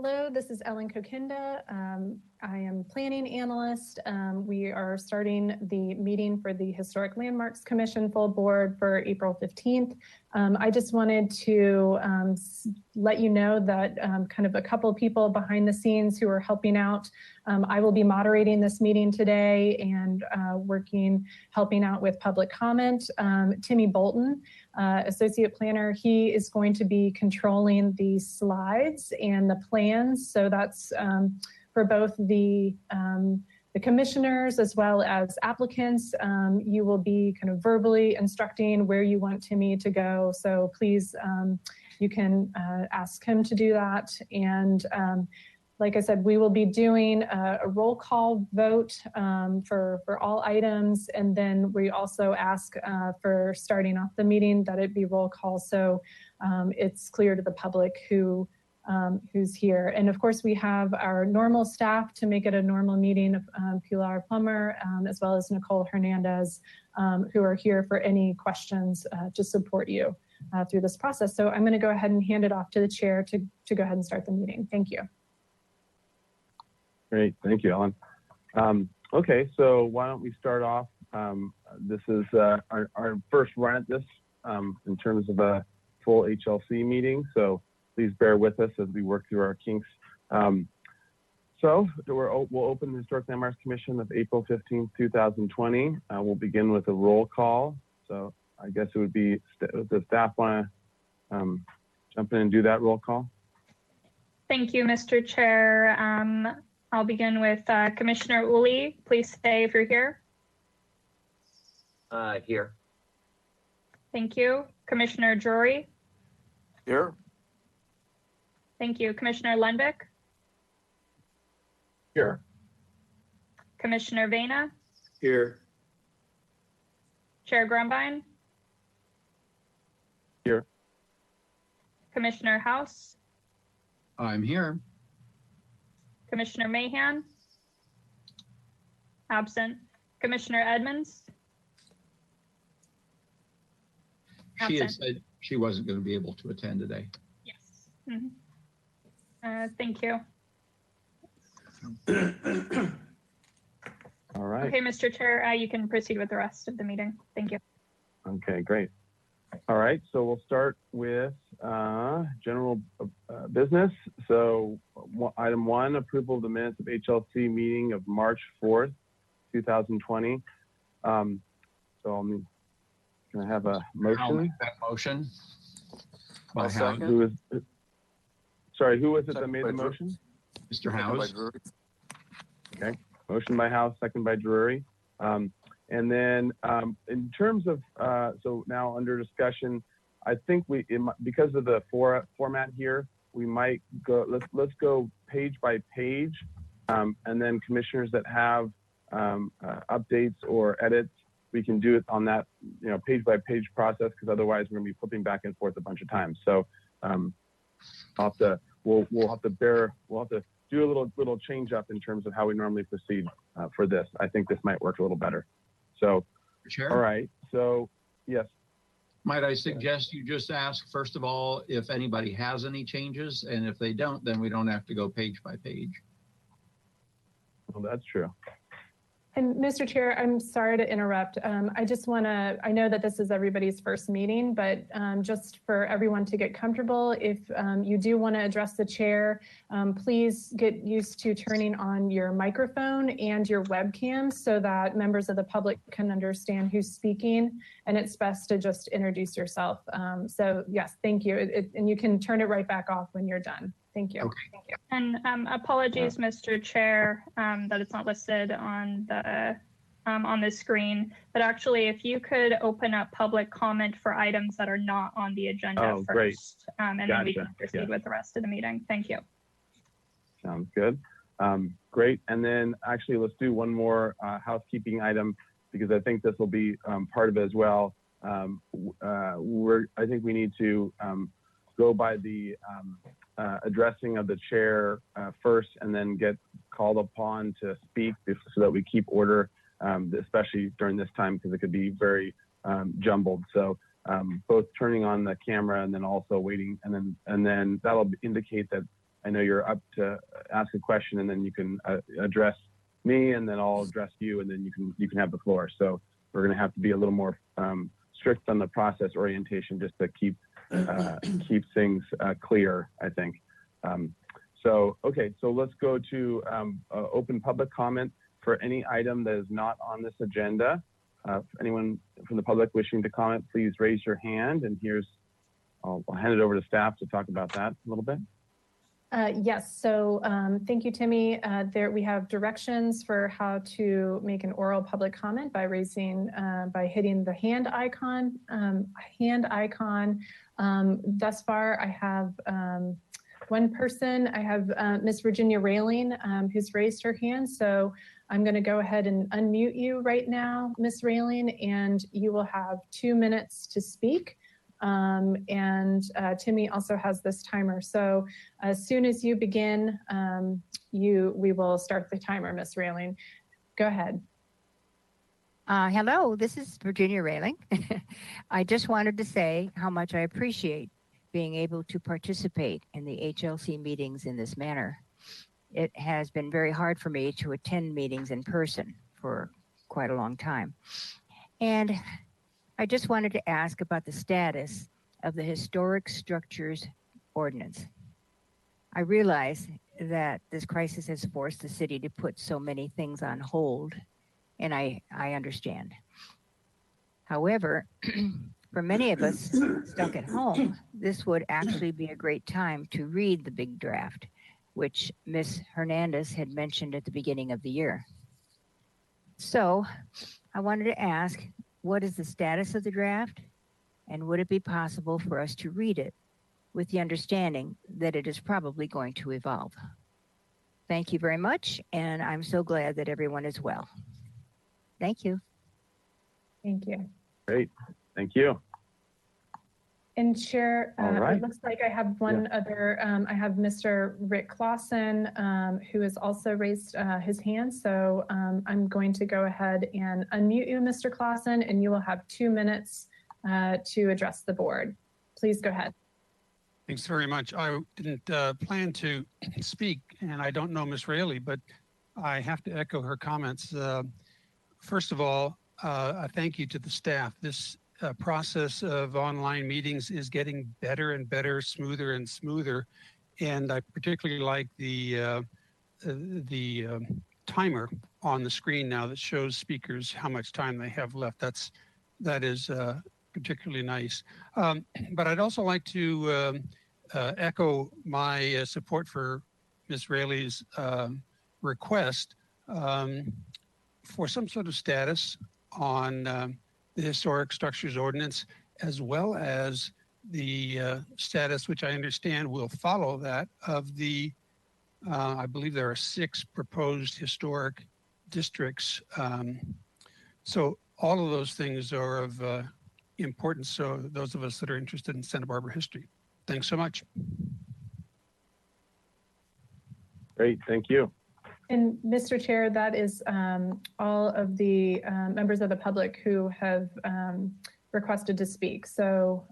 Hello, this is Ellen Kokinda. I am planning analyst. We are starting the meeting for the Historic Landmarks Commission full board for April 15th. I just wanted to let you know that kind of a couple of people behind the scenes who are helping out. I will be moderating this meeting today and helping out with public comment. Timmy Bolton, Associate Planner, he is going to be controlling the slides and the plans. So that's for both the commissioners as well as applicants. You will be kind of verbally instructing where you want Timmy to go. So please, you can ask him to do that. And like I said, we will be doing a roll call vote for all items. And then we also ask for starting off the meeting that it be roll call. So it's clear to the public who's here. And of course, we have our normal staff to make it a normal meeting of Pilar Plummer, as well as Nicole Hernandez, who are here for any questions to support you through this process. So I'm going to go ahead and hand it off to the chair to go ahead and start the meeting. Thank you. Great, thank you, Ellen. Okay, so why don't we start off? This is our first run at this in terms of a full HLC meeting. So please bear with us as we work through our kinks. So we'll open the Historic Landmarks Commission of April 15th, 2020. We'll begin with a roll call. So I guess it would be, does staff want to jump in and do that roll call? Thank you, Mr. Chair. I'll begin with Commissioner Uli. Please say if you're here. Here. Thank you. Commissioner Drury. Here. Thank you. Commissioner Lundvik. Here. Commissioner Vena. Here. Chair Grumbine. Here. Commissioner House. I'm here. Commissioner Mahan. Absent. Commissioner Edmonds. She had said she wasn't going to be able to attend today. Yes. Thank you. All right. Okay, Mr. Chair, you can proceed with the rest of the meeting. Thank you. Okay, great. All right, so we'll start with general business. So item 1, approval of the minutes of HLC meeting of March 4th, 2020. So can I have a motion? I'll make that motion. By House. Sorry, who was it that made the motion? Mr. House. Okay, motion by House, second by Drury. And then in terms of, so now under discussion, I think because of the format here, we might go, let's go page by page. And then commissioners that have updates or edits, we can do it on that, page by page process, because otherwise we're gonna be flipping back and forth a bunch of times. So we'll have to do a little change up in terms of how we normally proceed for this. I think this might work a little better. So, Chair? All right, so yes. Might I suggest you just ask, first of all, if anybody has any changes, and if they don't, then we don't have to go page by page. Well, that's true. And Mr. Chair, I'm sorry to interrupt. I just I know that this is everybody's first meeting, but just for everyone to get comfortable, if you do want to address the chair, please get used to turning on your microphone and your webcam so that members of the public can understand who's speaking. And it's best to just introduce yourself. So yes, thank you. And you can turn it right back off when you're done. Thank you. Okay. Thank you. And apologies, Mr. Chair, that it's not listed on the screen. But actually, if you could open up public comment for items that are not on the agenda first, great. And then we can proceed with the rest of the meeting. Thank you. Sounds good. Great. And then actually, let's do one more housekeeping item, because I think this will be part of it as well. I think we need to go by the addressing of the chair first, and then get called upon to speak so that we keep order, especially during this time, because it could be very jumbled. So both turning on the camera and then also waiting, and then that'll indicate that I know you're up to ask a question, and then you can address me, and then I'll address you, and then you can have the floor. So we're going to have to be a little more strict on the process orientation just to keep things clear, I think. Okay, so let's go to open public comment for any item that is not on this agenda. Anyone from the public wishing to comment, please raise your hand. And I'll hand it over to staff to talk about that a little bit. Yes, so thank you, Timmy. We have directions for how to make an oral public comment by hitting the hand icon. Thus far, I have one person. I have Miss Virginia Railing, who's raised her hand. So I'm going to go ahead and unmute you right now, Miss Railing, and you will have 2 minutes to speak. Timmy also has this timer. So as soon as you begin, we will start the timer, Miss Railing. Go ahead. Hello, this is Virginia Railing. I just wanted to say how much I appreciate being able to participate in the HLC meetings in this manner. It has been very hard for me to attend meetings in person for quite a long time. And I just wanted to ask about the status of the Historic Structures Ordinance. I realize that this crisis has forced the city to put so many things on hold, and I understand. However, for many of us stuck at home, this would actually be a great time to read the big draft, which Ms. Hernandez had mentioned at the beginning of the year. So I wanted to ask, what is the status of the draft? And would it be possible for us to read it with the understanding that it is probably going to evolve? Thank you very much. And I'm so glad that everyone is well. Thank you. Thank you. Great. Thank you. And Chair, All right. It looks like I have one other, I have Mr. Rick Clausen, who has also raised his hand. So I'm going to go ahead and unmute you, Mr. Clausen, and you will have 2 minutes to address the board. Please go ahead. Thanks very much. I didn't plan to speak, and I don't know Ms. Raley, but I have to echo her comments. First of all, a thank you to the staff. This process of online meetings is getting better and better, smoother and smoother. And I particularly like the timer on the screen now that shows speakers how much time they have left. That is particularly nice. But I'd also like to echo my support for Ms. Raley's request for some sort of status on the Historic Structures Ordinance, as well as the status, which I understand will follow that, of the, I believe there are 6 proposed historic districts. So all of those things are of importance. So those of us that are interested in Santa Barbara history. Thanks so much. Great, thank you. And Mr. Chair, that is all of the members of the public who have requested to speak. So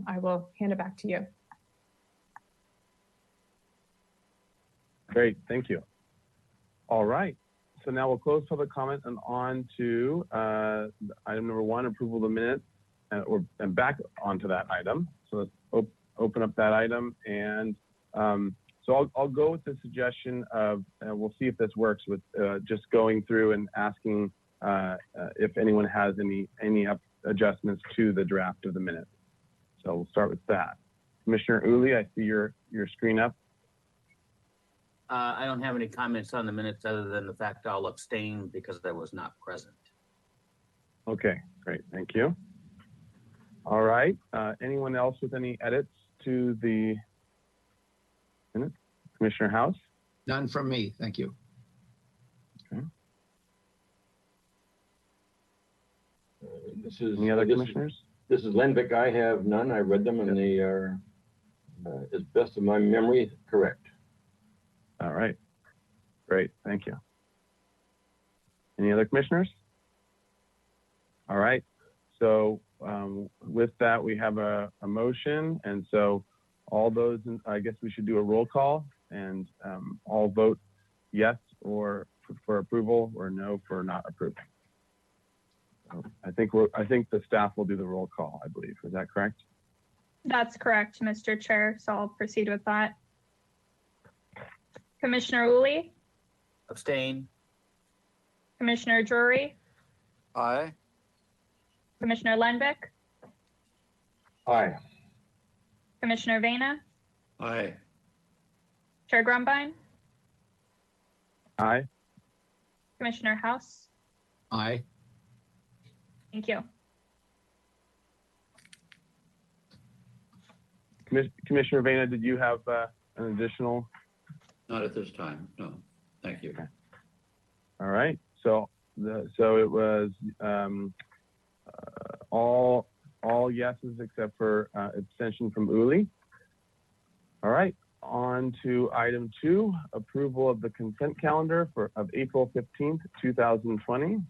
I will hand it back to you. Great, thank you. All right, so now we'll close public comment and on to item number 1, approval of the minutes, and back onto that item. So let's open up that item, and so I'll go with the suggestion of, we'll see if this works, with just going through and asking if anyone has any adjustments to the draft of the minutes. So we'll start with that. Commissioner Uli, I see your screen up. I don't have any comments on the minutes other than the fact I'll abstain because I was not present. Okay, great, thank you. All right, anyone else with any edits to the minutes? Commissioner House? None from me, thank you. Okay. Any other commissioners? This is Lenvick. I have none. I read them and they are, as best of my memory, correct. All right, great, thank you. Any other commissioners? All right, so with that, we have a motion, and so all those, I guess we should do a roll call and all vote yes or for approval or no for not approving. So I think the staff will do the roll call, I believe. Is that correct? That's correct, Mr. Chair. So I'll proceed with that. Commissioner Uli, Abstain. Commissioner Drury, Aye. Commissioner Lenbeck, Aye. Commissioner Vena, Aye. Chair Grumbine, Aye. Commissioner House. Aye. Thank you. Commissioner Vena, did you have an additional? Not at this time. No. Thank you. All right. So it was all yeses except for abstention from Uli. All right. On to item 2, approval of the consent calendar of April 15th, 2020.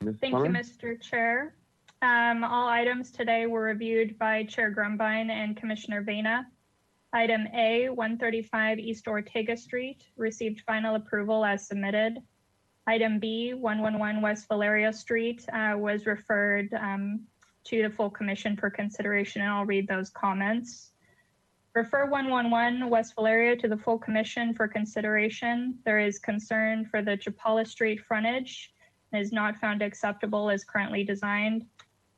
Ms. Thank Plummer? you, Mr. Chair. All items today were reviewed by Chair Grumbine and Commissioner Vena. Item A, 135 East Ortega Street, received final approval as submitted. Item B, 111 West Valerio Street, was referred to the full commission for consideration, and I'll read those comments. Refer 111 West Valerio to the full commission for consideration. There is concern for the Chapala Street frontage and is not found acceptable as currently designed.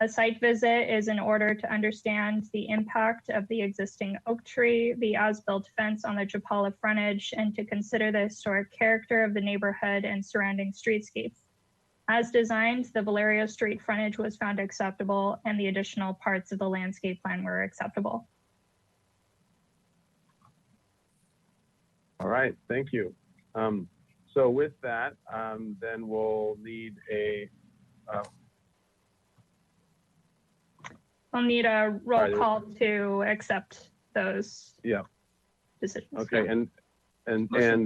A site visit is in order to understand the impact of the existing oak tree, the as-built fence on the Chapala frontage, and to consider the historic character of the neighborhood and surrounding streetscape. As designed, the Valerio Street frontage was found acceptable and the additional parts of the landscape plan were acceptable. All right. Thank you. So with that, then we'll need a We'll need a roll All right. call to accept those decisions. okay.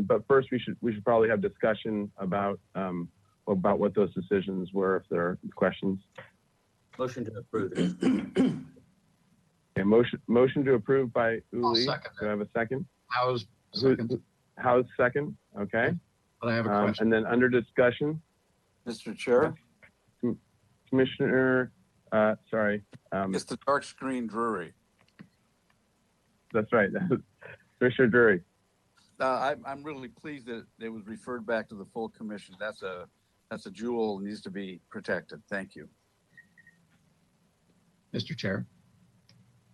But first we should probably have discussion about what those decisions were, if there are questions. Motion to approve. Okay, motion to approve by I'll Uli. second Do I have a second? How's second? How's second? Okay. But I have a question. And then under discussion, Mr. Chair, Commissioner, sorry. it's the dark screen Drury. That's right. Commissioner Drury. I'm really pleased that it was referred back to the full commission. That's a jewel, needs to be protected. Thank you. Mr. Chair.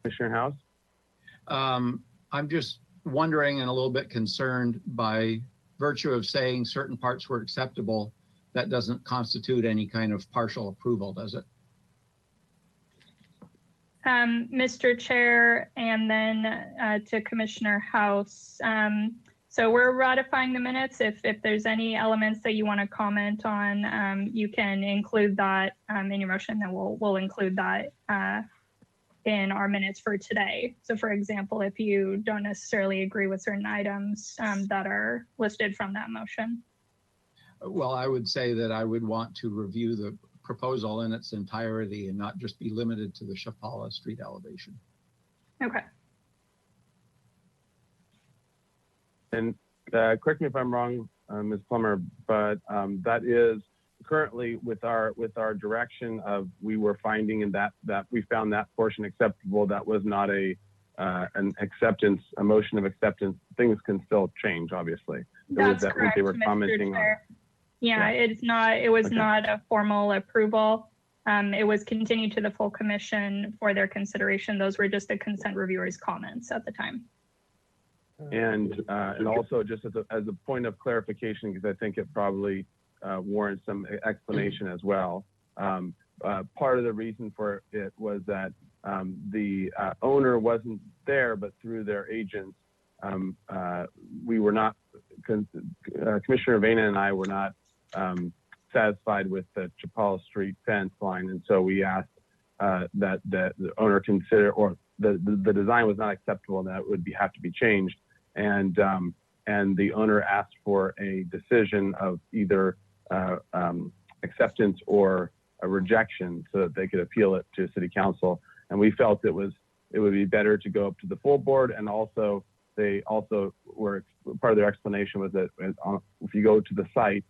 Commissioner House. I'm just wondering and a little bit concerned by virtue of saying certain parts were acceptable, that doesn't constitute any kind of partial approval, does it? Mr. Chair, and then to Commissioner House. So we're ratifying the minutes. If there's any elements that you want to comment on, you can include that in your motion, then we'll include that in our minutes for today. So for example, if you don't necessarily agree with certain items that are listed from that motion. Well, I would say that I would want to review the proposal in its entirety and not just be limited to the Chapala Street elevation. Okay. And correct me if I'm wrong, Ms. Plummer, but that is currently with our direction of we were finding in that we found that portion acceptable. That was not an acceptance, a motion of acceptance. Things can still change, obviously. That's that correct, they were Mr. commenting Chair. on. Yeah, it's not. It was Okay. not a formal approval. It was continued to the full commission for their consideration. Those were just the consent reviewers' comments at the time. And also just as a point of clarification, because I think it probably warrants some explanation as well. Part of the reason for it was that the owner wasn't there, but through their agents, we were not, Commissioner Vena and I were not satisfied with the Chapala Street fence line. And so we asked that the owner consider, or the design was not acceptable and that it would have to be changed. And the owner asked for a decision of either acceptance or a rejection so that they could appeal it to City Council. And we felt it would be better to go up to the full board, and also they also were part of their explanation was that if you go to the site,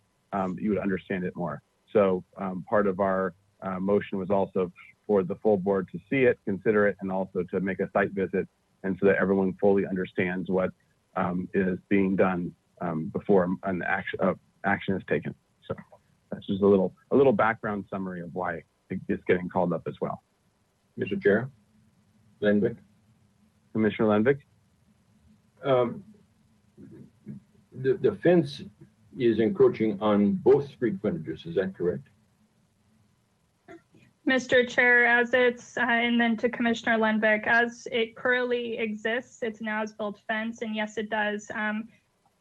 you would understand it more. So part of our motion was also for the full board to see it, consider it, and also to make a site visit, and so that everyone fully understands what is being done before an action is taken. So that's just a little background summary of why it's getting called up as well. Mr. Chair, Lenvick. Commissioner Lenvick? The fence is encroaching on both street frontages, is that correct? Mr. Chair, as it's, and then to Commissioner Lenvick, as it currently exists, it's an as-built fence, and yes, it does.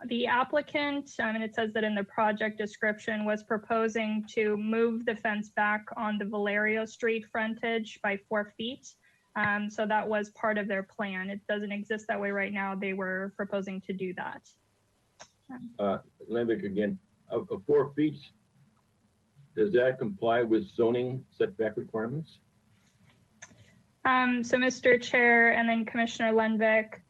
The applicant, and it says that in the project description, was proposing to move the fence back on the Valerio Street frontage by 4 feet. So that was part of their plan. It doesn't exist that way right now. They were proposing to do that. Lenvick again, 4 feet, does that comply with zoning setback requirements? So Mr. Chair and then Commissioner Lenvick,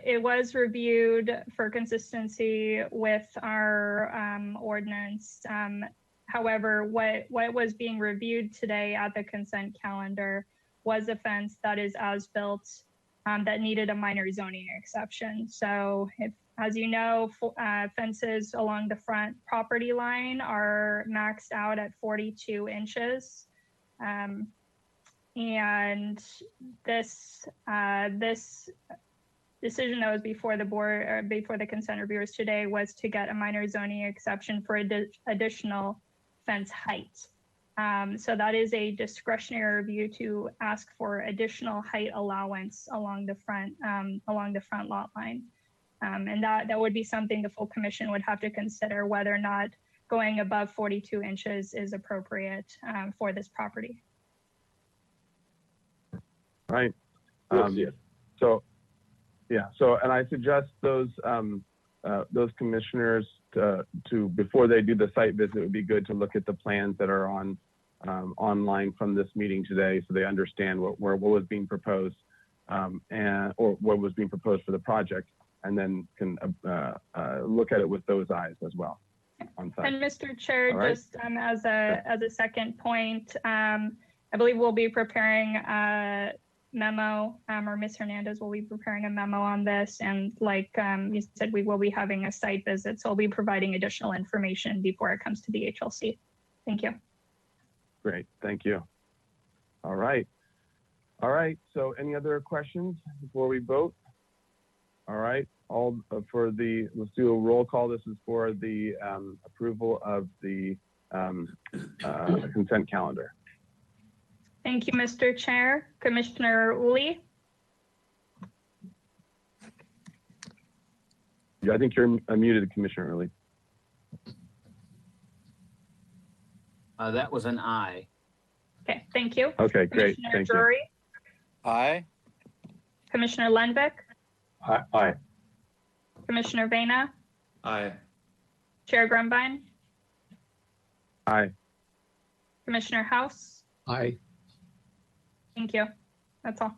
it was reviewed for consistency with our ordinance. However, what was being reviewed today at the consent calendar was a fence that is as built that needed a minor zoning exception. So if, as you know, fences along the front property line are maxed out at 42 inches. And this decision that was before the board or before the consent reviewers today was to get a minor zoning exception for additional fence height. So that is a discretionary review to ask for additional height allowance along the front lot line. And that would be something the full commission would have to consider whether or not going above 42 inches is appropriate for this property. Right. Yes. So, yeah. So, and I suggest those commissioners to before they do the site visit, it would be good to look at the plans that are on online from this meeting today, so they understand what was being proposed or what was being proposed for the project, and then can look at it with those eyes as well on site. And Mr. Chair, right. just as a second point, I believe we'll be preparing a memo, or Ms. Hernandez will be preparing a memo on this. And like you said, we will be having a site visit, so we'll be providing additional information before it comes to the HLC. Thank you. Great, thank you. All right. All right, so any other questions before we vote? All right, let's do a roll call. This is for the approval of the consent calendar. Thank you, Mr. Chair. Commissioner Uli? Yeah, I think you're muted, Commissioner Early. That was an aye. Okay, thank you. Okay, great, Commissioner thank Drury? Aye. Commissioner Lenvick? Aye. Commissioner Vena? Aye. Chair Grumbine? Aye. Commissioner House? Aye. Thank you. That's all.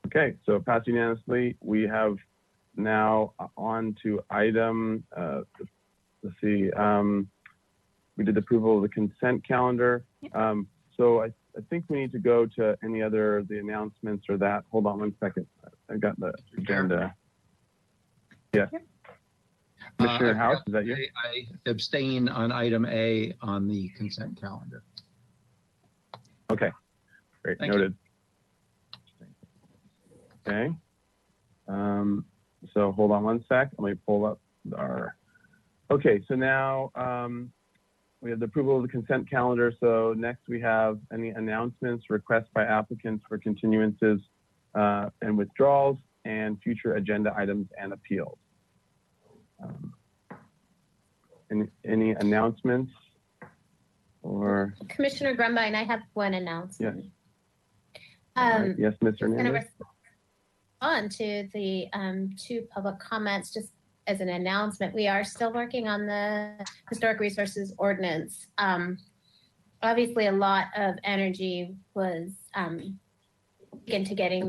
Okay, so passed unanimously. We have now on to item, let's see, we did approval of the consent calendar. So I think we need to go to any other, the announcements or that. Hold on one second. I got the agenda. Yes. Commissioner House, is that you? I abstain on item A on the consent calendar. Okay, great, Thank noted. Okay. So hold on one sec. Let me pull up our, okay, so now we have the approval of the consent calendar. So next we have any announcements, requests by applicants for continuances and withdrawals, and future agenda items and appeals. Any announcements or? Commissioner Grumbine, I have one announcement. Yes. Right. Yes, Ms. I'm going to Hernandez. respond to the two public comments. Just as an announcement, we are still working on the historic resources ordinance. Obviously, a lot of energy was into getting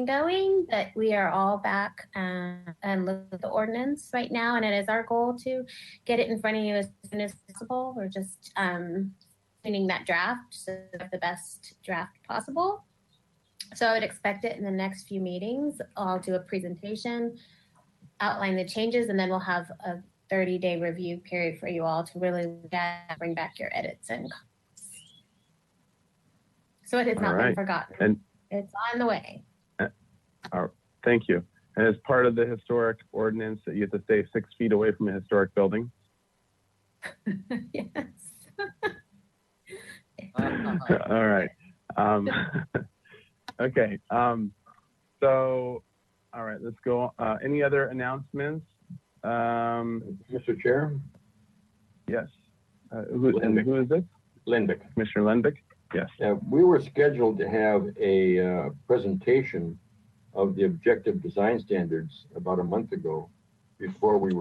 going, but we are all back and look at the ordinance right now, and it is our goal to get it in front of you as soon as possible. We're just tuning that draft so the best draft possible. So I would expect it in the next few meetings. I'll do a presentation, outline the changes, and then we'll have a 30-day review period for you all to really bring back your edits and comments. So it has not been forgotten. And it's on the way. Thank you. And as part of the historic ordinance, that you have to stay 6 feet away from a historic building. Yes. All right. Okay. So, all right, let's go. Any other announcements? Mr. Chair? Yes. Who is this? Lindbeck. Commissioner Lindbeck? Yes. We were scheduled to have a presentation of the objective design standards about a month ago before we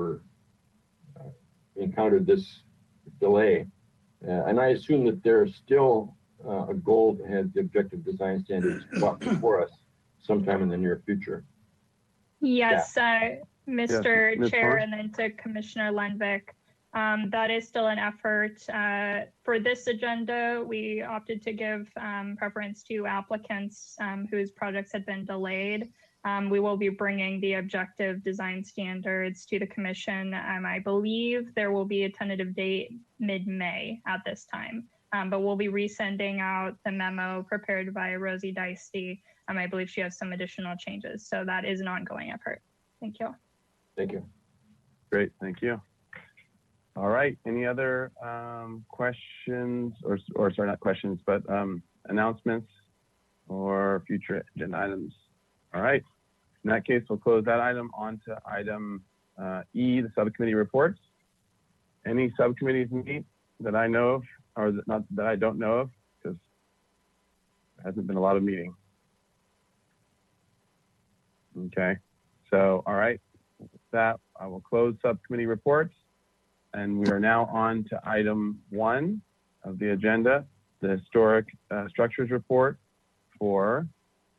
encountered this delay. And I assume that there's still a goal to have the objective design standards brought before us sometime in the near future. Yes, Mr. Ms. Chair, Moore? and then to Commissioner Lundvik. That is still an effort. For this agenda, we opted to give preference to applicants whose projects had been delayed. We will be bringing the objective design standards to the commission. I believe there will be a tentative date mid-May at this time, but we'll be resending out the memo prepared by Rosie Dicey. I believe she has some additional changes, so that is an ongoing effort. Thank you. Thank you. Great, thank you. All right, any other questions or sorry, not questions, but announcements or future agenda items? All right, in that case, we'll close that item on to item E, the subcommittee reports. Any subcommittees meet that I know of, or not that I don't know of, because there hasn't been a lot of meeting. Okay, so all right, with that, I will close subcommittee reports. And we are now on to item 1 of the agenda, the historic structures report for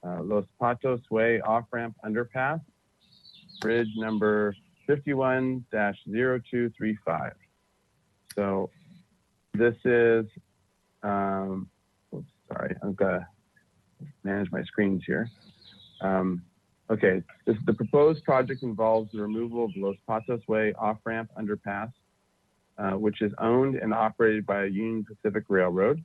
Los Patos Way off-ramp underpass, bridge number 51-0235. So this is, oops, sorry, I've got to manage my screens here. Okay, the proposed project involves the removal of Los Patos Way off-ramp underpass, which is owned and operated by Union Pacific Railroad.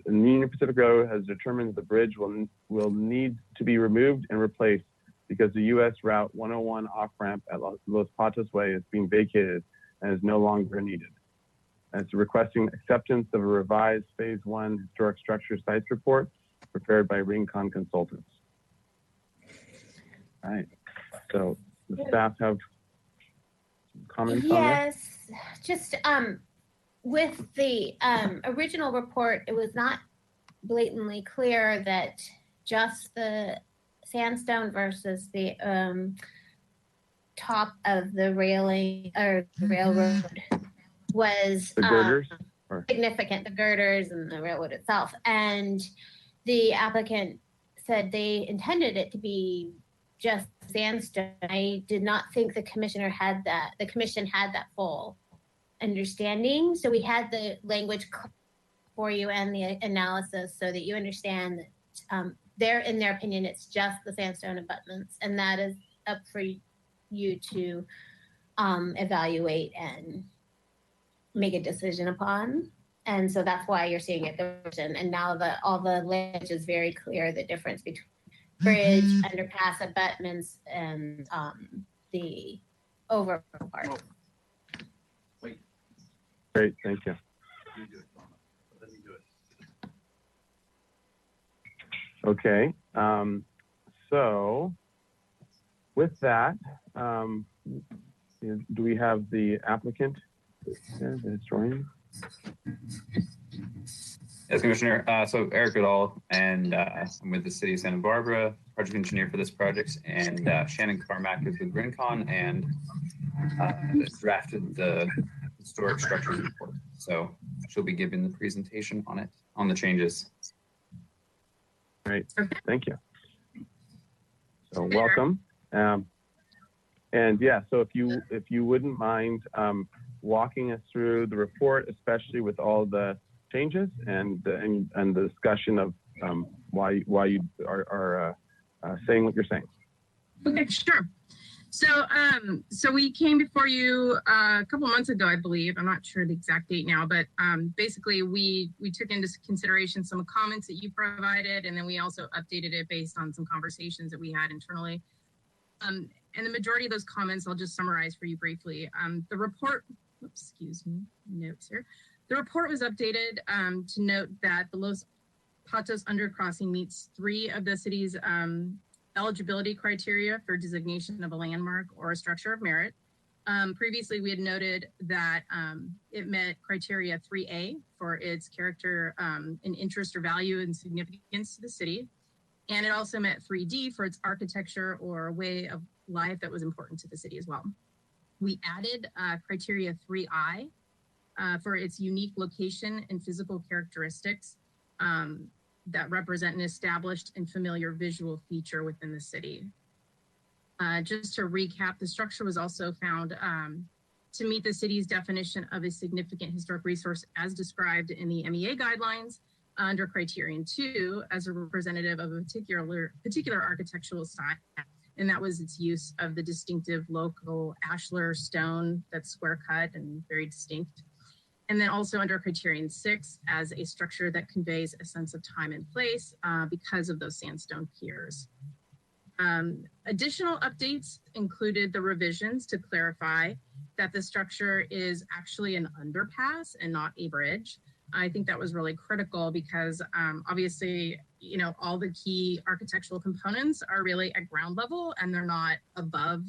Union Pacific Railroad has determined that the bridge will need to be removed and replaced because the U.S. Route 101 off-ramp at Los Patos Way is being vacated and is no longer needed. And it's requesting acceptance of a revised Phase 1 Historic Structure Sites report prepared by Rincon Consultants. All right, so the staff have comments on this? Yes, just with the original report, it was not blatantly clear that just the sandstone versus the top of the railing or the railroad was the girders, significant, the girders and the railroad itself. And the applicant said they intended it to be just sandstone. I did not think the commission had that full understanding. So we had the language for you and the analysis so that you understand that in their opinion, it's just the sandstone abutments, and that is up for you to evaluate and make a decision upon. And so that's why you're seeing it the version. And now all the language is very clear, the difference between bridge, underpass, abutments, and the over part. Great, thank you. Okay, so with that, do we have the applicant, the historian? Yes, Commissioner. So Eric Goodall, and I'm with the City of Santa Barbara, project engineer for this project, and Shannon Carmack is with Rincon and drafted the historic structures report. So she'll be giving the presentation on it, on the changes. Great, thank you. So welcome. And yeah, so if you wouldn't mind walking us through the report, especially with all the changes and the discussion of why you are saying what you're saying. Okay, sure. So we came before you a couple months ago, I believe. I'm not sure the exact date now, but basically we took into consideration some comments that you provided, and then we also updated it based on some conversations that we had internally. And the majority of those comments, I'll just summarize for you briefly. The report, excuse me, notes here. The report was updated to note that the Los Patos undercrossing meets 3 of the city's eligibility criteria for designation of a landmark or a structure of merit. Previously, we had noted that it met criteria 3A for its character and interest or value and significance to the city. And it also met 3D for its architecture or way of life that was important to the city as well. We added criteria 3I for its unique location and physical characteristics that represent an established and familiar visual feature within the city. Just to recap, the structure was also found to meet the city's definition of a significant historic resource as described in the MEA guidelines under criterion 2 as a representative of a particular architectural style. And that was its use of the distinctive local ashlar stone that's square cut and very distinct. And then also under criterion 6 as a structure that conveys a sense of time and place because of those sandstone piers. Additional updates included the revisions to clarify that the structure is actually an underpass and not a bridge. I think that was really critical because obviously, you know, all the key architectural components are really at ground level and they're not above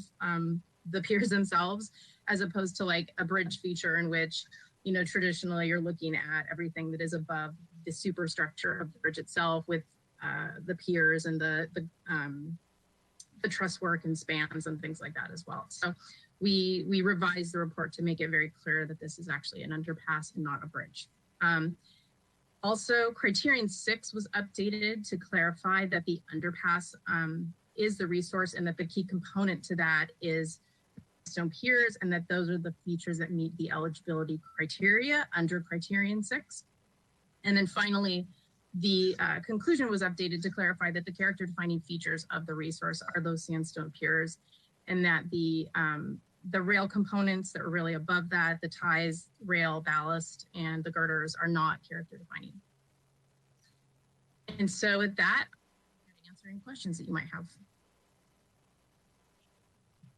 the piers themselves, as opposed to like a bridge feature in which, you know, traditionally you're looking at everything that is above the superstructure of the bridge itself with the piers and the truss work and spans and things like that as well. So we revised the report to make it very clear that this is actually an underpass and not a bridge. Also, criterion 6 was updated to clarify that the underpass is the resource and that the key component to that is stone piers and that those are the features that meet the eligibility criteria under criterion 6. And then finally, the conclusion was updated to clarify that the character defining features of the resource are those sandstone piers and that the rail components that are really above that, the ties, rail, ballast, and the girders are not character defining. And so with that, I'm going to answer any questions that you might have.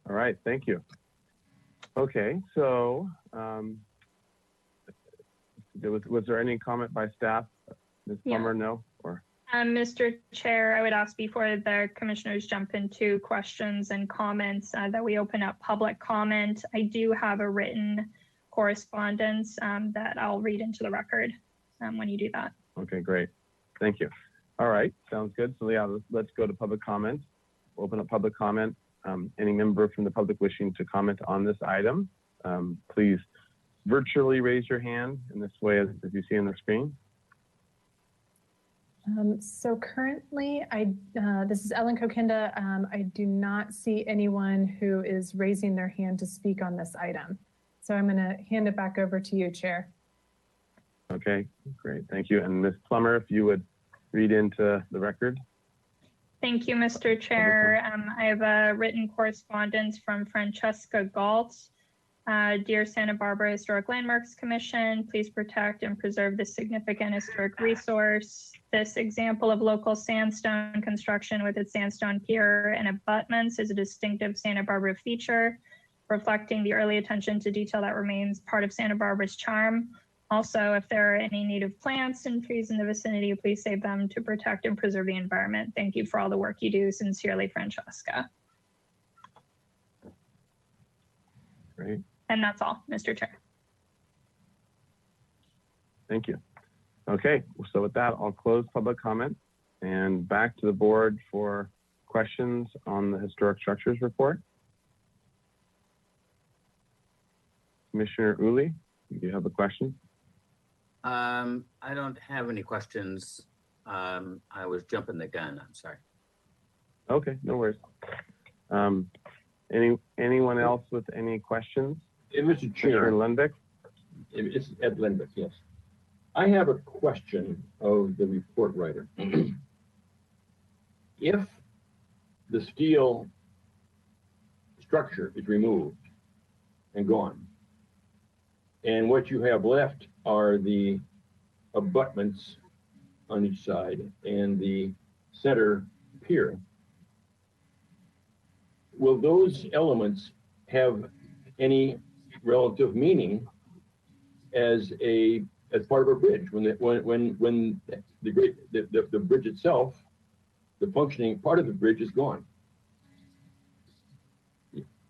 All right, thank you. Okay, so was there any comment by staff? Ms. Plummer, no? Or Mr. Chair, I would ask before the commissioners jump into questions and comments that we open up public comment. I do have a written correspondence that I'll read into the record when you do that. Okay, great. Thank you. All right, sounds good. So yeah, let's go to public comment. We'll open up public comment. Any member from the public wishing to comment on this item, please virtually raise your hand in this way as you see on the screen. So currently, this is Ellen Kokinda. I do not see anyone who is raising their hand to speak on this item. So I'm going to hand it back over to you, Chair. Okay, great. Thank you. And Ms. Plummer, if you would read into the record. Thank you, Mr. Chair. I have a written correspondence from Francesca Galt. Dear Santa Barbara Historic Landmarks Commission, please protect and preserve this significant historic resource. This example of local sandstone construction with its sandstone pier and abutments is a distinctive Santa Barbara feature, reflecting the early attention to detail that remains part of Santa Barbara's charm. Also, if there are any native plants and trees in the vicinity, please save them to protect and preserve the environment. Thank you for all the work you do. Sincerely, Francesca. Great. And that's all, Mr. Chair. Thank you. Okay, so with that, I'll close public comment and back to the board for questions on the historic structures report. Commissioner Uli, do you have a question? I don't have any questions. I was jumping the gun. I'm sorry. Okay, no worries. Anyone else with any questions? Mr. Chair, Commissioner Lundvik? it's Ed Lindbeck, yes. I have a question of the report writer. If the steel structure is removed and gone, and what you have left are the abutments on each side and the center pier, will those elements have any relative meaning as part of a bridge when the bridge itself, the functioning part of the bridge is gone?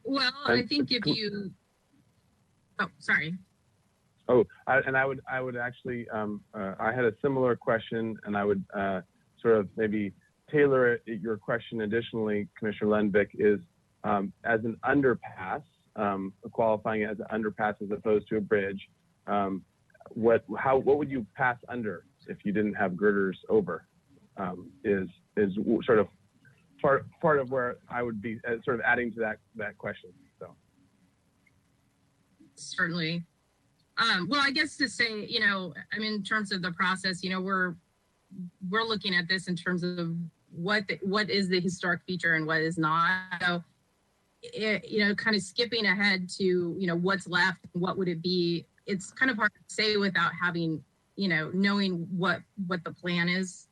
Well, I think if you, oh, sorry. Oh, I would actually, I had a similar question, and I would sort of maybe tailor your question additionally, Commissioner Lundvik, is as an underpass, qualifying it as an underpass as opposed to a bridge. What would you pass under if you didn't have girders over? Is sort of part of where I would be sort of adding to that question. So certainly. Well, I guess to say, you know, I mean, in terms of the process, you know, we're looking at this in terms of what is the historic feature and what is not. So, you know, kind of skipping ahead to, you know, what's left, what would it be? It's kind of hard to say without having, you know, knowing what the plan is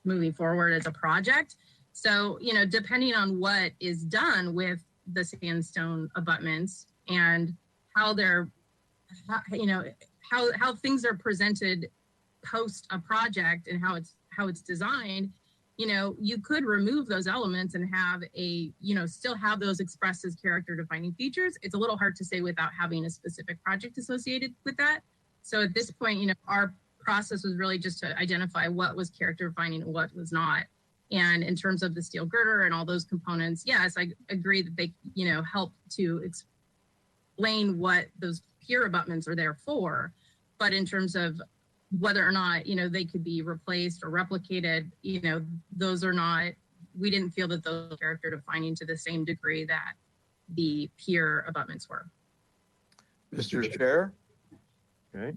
moving forward as a project. So, you know, depending on what is done with the sandstone abutments and how they're, you know, how things are presented post a project and how it's designed, you know, you could remove those elements and have still have those expressed as character defining features. It's a little hard to say without having a specific project associated with that. So at this point, you know, our process was really just to identify what was character defining and what was not. And in terms of the steel girder and all those components, yes, I agree that they, you know, help to explain what those pier abutments are there for. But in terms of whether or not, you know, they could be replaced or replicated, you know, those are not, we didn't feel that those were character defining to the same degree that the pier abutments were. Mr. Chair? okay,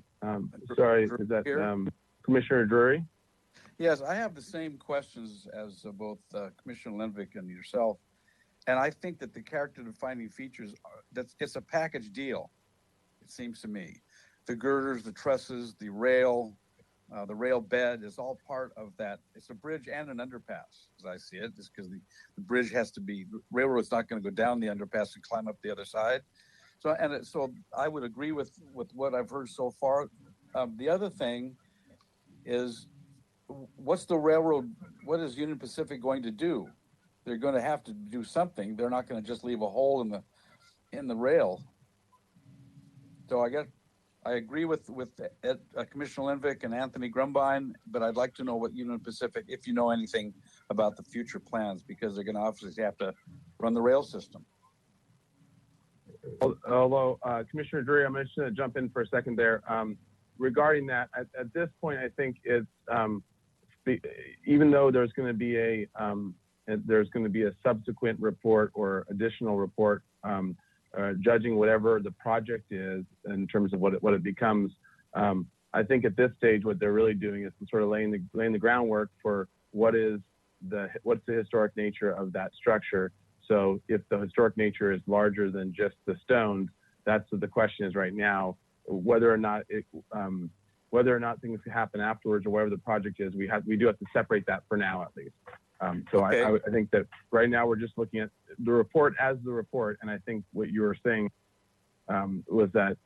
sorry, is that Commissioner Drury? Yes, I have the same questions as both Commissioner Lundvik and yourself. And I think that the character defining features, it's a package deal, it seems to me. The girders, the trusses, the rail bed is all part of that. It's a bridge and an underpass, as I see it, just because the bridge has to be, railroad's not going to go down the underpass and climb up the other side. So I would agree with what I've heard so far. The other thing is, what's the railroad, what is Union Pacific going to do? They're going to have to do something. They're not going to just leave a hole in the rail. So I agree with Commissioner Lundvik and Anthony Grumbine, but I'd like to know what Union Pacific, if you know anything about the future plans, because they're going to obviously have to run the rail system. Although, Commissioner Drury, I'm going to jump in for a second there. Regarding that, at this point, I think it's, even though there's going to be a subsequent report or additional report judging whatever the project is in terms of what it becomes. I think at this stage, what they're really doing is sort of laying the groundwork for what's the historic nature of that structure. So if the historic nature is larger than just the stones, that's what the question is right now. Whether or not things happen afterwards or whatever the project is, we do have to separate that for now at least. Okay. I think that right now we're just looking at the report as the report, and I think what you were saying was that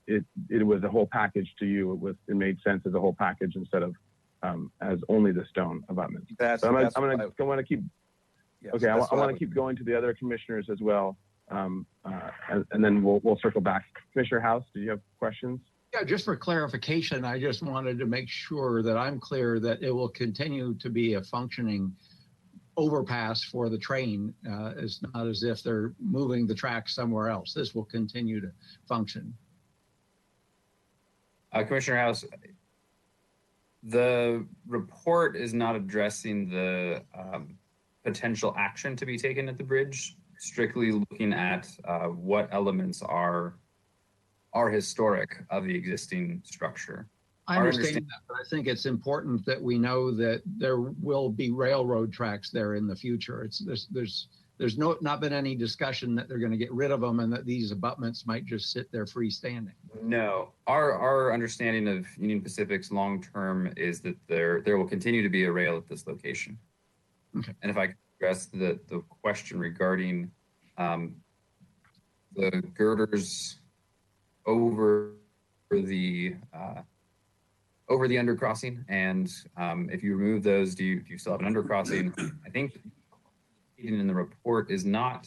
it was a whole package to you. It made sense as a whole package instead of as only the stone abutments. I want to keep. Yes, okay, I want to keep going to the other commissioners as well, and then we'll circle back. Commissioner House, do you have questions? Yeah, just for clarification, I just wanted to make sure that I'm clear that it will continue to be a functioning overpass for the train. It's not as if they're moving the track somewhere else. This will continue to function. Commissioner House, the report is not addressing the potential action to be taken at the bridge, strictly looking at what elements are historic of the existing structure. I understand that, but I think it's important that we know that there will be railroad tracks there in the future. There's not been any discussion that they're going to get rid of them and that these abutments might just sit there freestanding. No, our understanding of Union Pacific's long term is that there will continue to be a rail at this location. Okay. And if I could address the question regarding the girders over the undercrossing, and if you remove those, do you still have an undercrossing? I think in the report is not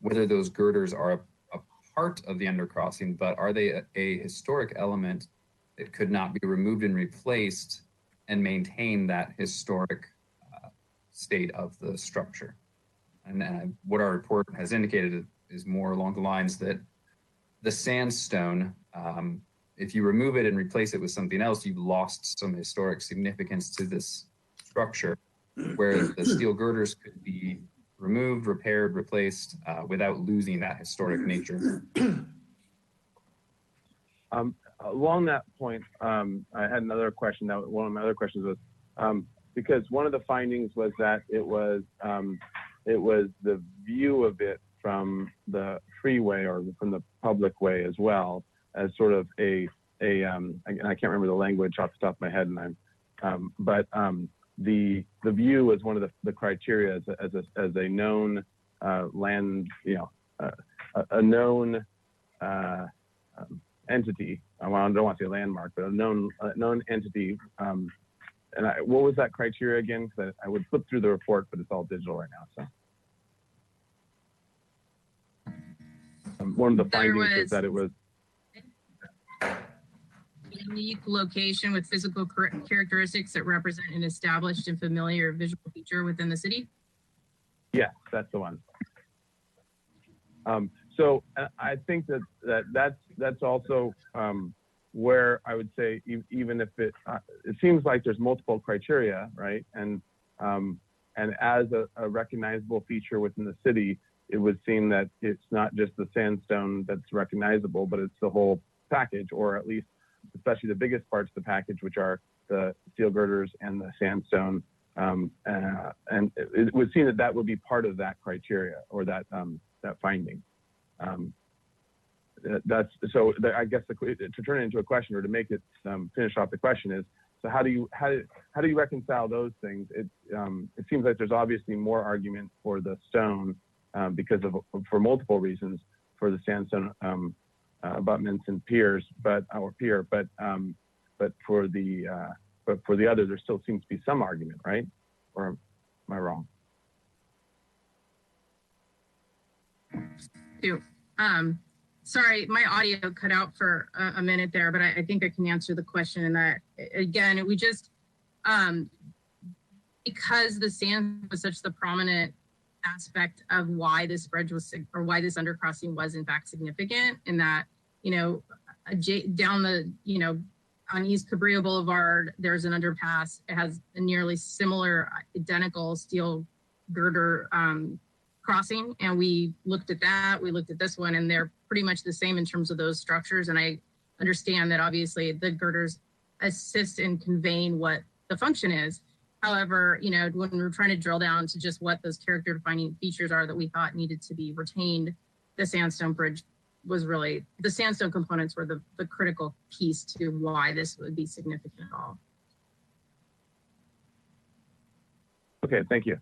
whether those girders are a part of the undercrossing, but are they a historic element that could not be removed and replaced and maintain that historic state of the structure? And what our report has indicated is more along the lines that the sandstone, if you remove it and replace it with something else, you've lost some historic significance to this structure, where the steel girders could be removed, repaired, replaced without losing that historic nature. Along that point, I had another question. One of my other questions was, because one of the findings was that it was the view of it from the freeway or from the public way as well as sort of I can't remember the language off the top of my head, and the view was one of the criteria as a known land, a known entity. I don't want to say landmark, but a known entity. What was that criteria again? Because I would flip through the report, but it's all digital right now. So one of the findings was that it was unique location with physical characteristics that represent an established and familiar visual feature within the city. Yes, that's the one. So I think that's also where I would say even if it seems like there's multiple criteria, right? And as a recognizable feature within the city, it would seem that it's not just the sandstone that's recognizable, but it's the whole package, or at least especially the biggest parts of the package, which are the steel girders and the sandstone. And it would seem that would be part of that criteria or that finding. I guess to turn it into a question or to make it finish off the question is, so how do you reconcile those things? It seems like there's obviously more argument for the stone because for multiple reasons for the sandstone abutments and piers, but for the other, there still seems to be some argument, right? Or am I wrong? Sorry, my audio cut out for a minute there, but I think I can answer the question. And that again, we just because the sand was such the prominent aspect of why this bridge was, or why this undercrossing was in fact significant, in that, down the, on East Cabrillo Boulevard, there's an underpass. It has a nearly similar, identical steel girder crossing. And we looked at that, we looked at this one, and they're pretty much the same in terms of those structures. And I understand that obviously the girders assist in conveying what the function is. However, when we're trying to drill down to just what those character defining features are that we thought needed to be retained, the sandstone bridge was really, the sandstone components were the critical piece to why this would be significant at all. Okay, thank you.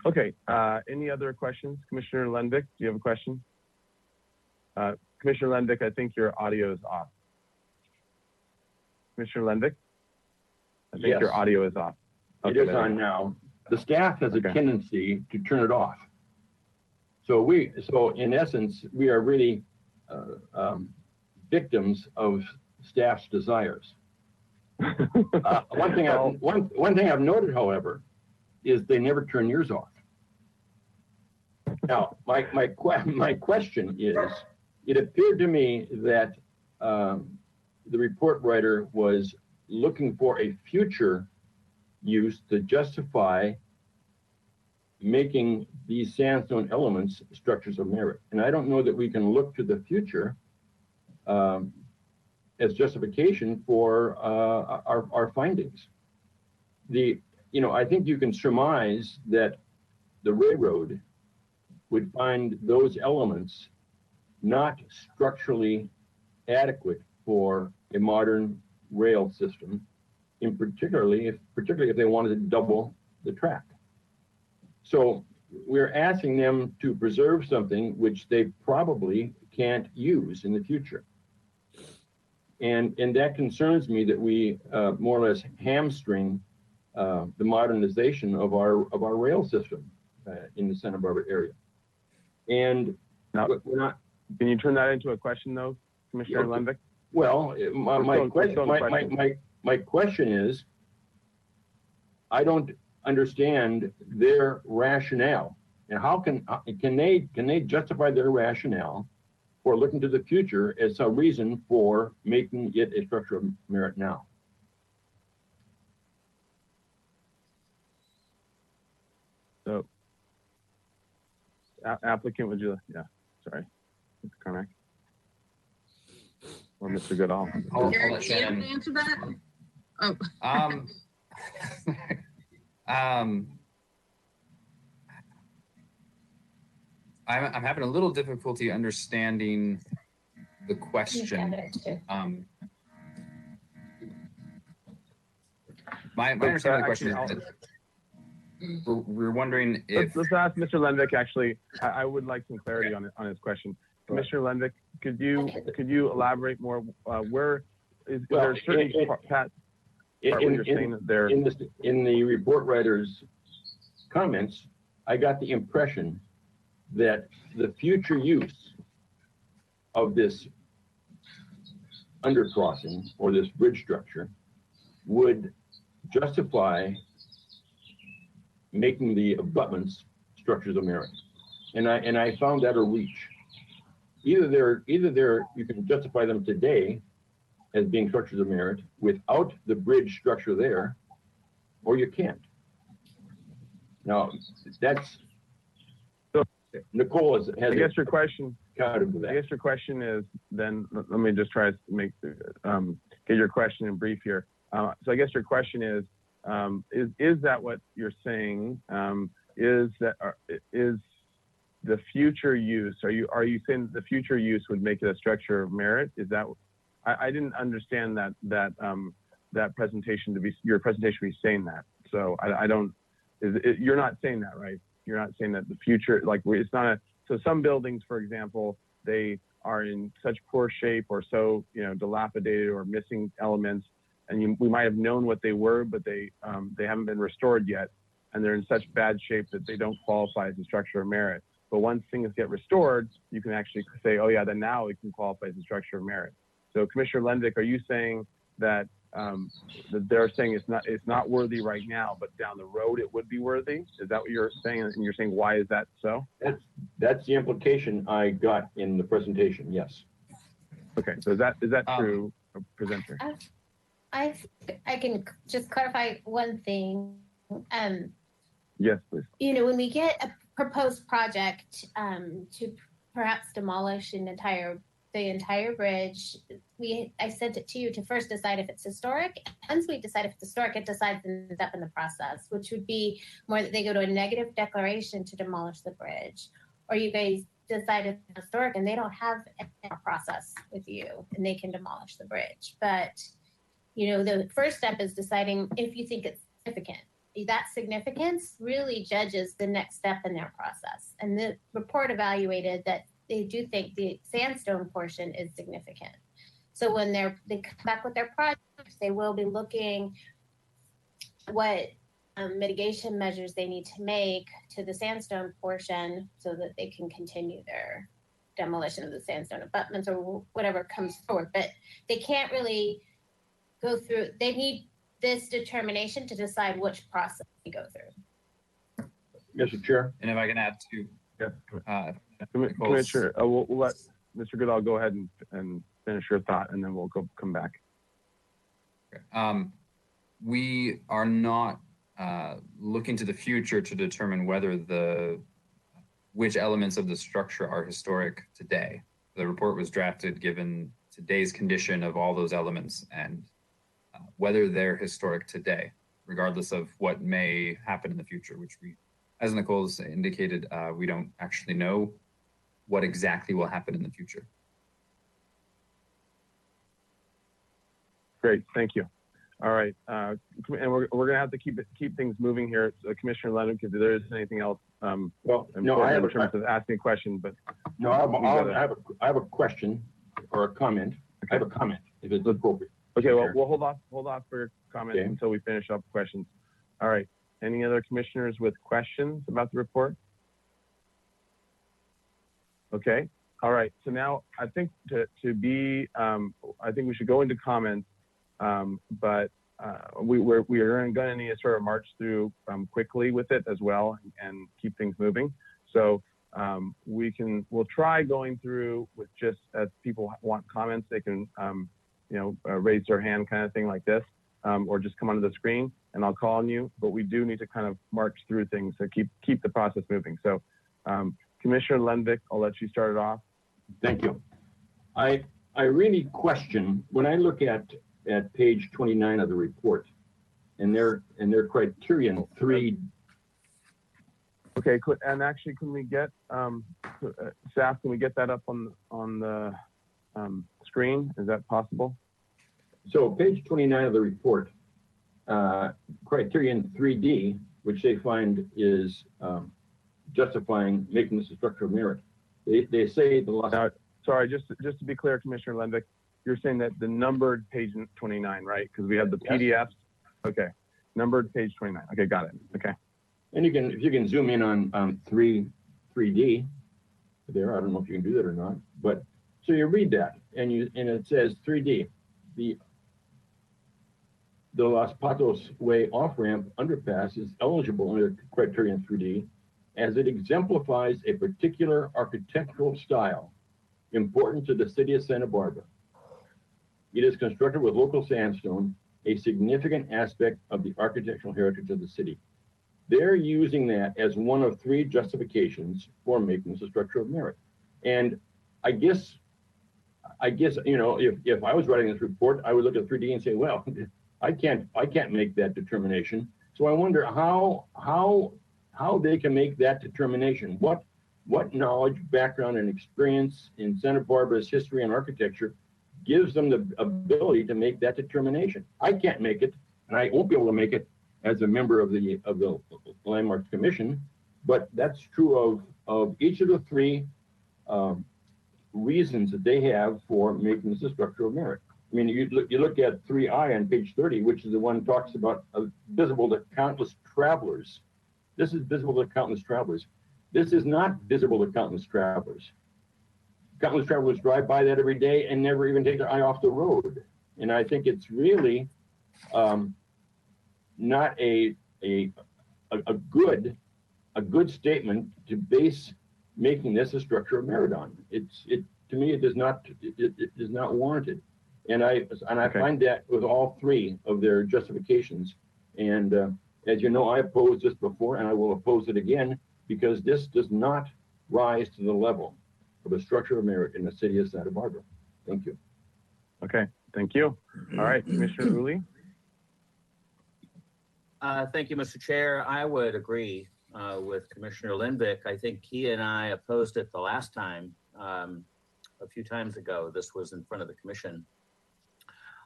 Okay, any other questions? Commissioner Lenvik, do you have a question? Commissioner Lenvik, I think your audio is off. Commissioner Lenvik? I think your audio is off. Okay, it is on now. The staff has a tendency to turn it off. So in essence, we are really victims of staff's desires. One thing I've noted, however, is they never turn yours off. Now, my question is, it appeared to me that the report writer was looking for a future use to justify making these sandstone elements structures of merit. And I don't know that we can look to the future as justification for our findings. I think you can surmise that the railroad would find those elements not structurally adequate for a modern rail system, particularly if they wanted to double the track. So we're asking them to preserve something which they probably can't use in the future. And that concerns me, that we more or less hamstring the modernization of our rail system in the Santa Barbara area. And now, we're not. Can you turn that into a question, though, Commissioner Lenvik? Well, my question is, I don't understand their rationale, and how can they justify their rationale for looking to the future as a reason for making it a structure of merit now? So, applicant, would you? Yeah, sorry, Mr. Carmack or Mr. Goodall. I'll Eric, let do you Shannon. answer that? Oh. I'm having a little difficulty understanding the question. My understanding of the question is that we're wondering if. Let's ask Mr. Lenvik. Actually, I would like some clarity on his question. Commissioner Lenvik, could you elaborate more? Where is there certain part where you're saying that there in the report writer's comments, I got the impression that the future use of this undercrossing or this bridge structure would justify making the abutments structures of merit. And I found that a reach. Either you can justify them today as being structures of merit without the bridge structure there, or you can't. Now, that's Nicole has. I guess your question. Counted with that. I guess your question is then. Let me just try to make get your question in brief here. So I guess your question is that what you're saying? Is the future use? Are you saying that the future use would make it a structure of merit? Is that? I didn't understand that presentation to be your presentation to be saying that. So I don't. You're not saying that, right? You're not saying that the future, like it's not a. So some buildings, for example, they are in such poor shape or so dilapidated or missing elements, and we might have known what they were, but they haven't been restored yet, and they're in such bad shape that they don't qualify as a structure of merit. But once things get restored, you can actually say, oh yeah, then now it can qualify as a structure of merit. So Commissioner Lenvik, are you saying that that they're saying it's not worthy right now, but down the road it would be worthy? Is that what you're saying? And you're saying why is that so? That's the implication I got in the presentation. Yes. Okay. So is that true, presenter? I can just clarify one thing. Yes, please. When we get a proposed project to perhaps demolish the entire bridge, I sent it to you to first decide if it's historic. Once we decide if it's historic, it decides the step in the process, which would be more that they go to a negative declaration to demolish the bridge, or you guys decide it's historic and they don't have a process with you and they can demolish the bridge. But the first step is deciding if you think it's significant. That significance really judges the next step in their process. And the report evaluated that they do think the sandstone portion is significant. So when they come back with their projects, they will be looking what mitigation measures they need to make to the sandstone portion so that they can continue their demolition of the sandstone abutments or whatever comes forward, but they can't really go through, they need this determination to decide which process to go through. Mr. Chair. And if I can add to, Commissioner, we'll let Mr. Goodall go ahead and finish your thought, and then we'll come back. We are not looking to the future to determine whether which elements of the structure are historic today. The report was drafted given today's condition of all those elements and whether they're historic today, regardless of what may happen in the future, which we, as Nicole's indicated, we don't actually know what exactly will happen in the future. Great, thank you. All right, and we're going to have to keep things moving here. So Commissioner Lennon, if there is anything else, well, no, I have in terms of asking a question, but no, I have a question or a comment. Okay. I have a comment if it's appropriate. Okay, well, we'll hold off for your comments until we finish up questions. All right. Any other commissioners with questions about the report? Okay. All right. So now I think I think we should go into comments, but we are going to need to sort of march through quickly with it as well and keep things moving. So we'll try going through with just as people want comments, they can raise their hand kind of thing like this, or just come onto the screen and I'll call on you. But we do need to kind of march through things to keep the process moving. So Commissioner Lenvik, I'll let you start it off. Thank you. I really question when I look at page 29 of the report and their criterion 3. Okay, and actually, can we get staff? Can we get that up on the screen? Is that possible? So page 29 of the report, criterion 3D, which they find is justifying making this a structure of merit. They say the last. Sorry, just to be clear, Commissioner Lenvik, you're saying that the numbered page 29, right? Because we have the PDFs. Okay, numbered page 29. Okay, got it. Okay. And if you can zoom in on 3D there, I don't know if you can do that or not, but so you read that and it says 3D, the Los Patos Way off-ramp underpass is eligible under criterion 3D as it exemplifies a particular architectural style important to the city of Santa Barbara. It is constructed with local sandstone, a significant aspect of the architectural heritage of the city. They're using that as one of 3 justifications for making this a structure of merit. And I guess, if I was writing this report, I would look at 3D and say, well, I can't make that determination. So I wonder how they can make that determination. What knowledge, background, and experience in Santa Barbara's history and architecture gives them the ability to make that determination? I can't make it, and I won't be able to make it as a member of the Landmarks Commission, but that's true of each of the 3 reasons that they have for making this a structure of merit. I mean, you look at 3I on page 30, which is the one that talks about visible to countless travelers. This is visible to countless travelers. This is not visible to countless travelers. Countless travelers drive by that every day and never even take their eye off the road. And I think it's really not a good statement to base making this a structure of merit on. To me, it is not warranted. And I find that with all 3 of their justifications. And as you know, I opposed this before and I will oppose it again because this does not rise to the level of a structure of merit in the city of Santa Barbara. Thank you. Okay, thank you. All right, Commissioner Uli. Thank you, Mr. Chair. I would agree with Commissioner Lenvik. I think he and I opposed it the last time, a few times ago. This was in front of the commission.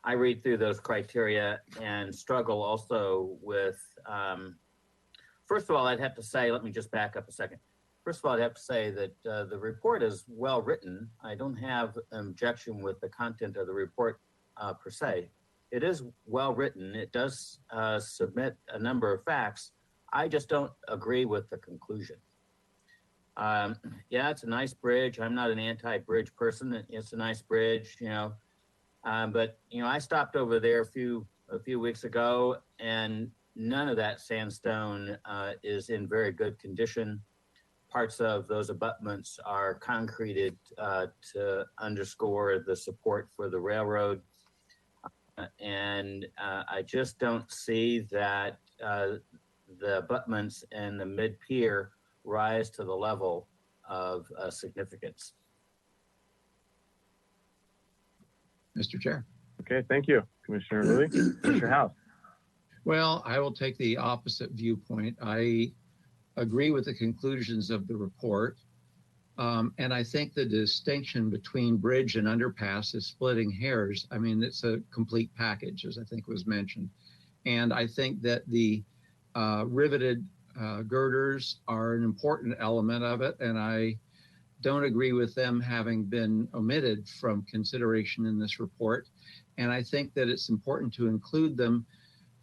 I read through those criteria and struggle also with, first of all, I'd have to say, let me just back up a second. First of all, I'd have to say that the report is well written. I don't have an objection with the content of the report per se. It is well written. It does submit a number of facts. I just don't agree with the conclusion. Yeah, it's a nice bridge. I'm not an anti-bridge person. It's a nice bridge, you know. But you know, I stopped over there a few weeks ago, and none of that sandstone is in very good condition. Parts of those abutments are concreted to underscore the support for the railroad. And I just don't see that the abutments and the mid-pier rise to the level of significance. Mr. Chair. Okay, thank you, Commissioner Lilly. Commissioner House. Well, I will take the opposite viewpoint. I agree with the conclusions of the report. And I think the distinction between bridge and underpass is splitting hairs. I mean, it's a complete package, as I think was mentioned. And I think that the riveted girders are an important element of it. And I don't agree with them having been omitted from consideration in this report. And I think that it's important to include them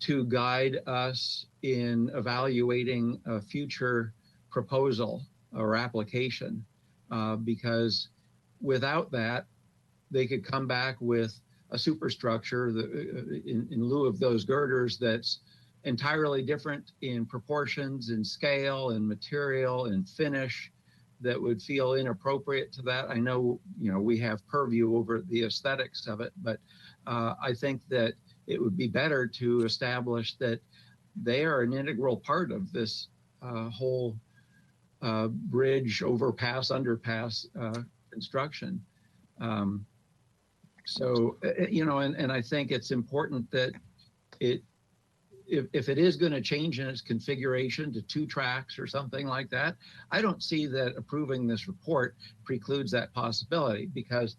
to guide us in evaluating a future proposal or application, because without that, they could come back with a superstructure that, in lieu of those girders, that's entirely different in proportions, in scale, in material, in finish, that would feel inappropriate to that. I know, you know, we have purview over the aesthetics of it, but I think that it would be better to establish that they are an integral part of this whole bridge, overpass, underpass construction. So, you know, and I think it's important that if it is going to change in its configuration to 2 tracks or something like that, I don't see that approving this report precludes that possibility, because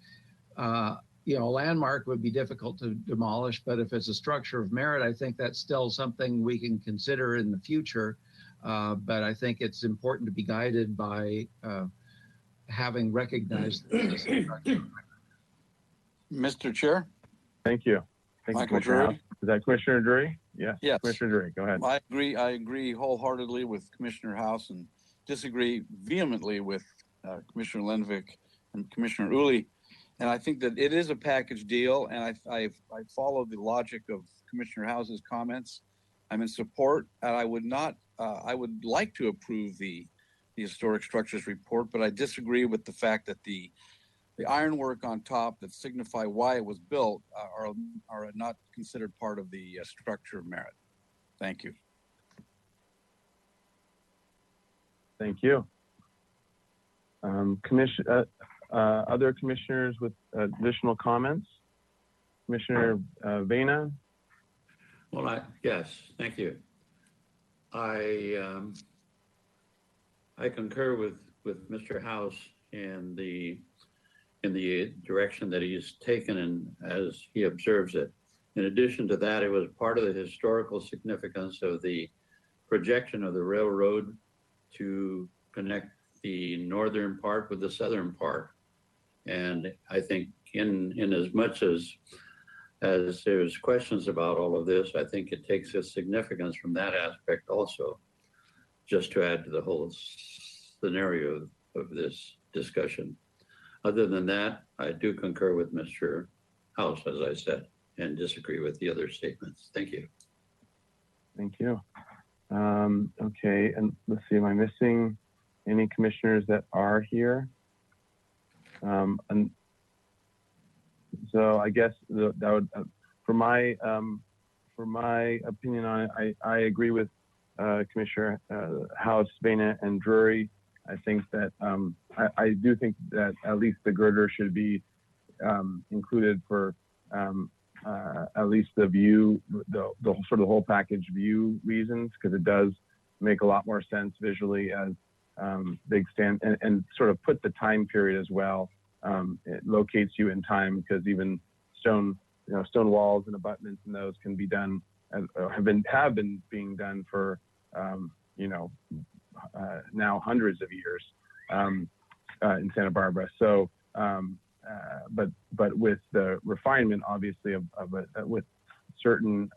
you know, a landmark would be difficult to demolish, but if it's a structure of merit, I think that's still something we can consider in the future. But I think it's important to be guided by having recognized this structure. Mr. Chair? Thank you. Thank you, Michael Commissioner Drury. House. Is that Commissioner Drury? Yes. Yes. Commissioner Drury, go ahead. I agree wholeheartedly with Commissioner House and disagree vehemently with Commissioner Lenvik and Commissioner Uli. And I think that it is a package deal, and I follow the logic of Commissioner House's comments. I'm in support, and I would not. I would like to approve the historic structures report, but I disagree with the fact that the ironwork on top that signify why it was built are not considered part of the structure of merit. Thank you. Thank you. Other commissioners with additional comments? Commissioner Vena? Well, yes, thank you. I concur with Mr. House in the direction that he's taken and as he observes it. In addition to that, it was part of the historical significance of the projection of the railroad to connect the northern part with the southern part. And I think in as much as there's questions about all of this, I think it takes its significance from that aspect also, just to add to the whole scenario of this discussion. Other than that, I do concur with Mr. House, as I said, and disagree with the other statements. Thank you. Thank you. Okay, and let's see, am I missing any commissioners that are here? And so I guess that would, for my opinion on it, I agree with Commissioner House, Vena, and Drury. I think that I do think that at least the girder should be included for at least the view, the sort of the whole package view reasons, because it does make a lot more sense visually as big stand and sort of put the time period as well. It locates you in time, because even stone walls and abutments and those can be done, have been being done for now hundreds of years in Santa Barbara. So, but with the refinement, obviously, with certain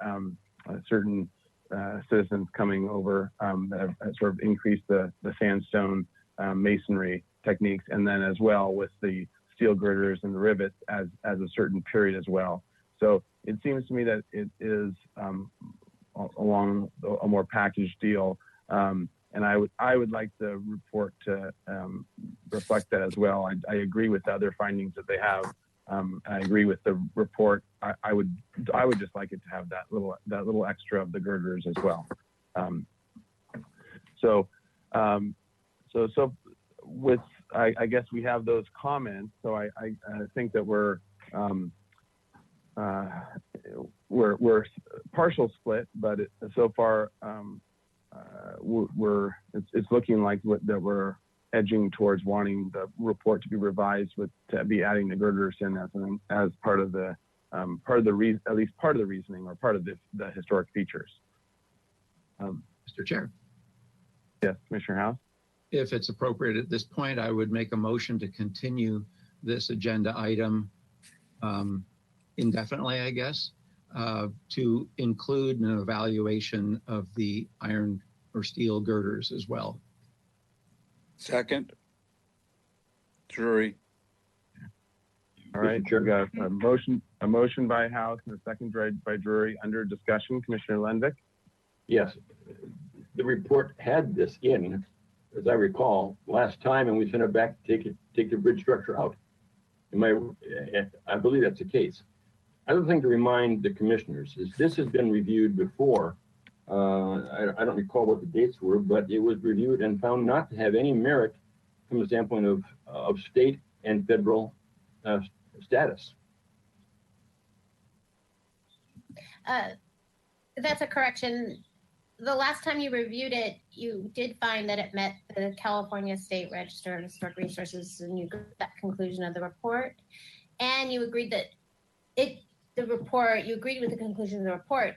citizens coming over that have sort of increased the sandstone masonry techniques, and then as well with the steel girders and the rivets as a certain period as well. So it seems to me that it is along a more packaged deal. And I would like the report to reflect that as well. I agree with the other findings that they have. I agree with the report. I would just like it to have that little extra of the girders as well. So with I guess we have those comments. So I think that we're partial split, but so far it's looking like that we're edging towards wanting the report to be revised to be adding the girders in as part of the at least part of the reasoning or part of the historic features. Mr. Chair. Yes, Commissioner House. If it's appropriate at this point, I would make a motion to continue this agenda item indefinitely, I guess, to include an evaluation of the iron or steel girders as well. Second. Drury. All right, we got a motion by House and a second by Drury. Under discussion, Commissioner Lenvik. Yes, the report had this in, as I recall, last time, and we sent it back to take the bridge structure out. I believe that's the case. Other thing to remind the commissioners is this has been reviewed before. I don't recall what the dates were, but it was reviewed and found not to have any merit from the standpoint of state and federal status. That's a correction. The last time you reviewed it, you did find that it met the California State Register of Historic Resources, and you got that conclusion of the report. And you agreed that you agreed with the conclusion of the report.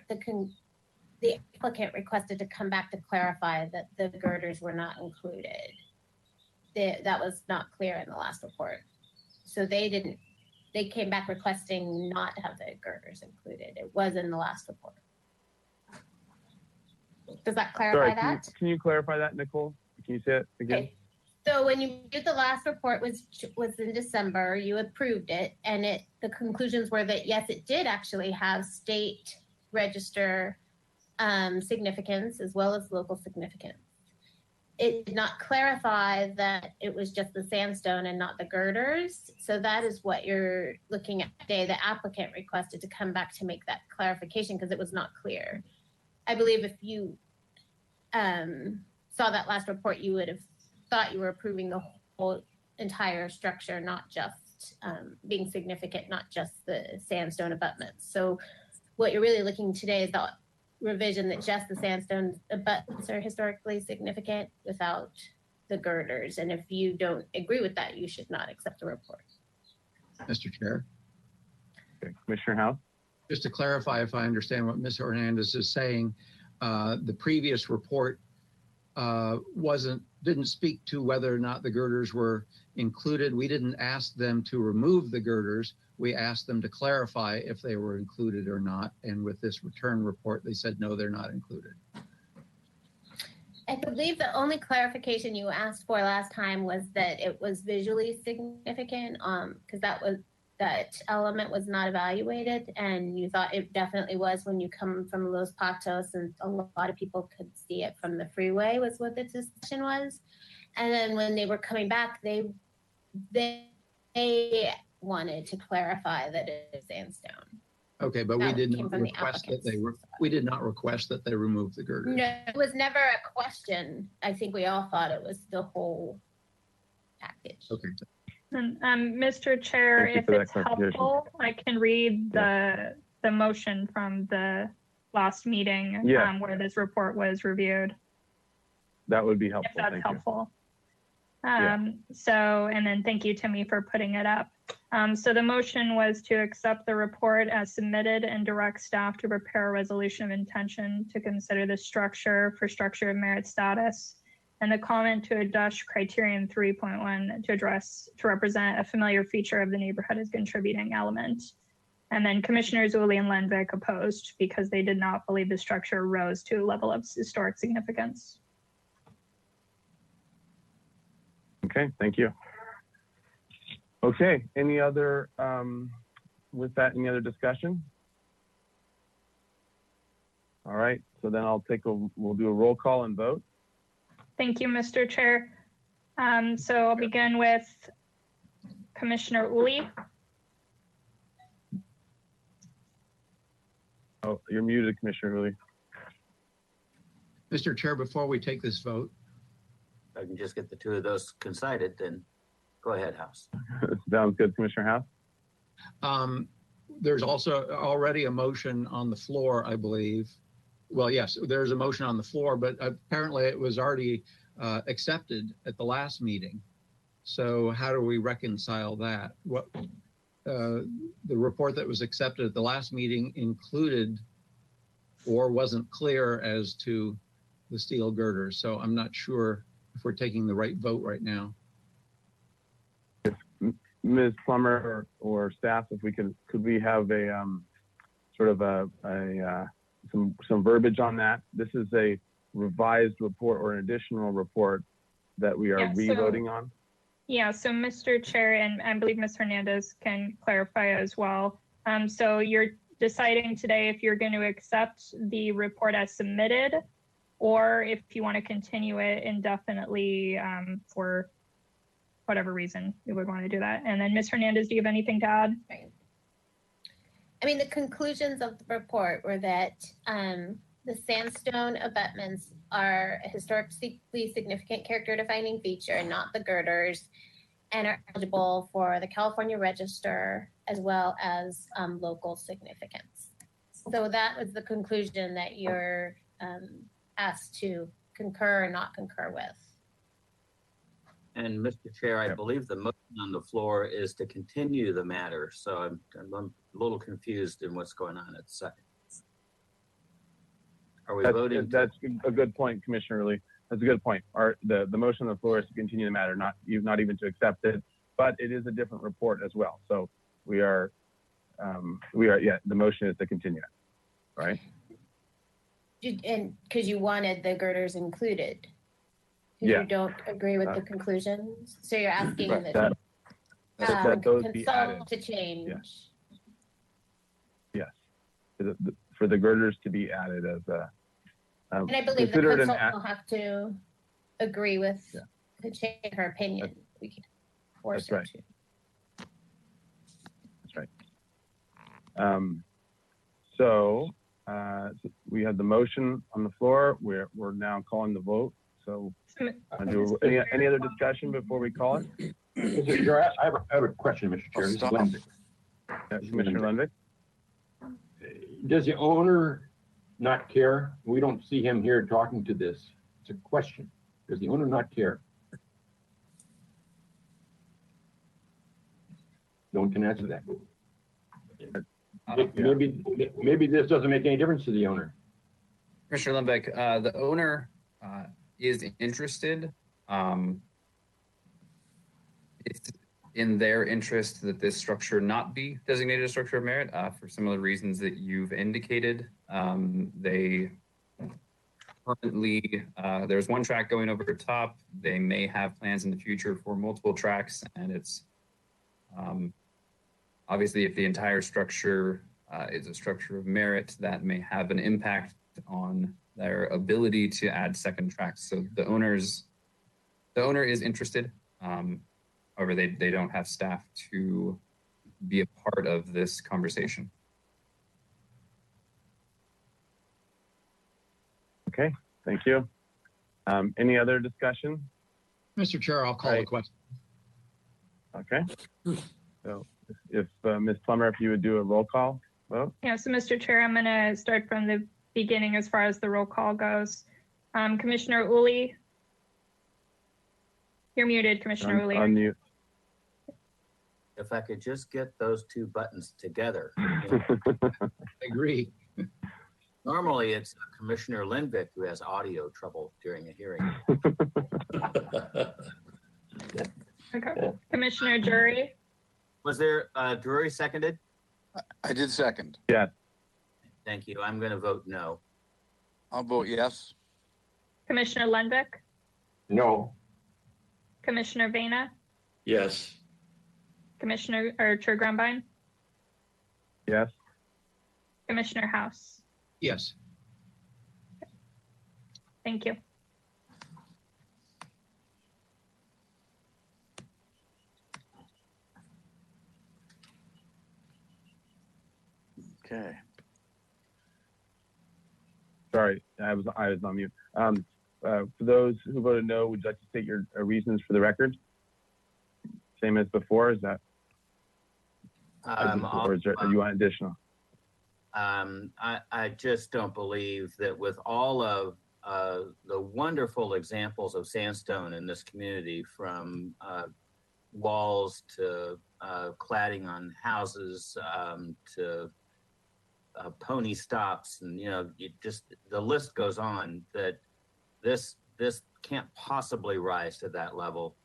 The applicant requested to come back to clarify that the girders were not included. That was not clear in the last report. So they came back requesting not to have the girders included. It was in the last report. Does that clarify that? Can you clarify that, Nicole? Can you say it again? Okay. So when you did the last report was in December, you approved it, and the conclusions were that yes, it did actually have state register significance as well as local significance. It did not clarify that it was just the sandstone and not the girders. So that is what you're looking at today. The applicant requested to come back to make that clarification because it was not clear. I believe if you saw that last report, you would have thought you were approving the whole entire structure, not just being significant, not just the sandstone abutments. So what you're really looking today is the revision that just the sandstone abutments are historically significant without the girders. And if you don't agree with that, you should not accept the report. Mr. Chair. Okay. Commissioner House. Just to clarify, if I understand what Ms. Hernandez is saying, the previous report didn't speak to whether or not the girders were included. We didn't ask them to remove the girders. We asked them to clarify if they were included or not. And with this return report, they said, no, they're not included. I believe the only clarification you asked for last time was that it was visually significant, because that element was not evaluated, and you thought it definitely was when you come from Los Patos, and a lot of people could see it from the freeway was what the discussion was. And then when they were coming back, they wanted to clarify that it is sandstone. Okay, but we did not request that they remove the girders. No, it was never a question. I think we all thought it was the whole package. Okay. And Mr. Chair, if it's helpful, I can read the motion from the last meeting where this report was reviewed. That would be helpful. If that's helpful. So, and then thank you, Timmy, for putting it up. So the motion was to accept the report as submitted and direct staff to prepare a resolution of intention to consider the structure for structure of merit status, and the comment to address criterion 3.1 to represent a familiar feature of the neighborhood as contributing element. And then Commissioners Uli and Lenvik opposed because they did not believe the structure rose to a level of historic significance. Okay, thank you. Okay, any other, with that, any other discussion? All right, so then we'll do a roll call and vote. Thank you, Mr. Chair. So I'll begin with Commissioner Uli. Oh, you're muted, Commissioner Uli. Mr. Chair, before we take this vote, If I can just get the two of those coincided, then go ahead, House. Sounds good, Commissioner House. there's also already a motion on the floor, I believe. Well, yes, there's a motion on the floor, but apparently it was already accepted at the last meeting. So how do we reconcile that? What the report that was accepted at the last meeting included or wasn't clear as to the steel girders. So I'm not sure if we're taking the right vote right now. Ms. Plummer or staff, if we could we have a sort of some verbiage on that? This is a revised report or an additional report that we are re-voting on. Yeah, so Mr. Chair, and I believe Ms. Hernandez can clarify as well. So you're deciding today if you're going to accept the report as submitted, or if you want to continue it indefinitely for whatever reason you would want to do that. And then Ms. Hernandez, do you have anything to add? Right. I mean, the conclusions of the report were that the sandstone abutments are a historically significant character defining feature and not the girders, and are eligible for the California Register as well as local significance. So that was the conclusion that you're asked to concur or not concur with. And Mr. Chair, I believe the motion on the floor is to continue the matter. So I'm a little confused in what's going on at the second. Are we voting? That's a good point, Commissioner Lee. That's a good point. The motion on the floor is to continue the matter, not even to accept it, but it is a different report as well. So the motion is to continue it, right? And because you wanted the girders included. Yeah. You don't agree with the conclusions, so you're asking that those be added. consult to change. Yes, for the girders to be added as a. And I believe the considered consultant will have to agree with to change her opinion. We can't force That's her right. to. That's right. So we had the motion on the floor. We're now calling the vote. So any other discussion before we call it? I have a question, Mr. Chair. This is Lundvik. Commissioner Lundvik? Does the owner not care? We don't see him here talking to this. It's a question. Does the owner not care? No one can answer that. Maybe this doesn't make any difference to the owner. Commissioner Lundvik, the owner is interested. It's in their interest that this structure not be designated a structure of merit for some of the reasons that you've indicated. They currently, there's one track going over the top. They may have plans in the future for multiple tracks, and it's obviously if the entire structure is a structure of merit, that may have an impact on their ability to add second tracks. So the owner is interested. However, they don't have staff to be a part of this conversation. Okay, thank you. Any other discussion? Mr. Chair, I'll call the question. Okay. So if Ms. Plummer, if you would do a roll call vote. Yeah, so Mr. Chair, I'm going to start from the beginning as far as the roll call goes. Commissioner Uli. You're muted, Commissioner Uli. Unmute. If I could just get those two buttons together. I agree. Normally, it's Commissioner Lundvik who has audio trouble during a hearing. Okay. Commissioner Drury. Was there Drury seconded? I did second. Yeah. Thank you. I'm going to vote no. I'll vote yes. Commissioner Lundvik. No. Commissioner Vena, Yes. Commissioner or Chair Grumbine, Yes. Commissioner House. Yes. Thank you. Okay. Sorry, I was on mute. For those who voted no, would you like to state your reasons for the record? Same as before, is that, or is there, you want additional? I just don't believe that with all of the wonderful examples of sandstone in this community, from walls to cladding on houses to pony stops, and the list goes on, that this can't possibly rise to that level.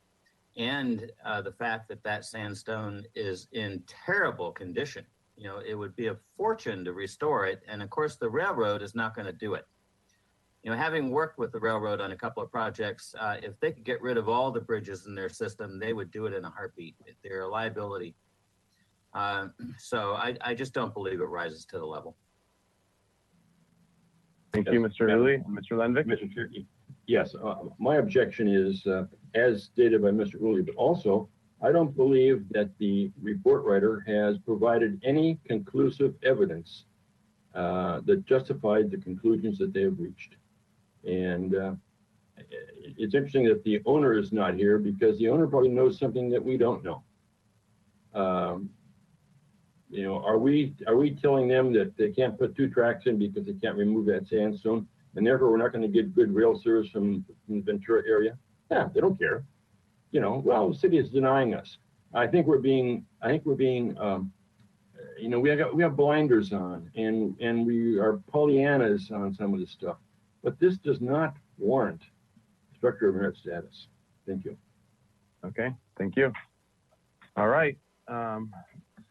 And the fact that that sandstone is in terrible condition. It would be a fortune to restore it. And of course, the railroad is not going to do it. Having worked with the railroad on a couple of projects, if they could get rid of all the bridges in their system, they would do it in a heartbeat. They're a liability. So I just don't believe it rises to the level. Thank you, Mr. Uli. Mr. Lenvik? Mr. Chair, yes, my objection is, as stated by Mr. Uli, but also, I don't believe that the report writer has provided any conclusive evidence that justified the conclusions that they have reached. And it's interesting that the owner is not here, because the owner probably knows something that we don't know. Are we telling them that they can't put 2 tracks in because they can't remove that sandstone, and therefore we're not going to get good rail service from the Ventura area? Yeah, they don't care. Well, the city is denying us. I think we're being, we have blinders on, and we are Pollyannas on some of this stuff. But this does not warrant structure of merit status. Thank you. Okay, thank you. All right.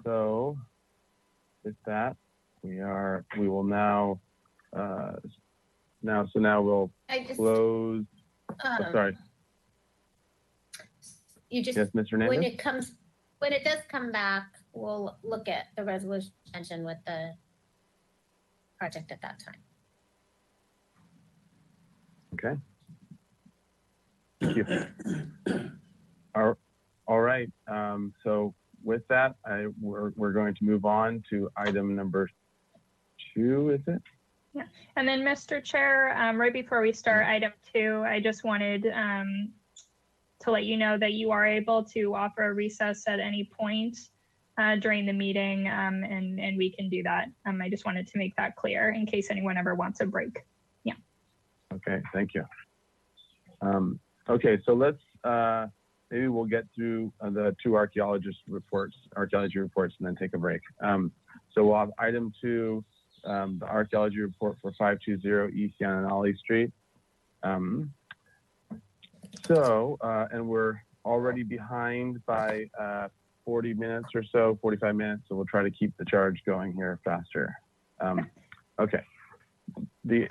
So with that, we will now, now we'll close. Sorry. You just, yes, Mr. Hernandez? when it does come back, we'll look at the resolution extension with the project at that time. Okay. Thank you. All right. So with that, we're going to move on to item number 2, is it? Yeah. And then, Mr. Chair, right before we start item 2, I just wanted to let you know that you are able to offer a recess at any point during the meeting, and we can do that. I just wanted to make that clear in case anyone ever wants a break. Yeah. Okay, thank you. Okay, so let's maybe we'll get through the 2 archaeology reports, and then take a break. So we'll have item 2, the archaeology report for 520 East Yananali Street. And we're already behind by 40 minutes or so, 45 minutes, so we'll try to keep the charge going here faster. Okay. The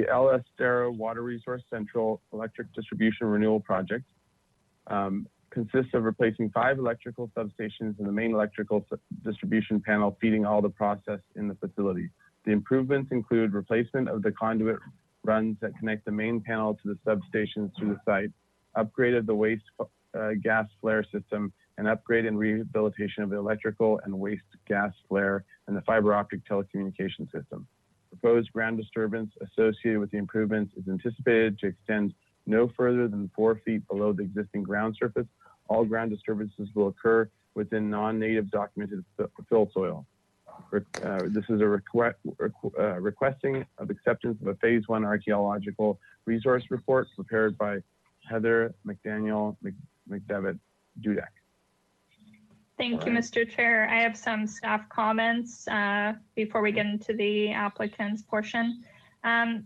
El Estero Water Resource Central Electric Distribution Renewal Project consists of replacing 5 electrical substations and the main electrical distribution panel feeding all the process in the facility. The improvements include replacement of the conduit runs that connect the main panel to the substations through the site, upgrade of the waste gas flare system, and upgrade and rehabilitation of the electrical and waste gas flare and the fiber optic telecommunication system. Proposed ground disturbance associated with the improvements is anticipated to extend no further than 4 feet below the existing ground surface. All ground disturbances will occur within non-native documented fill soil. This is a requesting of acceptance of a phase 1 archaeological resource report prepared by Heather McDaniel McDevitt Dudek. Thank you, Mr. Chair. I have some staff comments before we get into the applicant's portion.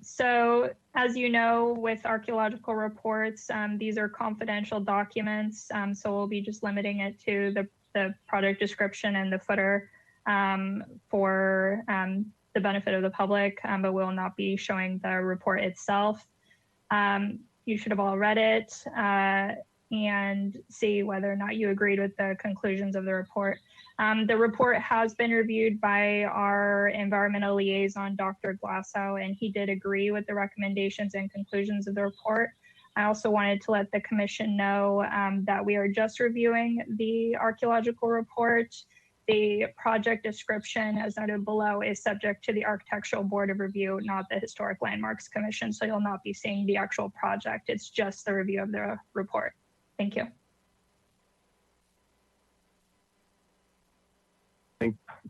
So as you know, with archaeological reports, these are confidential documents. So we'll be just limiting it to the project description and the footer for the benefit of the public, but we'll not be showing the report itself. You should have all read it. and see whether or not you agreed with the conclusions of the report. The report has been reviewed by our environmental liaison, Dr. Glasso, and he did agree with the recommendations and conclusions of the report. I also wanted to let the commission know that we are just reviewing the archaeological report. The project description, as noted below, is subject to the Architectural Board of Review, not the Historic Landmarks Commission. So you'll not be seeing the actual project. It's just the review of the report. Thank you.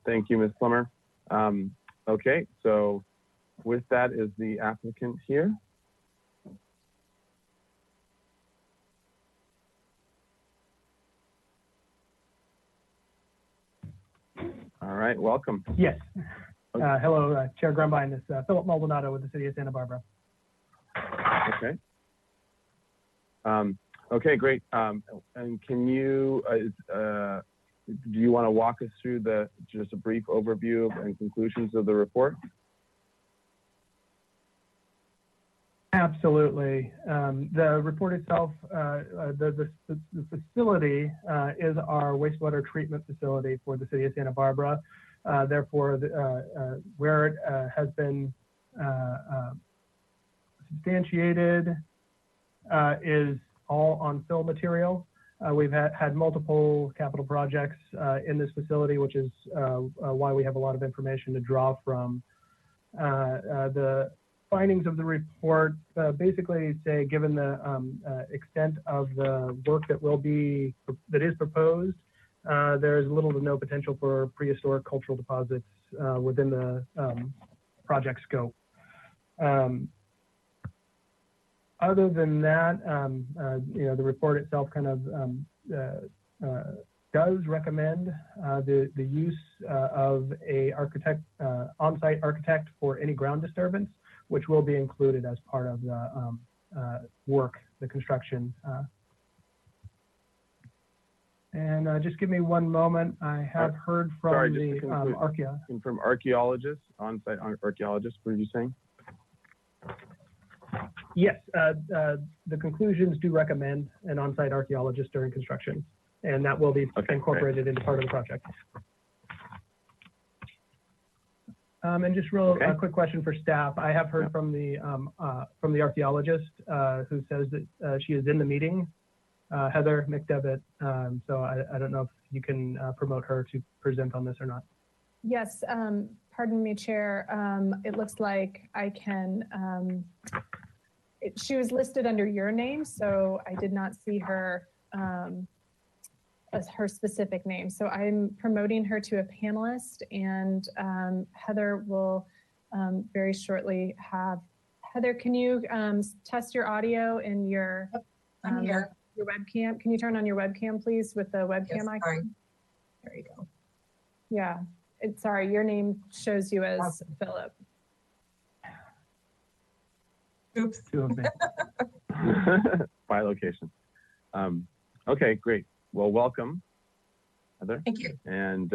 Thank you, Ms. Plummer. Okay, so with that, is the applicant here? All right, welcome. Yes. Hello, Chair Grumbine. This is Philip Maldonado with the City of Santa Barbara. Okay. Okay, great. And can you, do you want to walk us through just a brief overview and conclusions of the report? Absolutely. The report itself, the facility is our wastewater treatment facility for the City of Santa Barbara. Therefore, where it has been substantiated is all on fill material. We've had multiple capital projects in this facility, which is why we have a lot of information to draw from. The findings of the report basically say, given the extent of the work that is proposed, there is little to no potential for prehistoric cultural deposits within the project scope. Other than that, the report itself kind of does recommend the use of a on-site architect for any ground disturbance, which will be included as part of the work, the construction. And just give me one moment. I have heard from from archaeologists, on-site archaeologists, what are you saying? Yes, the conclusions do recommend an on-site archaeologist during construction, and that will be incorporated into part of the project. And just a quick question for staff. I have heard from the archaeologist who says that she is in the meeting, Heather McDevitt. So I don't know if you can promote her to present on this or not. Yes, pardon me, Chair. It looks like I can, she was listed under your name, so I did not see her as her specific name. So I'm promoting her to a panelist, and Heather will very shortly have. Heather, can you test your audio in your your webcam? Can you turn on your webcam, please, with the webcam icon? Sorry. There you go. Yeah, sorry, your name shows you as Philip. Oops. By location. Okay, great. Well, welcome, Heather. Thank you. And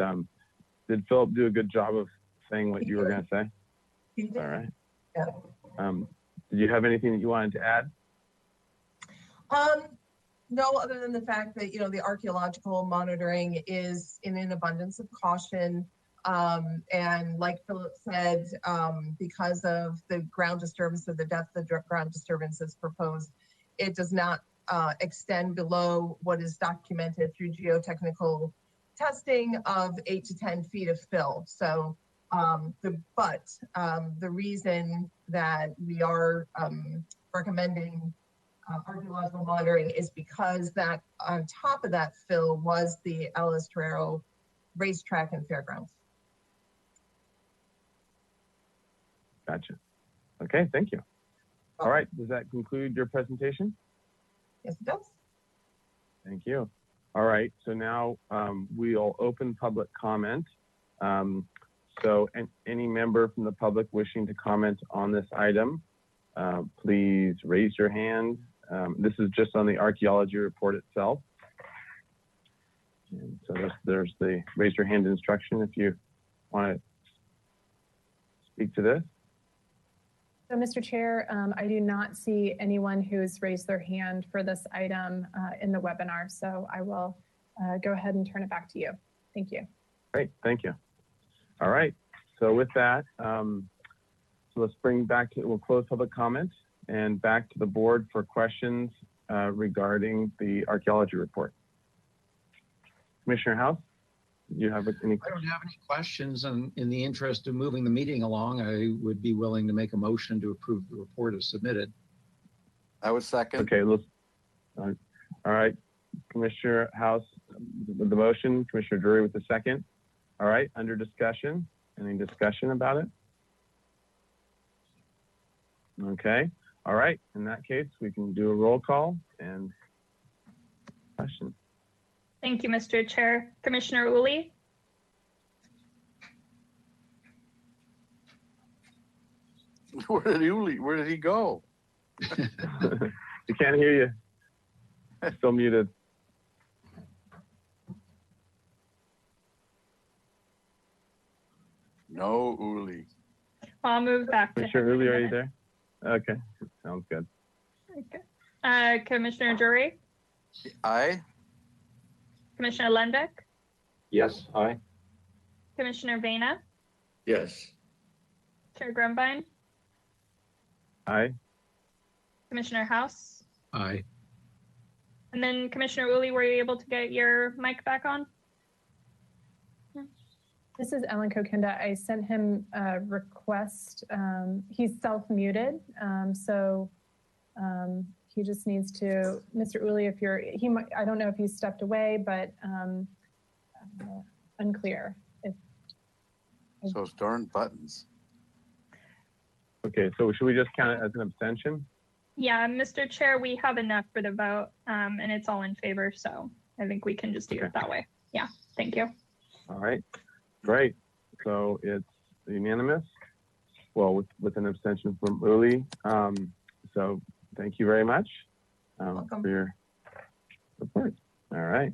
did Philip do a good job of saying what you were going to say? He did. All right. Yeah. Did you have anything that you wanted to add? No, other than the fact that, the archaeological monitoring is in an abundance of caution. And like Philip said, because of the ground disturbance, of the depth of the ground disturbance that's proposed, it does not extend below what is documented through geotechnical testing of 8 to 10 feet of fill. So the reason that we are recommending archaeological monitoring is because that on top of that fill was the Alice Torero racetrack and fairgrounds. Gotcha. Okay, thank you. All right, does that conclude your presentation? Yes, it does. Thank you. All right, so now we'll open public comment. So any member from the public wishing to comment on this item, please raise your hand. This is just on the archaeology report itself. And so there's the raise your hand instruction if you want to speak to this. So, Mr. Chair, I do not see anyone who has raised their hand for this item in the webinar. So I will go ahead and turn it back to you. Thank you. Great, thank you. All right, so with that, so let's bring back, we'll close public comment and back to the board for questions regarding the archaeology report. Commissioner House, do you have any questions? I don't have any questions, and in the interest of moving the meeting along, I would be willing to make a motion to approve the report as submitted. I would second. Okay, let's, all right, Commissioner House with the motion, Commissioner Drury with the second. All right, under discussion, any discussion about it? Okay, all right, in that case, we can do a roll call and question. Thank you, Mr. Chair. Commissioner Uli? Where did he go? We can't hear you. Still muted. No, Uli. I'll move back to Commissioner him Uli, in a are you minute. there? Okay, sounds good. Okay. Commissioner Drury? Aye. Commissioner Lenbeck? Yes, aye. Commissioner Vena? Yes. Chair Grumbine? Aye. Commissioner House? Aye. And then Commissioner Uli, were you able to get your mic back on? This is Ellen Kokinda. I sent him a request. He's self-muted, so he just needs to, Mr. Uli, if you're, he might, I don't know if he's stepped away, but unclear. If Those darn buttons. Okay, so should we just count it as an abstention? Yeah, Mr. Chair, we have enough for the vote, and it's all in favor, so I think we can just do it that way. Yeah, thank you. All right, great. So it's unanimous. Well, with an abstention from Uli. So thank you very much for your report. All right.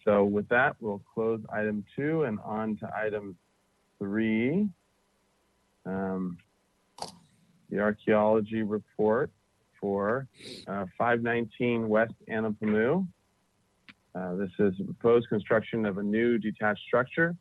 So with that, we'll close item 2 and on to item 3. The archaeology report for 519 West Anapamu. This is a proposed construction of a new detached structure.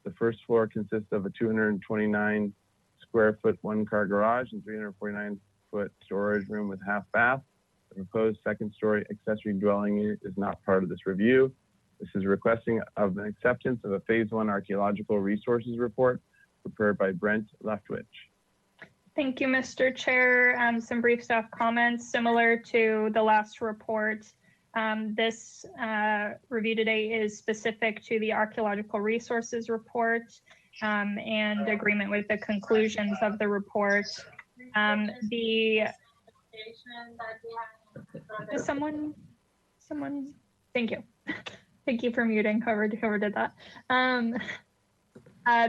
The first floor consists of a 229 square foot 1-car garage and 349 foot storage room with half bath. The proposed second story accessory dwelling unit is not part of this review. This is requesting of an acceptance of a phase 1 archaeological resources report prepared by Brent Leftwich. Thank you, Mr. Chair. Some brief staff comments similar to the last report. This review today is specific to the archaeological resources report and agreement with the conclusions of the report. Someone, thank you. Thank you for muting whoever did that.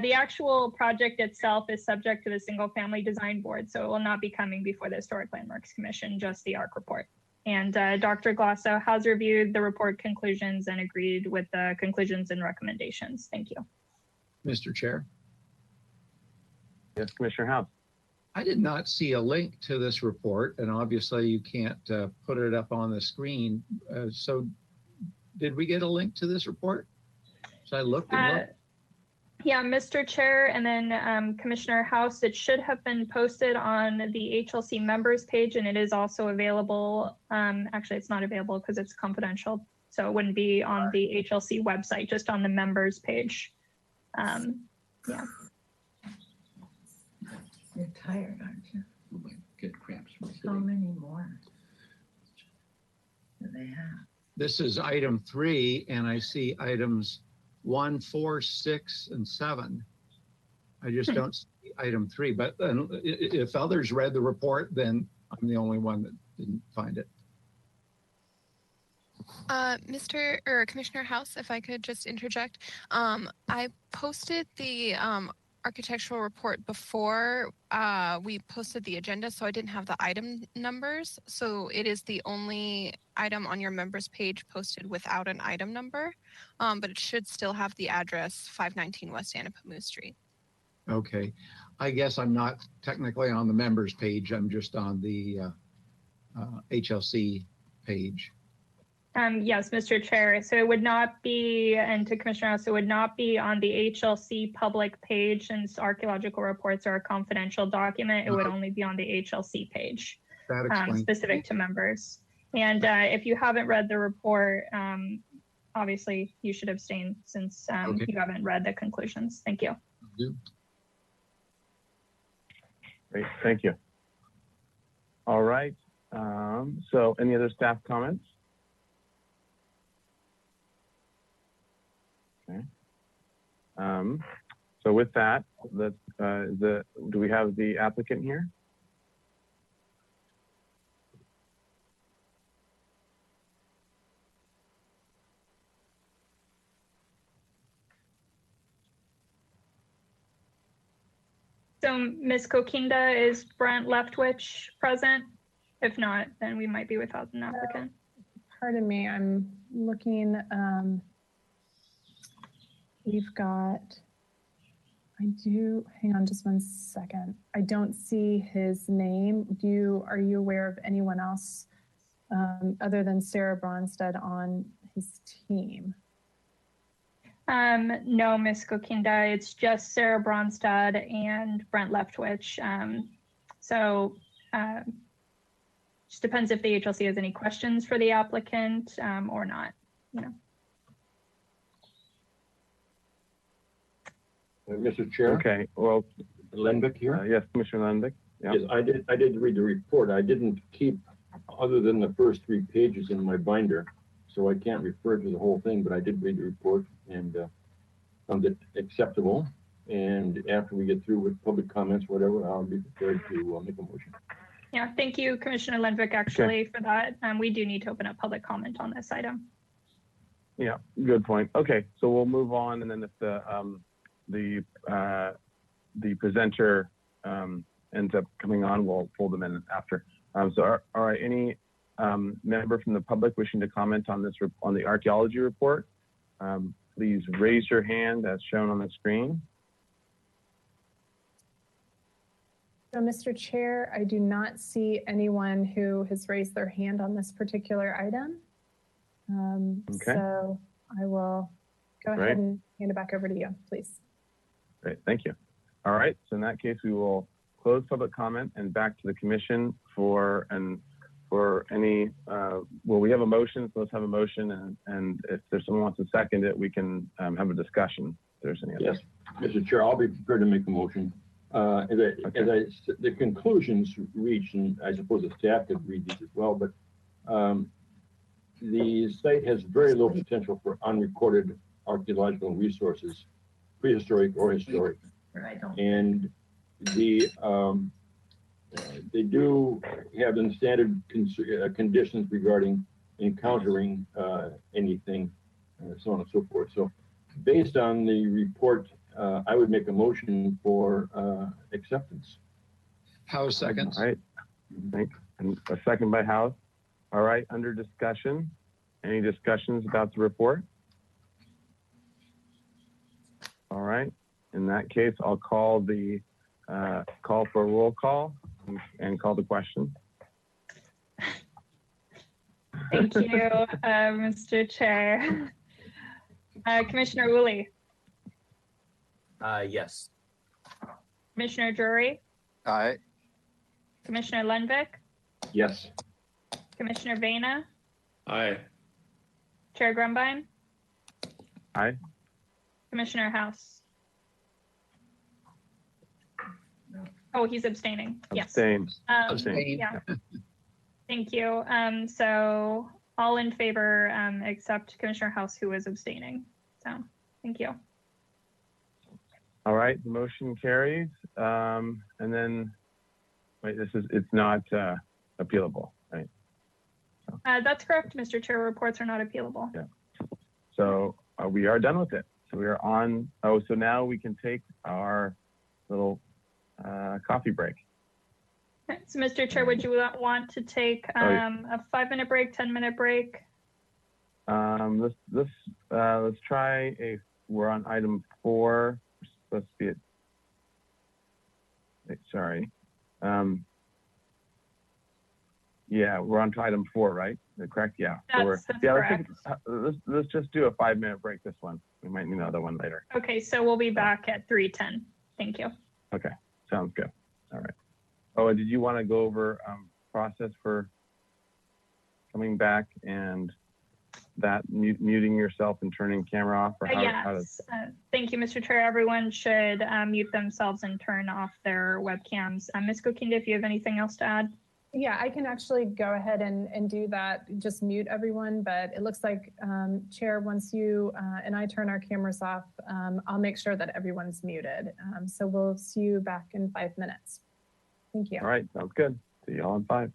The actual project itself is subject to the single family design board, so it will not be coming before the Historic Landmarks Commission, just the ARC report. And Dr. Glasso has reviewed the report conclusions and agreed with the conclusions and recommendations. Thank you. Mr. Chair? Yes, Commissioner House. I did not see a link to this report, and obviously you can't put it up on the screen. So did we get a link to this report? So I looked and looked. Yeah, Mr. Chair, and then Commissioner House, it should have been posted on the HLC members page, and it is also available. Actually, it's not available because it's confidential, so it wouldn't be on the HLC website, just on the members page. Yeah. You're tired, aren't you? Get cramps. How many more do they have? This is item 3, and I see items 1, 4, 6, and 7. I just don't see item 3, but if others read the report, then I'm the only one that didn't find it. Commissioner House, if I could just interject. I posted the architectural report before we posted the agenda, so I didn't have the item numbers. So it is the only item on your members page posted without an item number, but it should still have the address 519 West Anapamu Street. Okay. I guess I'm not technically on the members page. I'm just on the HLC page. Yes, Mr. Chair. So it would not be, and to Commissioner House, it would not be on the HLC public page, since archaeological reports are a confidential document. It would only be on the HLC page, That explains. specific to members. And if you haven't read the report, obviously you should abstain since Okay. you haven't read the conclusions. Thank you. Great, thank you. All right, so any other staff comments? Okay. So with that, let's, do we have the applicant here? So Ms. Kokinda, is Brent Leftwich present? If not, then we might be without an applicant. Pardon me, I'm looking, we've got, hang on just one second. I don't see his name. Are you aware of anyone else other than Sarah Bronstead on his team? No, Ms. Kokinda, it's just Sarah Bronstad and Brent Leftwich. Just depends if the HLC has any questions for the applicant or not, you know. Mr. Chair? Okay, well. Lenvick here? Yes, Commissioner Lenvick. Yeah. Yes, I did read the report. I didn't keep other than the first 3 pages in my binder, so I can't refer to the whole thing, but I did read the report and found it acceptable. And after we get through with public comments, whatever, I'll be prepared to make a motion. Yeah, thank you, Commissioner Lenvick, actually, for that. We do need to open up public comment on this item. Yeah, good point. Okay, so we'll move on, and then if the presenter ends up coming on, we'll pull them in after. All right, any member from the public wishing to comment on this on the archaeology report, please raise your hand as shown on the screen. So, Mr. Chair, I do not see anyone who has raised their hand on this particular item. Okay. So I will go ahead and hand it back over to you, please. Great, thank you. All right, so in that case, we will close public comment and back to the commission for any, well, we have a motion, so let's have a motion, and if there's someone who wants to second it, we can have a discussion if there's any other. Yes, Mr. Chair, I'll be prepared to make a motion. The conclusions reached, and I suppose the staff could read these as well, but the site has very low potential for unrecorded archaeological resources, prehistoric or historic. And they do have the standard conditions regarding encountering anything, so on and so forth. So based on the report, I would make a motion for acceptance. House seconds. All right, and a second by House. All right, under discussion. Any discussions about the report? All right, in that case, I'll call the call for a roll call and call the question. Thank you, Mr. Chair. Commissioner Woolley. Yes. Commissioner Drury. Aye. Commissioner Lenvick. Yes. Commissioner Vena. Aye. Chair Grumbine. Aye. Commissioner House. Oh, he's abstaining. Yes. Abstain. Abstain. Yeah. Thank you. So all in favor, except Commissioner House, who is abstaining. So thank you. All right, the motion carries. And then, wait, it's not appealable, right? That's correct, Mr. Chair. Reports are not appealable. Yeah. So we are done with it. So we are on. Oh, so now we can take our little coffee break. So, Mr. Chair, would you want to take a 5-minute break, 10-minute break? Let's try we're on item 4. Let's see it. sorry. Yeah, we're on to item 4, right? Correct? Yeah. That's correct. Let's just do a 5-minute break this one. We might need another one later. Okay, so we'll be back at 3:10. Thank you. Okay, sounds good. All right. Oh, and did you want to go over process for coming back and that muting yourself and turning camera off? Or Yes. Thank you, Mr. Chair. Everyone should mute themselves and turn off their webcams. Ms. Gokinda, if you have anything else to add. Yeah, I can actually go ahead and do that, just mute everyone, but it looks like, Chair, once you and I turn our cameras off, I'll make sure that everyone's muted. So we'll see you back in 5 minutes. Thank you. All right, sounds good. See you all in 5.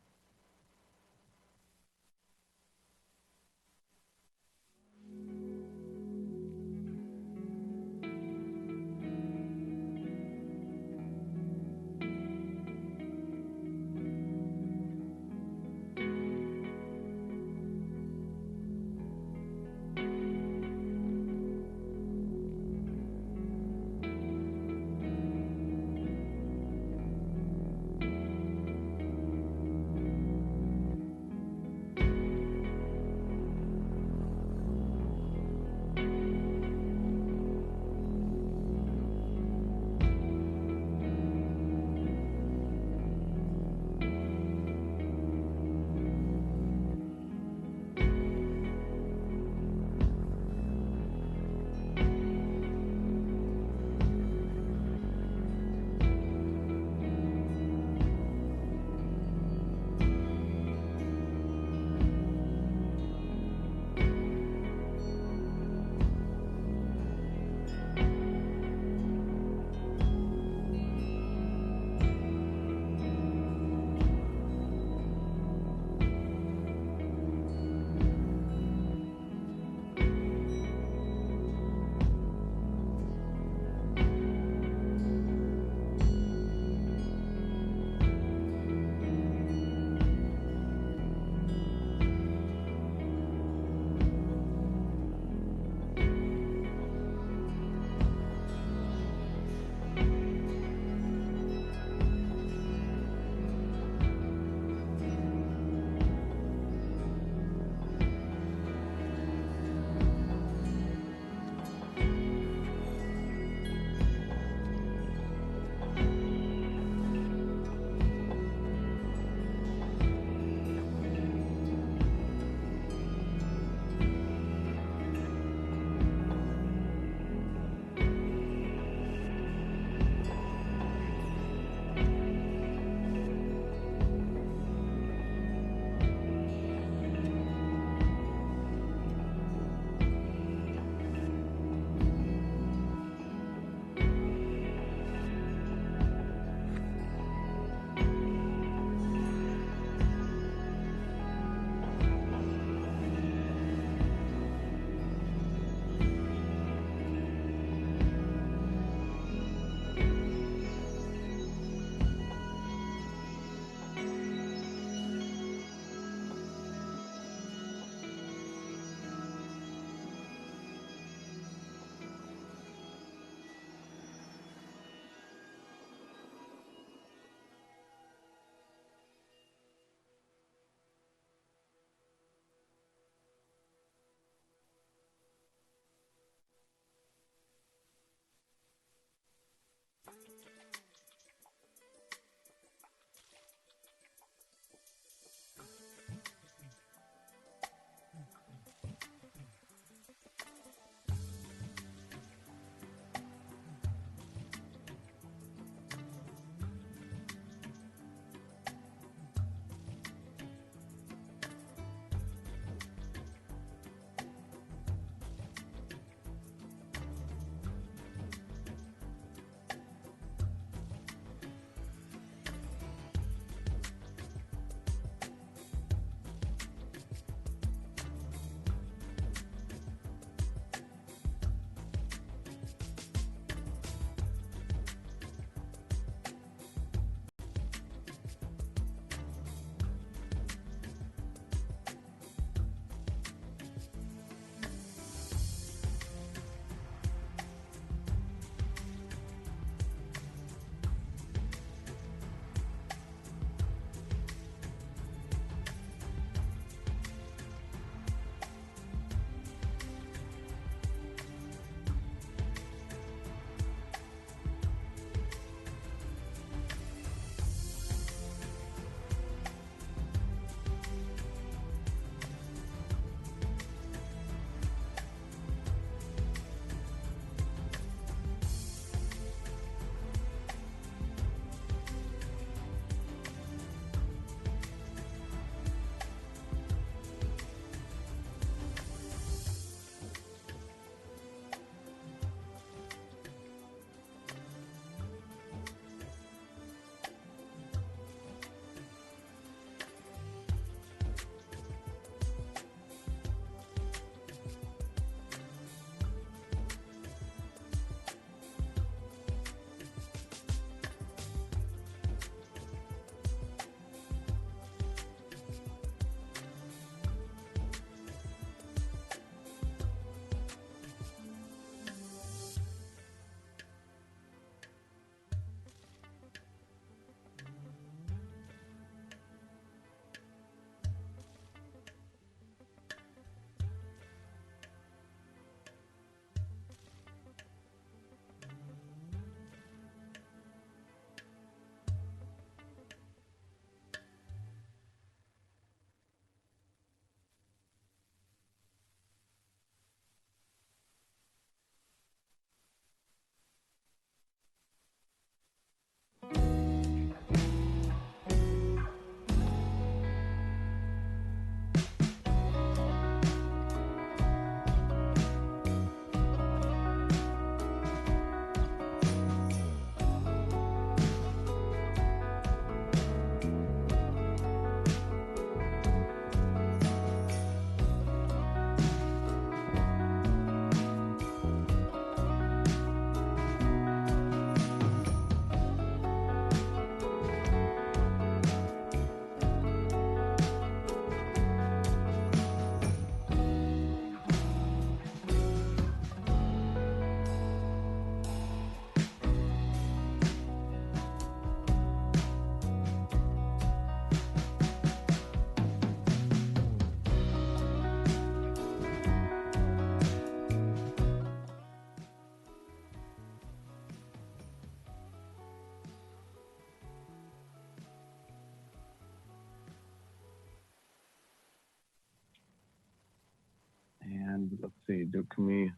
let's see, can we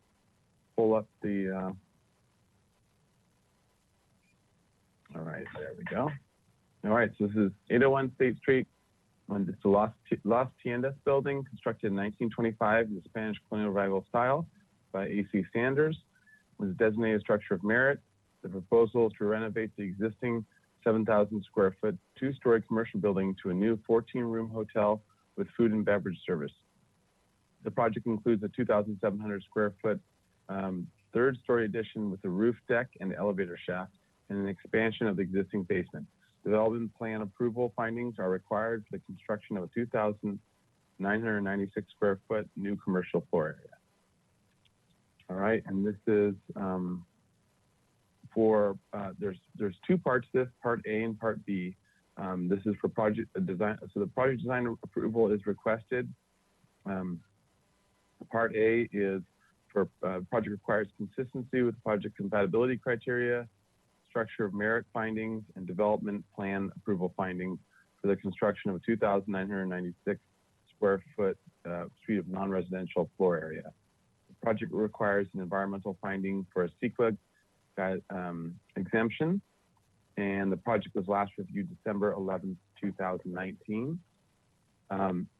pull up the, all right, there we go. All right, so this is 801 State Street. And it's the Las Tiendas building, constructed in 1925 in the Spanish colonial revival style by A.C. Sanders. It was a designated structure of merit. The proposal is to renovate the existing 7,000 square foot, 2-story commercial building to a new 14-room hotel with food and beverage service. The project includes a 2,700 square foot 3rd-story addition with a roof deck and elevator shaft and an expansion of the existing basement. Development plan approval findings are required for the construction of a 2,996 square foot new commercial floor area. All right, and this is there's 2 parts to this, Part A and Part B. This is for project design. So the project design approval is requested. Part A is for project requires consistency with project compatibility criteria, structure of merit findings, and development plan approval findings for the construction of a 2,996 square foot suite of non-residential floor area. The project requires an environmental finding for a CEQA exemption, and the project was last reviewed December 11th, 2019.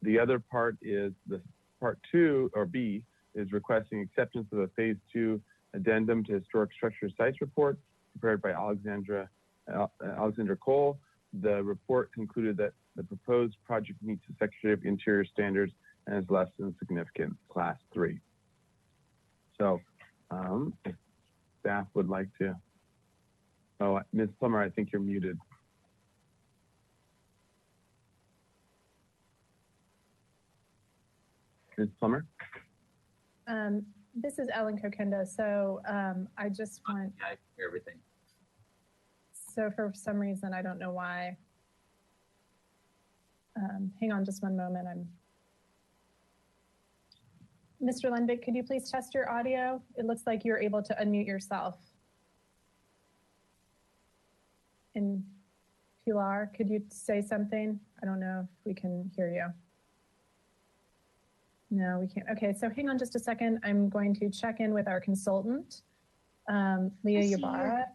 The other part is the Part 2, or B, is requesting acceptance of a Phase 2 addendum to historic structure sites report prepared by Alexander Cole. The report concluded that the proposed project meets the Secretary of Interior standards and is less than significant, Class 3. So, if staff would like to, Ms. Plummer, I think you're muted. Ms. Plummer? This is Ellen Kokenda. So I just want. Yeah, I hear everything. So for some reason, I don't know why. Hang on just one moment. Mr. Lenvik, could you please test your audio? It looks like you're able to unmute yourself. And Pilar, could you say something? I don't know if we can hear you. No, we can't. Okay, so hang on just a second. I'm going to check in with our consultant, Leah Ybarra.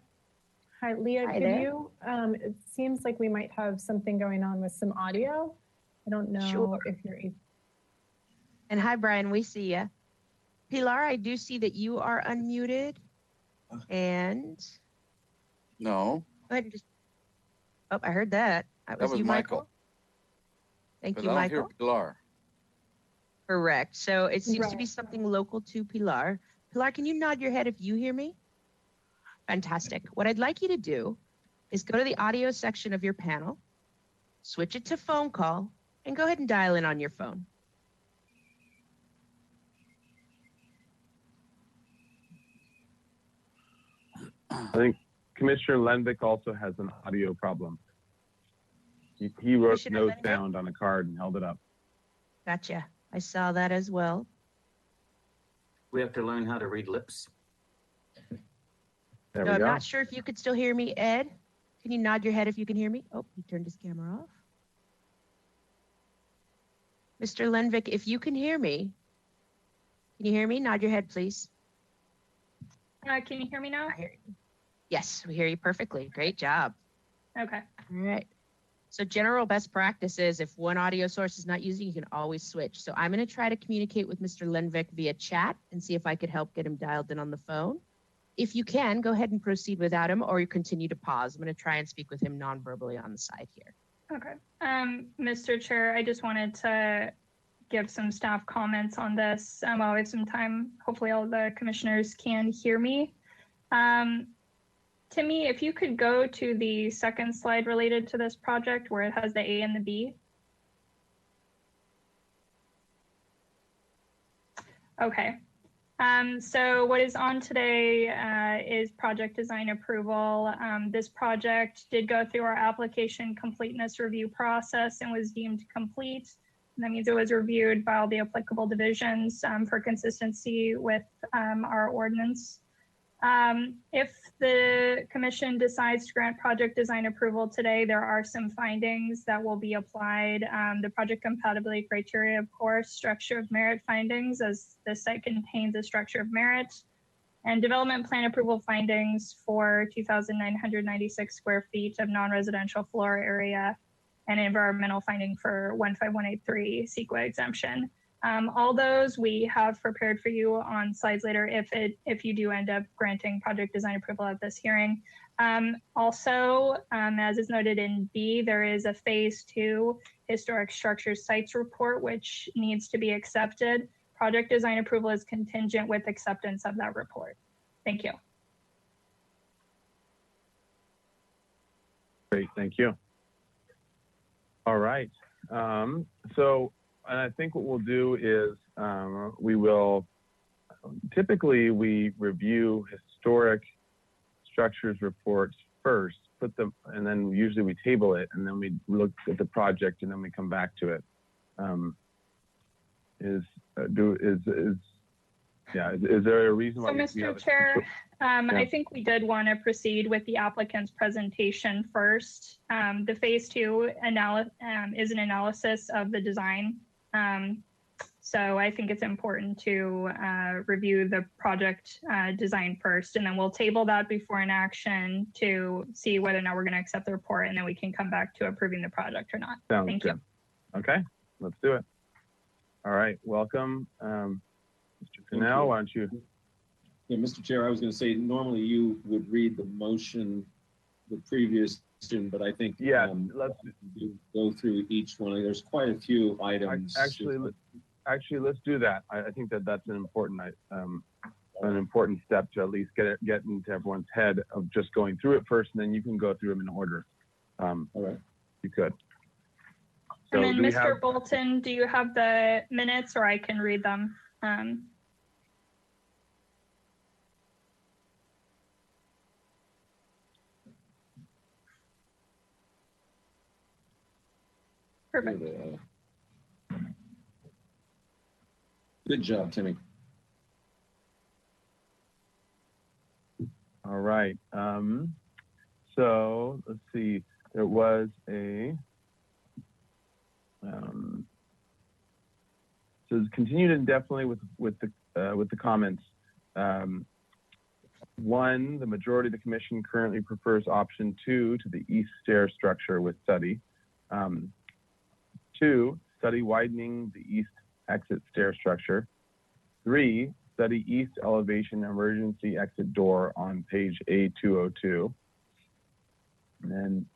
Hi, Leah. Hi Could there. you? It seems like we might have something going on with some audio. I don't know Sure. if you're. And hi, Brian, we see you. Pilar, I do see that you are unmuted. And No, go ahead and just, oh, I heard that. That was you, Michael. Thank but you, I don't Michael. hear Pilar. Correct. So it seems to be Right. something local to Pilar. Pilar, can you nod your head if you hear me? Fantastic. What I'd like you to do is go to the audio section of your panel, switch it to phone call, and go ahead and dial in on your phone. I think Commissioner Lenvik also has an audio problem. He wrote Commissioner no Lenvik? sound on a card and held it up. Gotcha. I saw that as well. We have to learn how to read lips. There No, we I'm go. not sure if you could still hear me, Ed. Can you nod your head if you can hear me? Oh, he turned his camera off. Mr. Lenvik, if you can hear me, can you hear me? Nod your head, please. Can you hear me now? I hear you. Yes, we hear you perfectly. Great job. Okay. All right. So general best practice is if one audio source is not using, you can always switch. So I'm going to try to communicate with Mr. Lenvik via chat and see if I could help get him dialed in on the phone. If you can, go ahead and proceed without him, or you continue to pause. I'm going to try and speak with him non-verbally on the side here. Okay. Mr. Chair, I just wanted to give some staff comments on this while we have some time. Hopefully all the commissioners can hear me. Timmy, if you could go to the second slide related to this project where it has the A and the B. Okay. So what is on today is project design approval. This project did go through our application completeness review process and was deemed complete. And that means it was reviewed by all the applicable divisions for consistency with our ordinance. If the commission decides to grant project design approval today, there are some findings that will be applied. The project compatibility criteria, of course, structure of merit findings, as the site contains a structure of merit, and development plan approval findings for 2,996 square feet of non-residential floor area, and environmental finding for 15183 CEQA exemption. All those we have prepared for you on slides later if you do end up granting project design approval at this hearing. Also, as is noted in B, there is a phase 2 historic structures sites report, which needs to be accepted. Project design approval is contingent with acceptance of that report. Thank you. Great, thank you. All right, and I think what we'll do is we will, typically we review historic structures reports first, put them, and then usually we table it, and then we look at the project, and then we come back to it. Is there a reason why? So, Mr. Chair, I think we did want to proceed with the applicant's presentation first. The phase 2 is an analysis of the design. So I think it's important to review the project design first, and then we'll table that before an action to see whether or not we're going to accept the report, and then we can come back to approving the project or not. Sounds Thank good. you. Okay, let's do it. All right, welcome. Mr. Cannell, why don't you? Yeah, Mr. Chair, I was going to say, normally you would read the motion, the previous motion, but I think let's go through each one. There's quite a few items. Actually, let's do that. I think that's an important step to at least get into everyone's head of just going through it first, and then you can go through them in order. All right. You could. So and then Mr. Bolton, do you have the minutes, or I can read them? Perfect. Good job, Timmy. All right. So let's see. There was a so it's continued indefinitely with the comments. One, the majority of the commission currently prefers option 2 to the east stair structure with study. 2, study widening the east exit stair structure. 3, study east elevation emergency exit door on page A202. And then,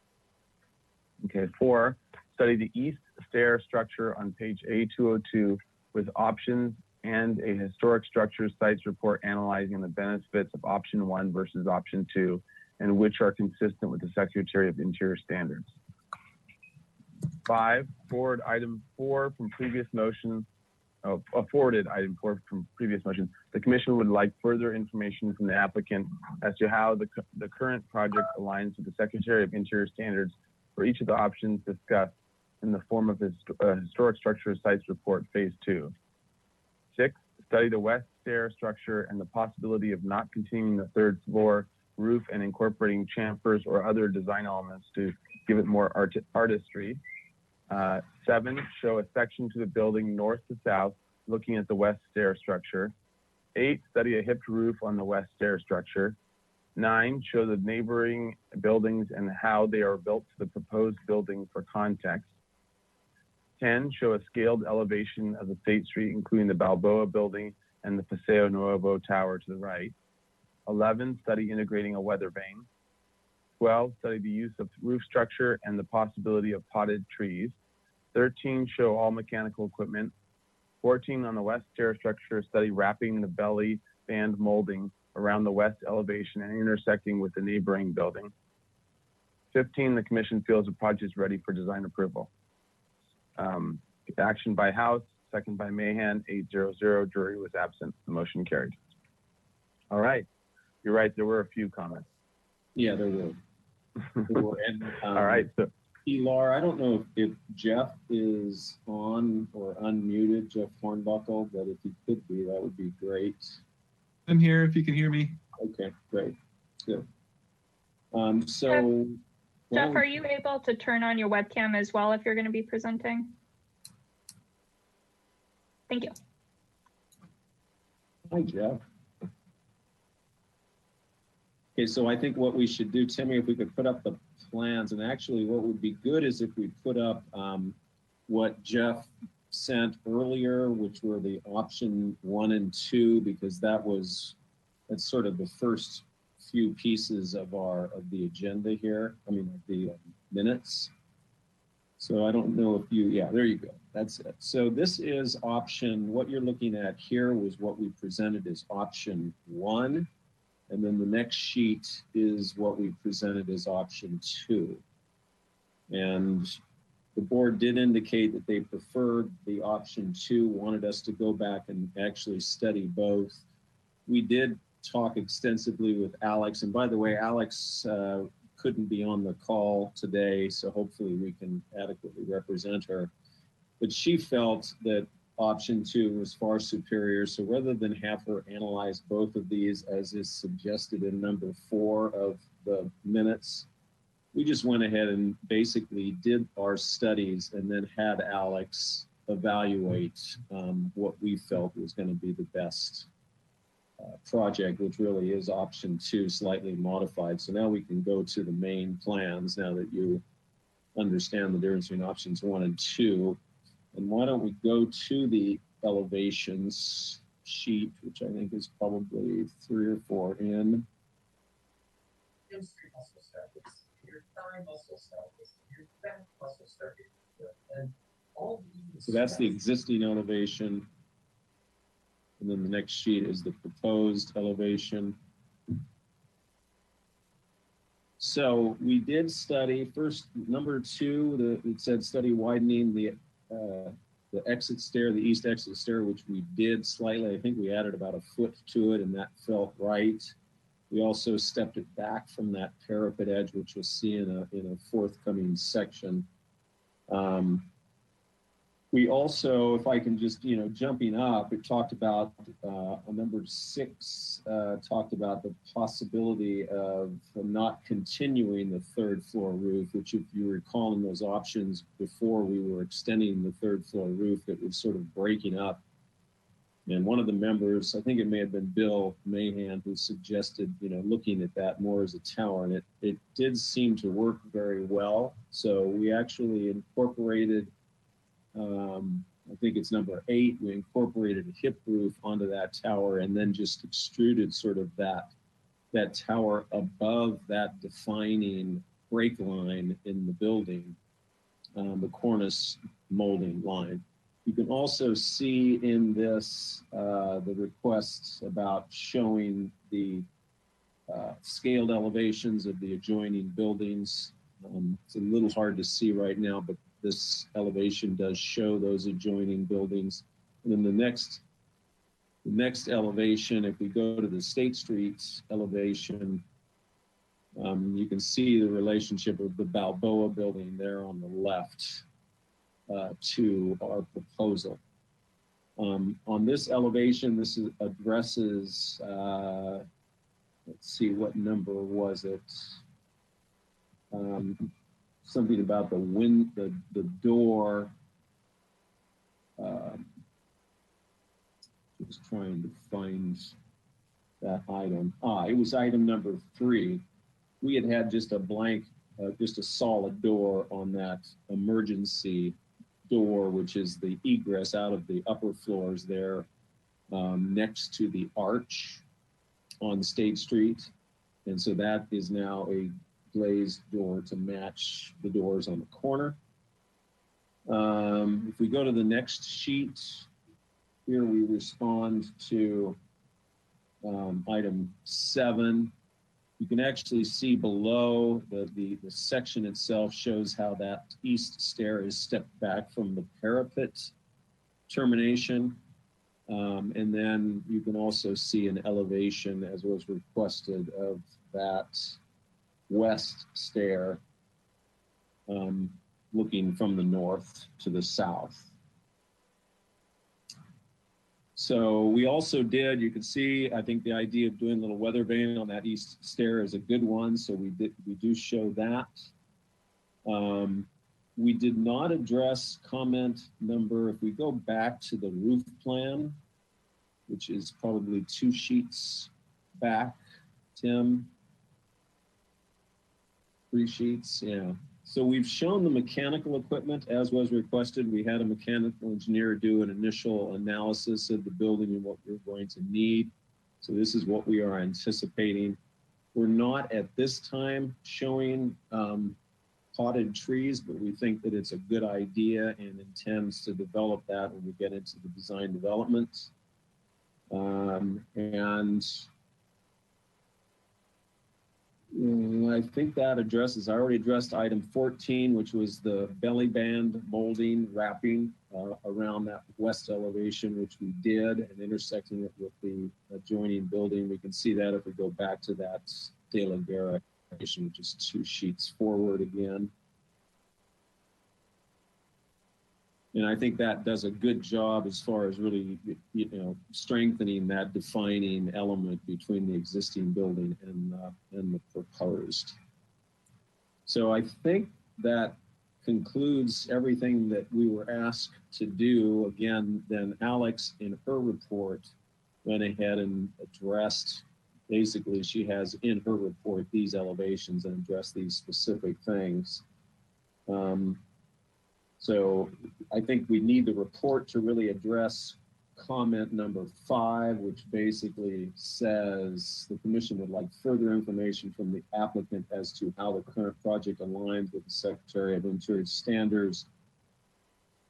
okay, 4, study the east stair structure on page A202 with options and a historic structure sites report analyzing the benefits of option 1 versus option 2, and which are consistent with the Secretary of Interior standards. 5, forward item 4 from previous motion. Forwarded item 4 from previous motion. The commission would like further information from the applicant as to how the current project aligns with the Secretary of Interior standards for each of the options discussed in the form of historic structure sites report phase 2. 6, study the west stair structure and the possibility of not continuing the 3rd floor roof and incorporating chamfers or other design elements to give it more artistry. 7, show a section to the building north to south, looking at the west stair structure. 8, study a hipped roof on the west stair structure. 9, show the neighboring buildings and how they are built to the proposed building for context. 10, show a scaled elevation of the State Street, including the Balboa building and the Paseo Nuevo tower to the right. 11, study integrating a weather vane. 12, study the use of roof structure and the possibility of potted trees. 13, show all mechanical equipment. 14, on the west stair structure, study wrapping the belly band molding around the west elevation and intersecting with the neighboring building. 15, the commission feels the project is ready for design approval. Action by House, second by Mahan, 8-0-0, jury was absent, the motion carried. All right, you're right, there were a few comments. Yeah, there were. And, all right, so Laura, I don't know if Jeff is on or unmuted, Jeff Hornbuckle, but if he could be, that would be great. I'm here if you can hear me. Okay, great, good. So. Jeff, are you able to turn on your webcam as well if you're going to be presenting? Thank you. Hi, Jeff. Okay, so I think what we should do, Timmy, if we could put up the plans, and actually what would be good is if we put up what Jeff sent earlier, which were the option 1 and 2, because that's sort of the first few pieces of the agenda here. I mean, the minutes. So I don't know if yeah, there you go. That's it. So this is what you're looking at here was what we presented as option 1. And then the next sheet is what we presented as option 2. And the board did indicate that they preferred the option 2, wanted us to go back and actually study both. We did talk extensively with Alex. And by the way, Alex couldn't be on the call today, so hopefully we can adequately represent her. But she felt that option 2 was far superior. So rather than have her analyze both of these as is suggested in number 4 of the minutes, we just went ahead and basically did our studies and then had Alex evaluate what we felt was going to be the best project, which really is option 2, slightly modified. So now we can go to the main plans now that you understand the difference between options 1 and 2. And why don't we go to the elevations sheet, which I think is probably 3 or 4 in. So that's the existing elevation. And then the next sheet is the proposed elevation. So we did study first, number 2, it said study widening the exit stair, the east exit stair, which we did slightly. I think we added about a foot to it and that felt right. We also stepped it back from that parapet edge, which you'll see in a forthcoming section. We also, if I can just, jumping up, it talked about, number 6 talked about the possibility of not continuing the 3rd floor roof, which if you recall in those options before we were extending the 3rd floor roof, it was sort of breaking up. And one of the members, I think it may have been Bill Mahan, who suggested, looking at that more as a tower, and it did seem to work very well. So we actually incorporated, I think it's number 8, we incorporated a hip roof onto that tower and then just extruded sort of that tower above that defining break line in the building, the cornice molding line. You can also see in this the requests about showing the scaled elevations of the adjoining buildings. It's a little hard to see right now, but this elevation does show those adjoining buildings. And then the next elevation, if we go to the State Street elevation, you can see the relationship of the Balboa building there on the left to our proposal. On this elevation, this addresses, let's see, what number was it? Something about the door. Just trying to find that item. It was item number 3. We had just a blank, just a solid door on that emergency door, which is the egress out of the upper floors there, next to the arch on State Street. And so that is now a glazed door to match the doors on the corner. If we go to the next sheet, here we respond to item 7. You can actually see below the section itself shows how that east stair is stepped back from the parapet termination. And then you can also see an elevation, as was requested, of that west stair looking from the north to the south. So we also did, you can see, I think the idea of doing a little weather vane on that east stair is a good one. So we do show that. We did not address comment number, if we go back to the roof plan, which is probably 2 sheets back, Tim. 3 sheets, yeah. So we've shown the mechanical equipment as was requested. We had a mechanical engineer do an initial analysis of the building and what we're going to need. So this is what we are anticipating. We're not at this time showing potted trees, but we think that it's a good idea and intends to develop that when we get into the design development. I think that I already addressed item 14, which was the belly band molding wrapping around that west elevation, which we did, and intersecting it with the adjoining building. We can see that if we go back to that De La Guerra elevation, which is 2 sheets forward again. And I think that does a good job as far as really, strengthening that defining element between the existing building and the proposed. So I think that concludes everything that we were asked to do. Again, then Alex, in her report, went ahead and addressed, basically she has in her report these elevations and addressed these specific things. So I think we need the report to really address comment number 5, which basically says the commission would like further information from the applicant as to how the current project aligns with the Secretary of Interior standards.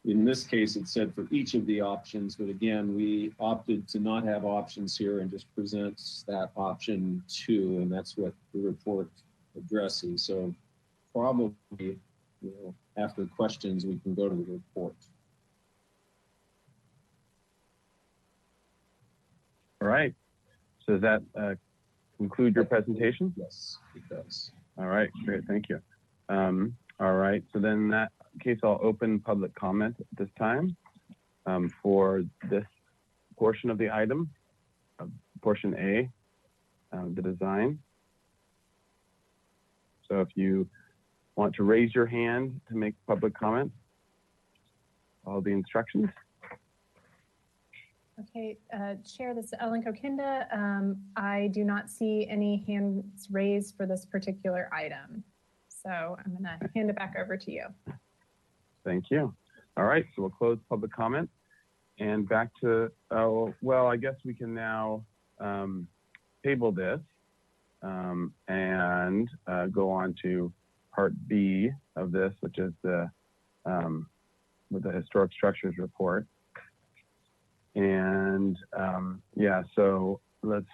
In this case, it said for each of the options, but again, we opted to not have options here and just presents that option 2, and that's what the report addresses. So probably, after questions, we can go to the report. All right. So does that conclude your presentation? Yes, it does. All right, great, thank you. All right, so then in that case, I'll open public comment at this time for this portion of the item, portion A, the design. So if you want to raise your hand to make public comment, follow the instructions. Okay, Chair, this is Ellen Kokinda. I do not see any hands raised for this particular item. So I'm gonna hand it back over to you. Thank you. All right, so we'll close public comment and back to, well, I guess we can now table this and go on to part B of this, which is the with the historic structures report. And yeah, so let's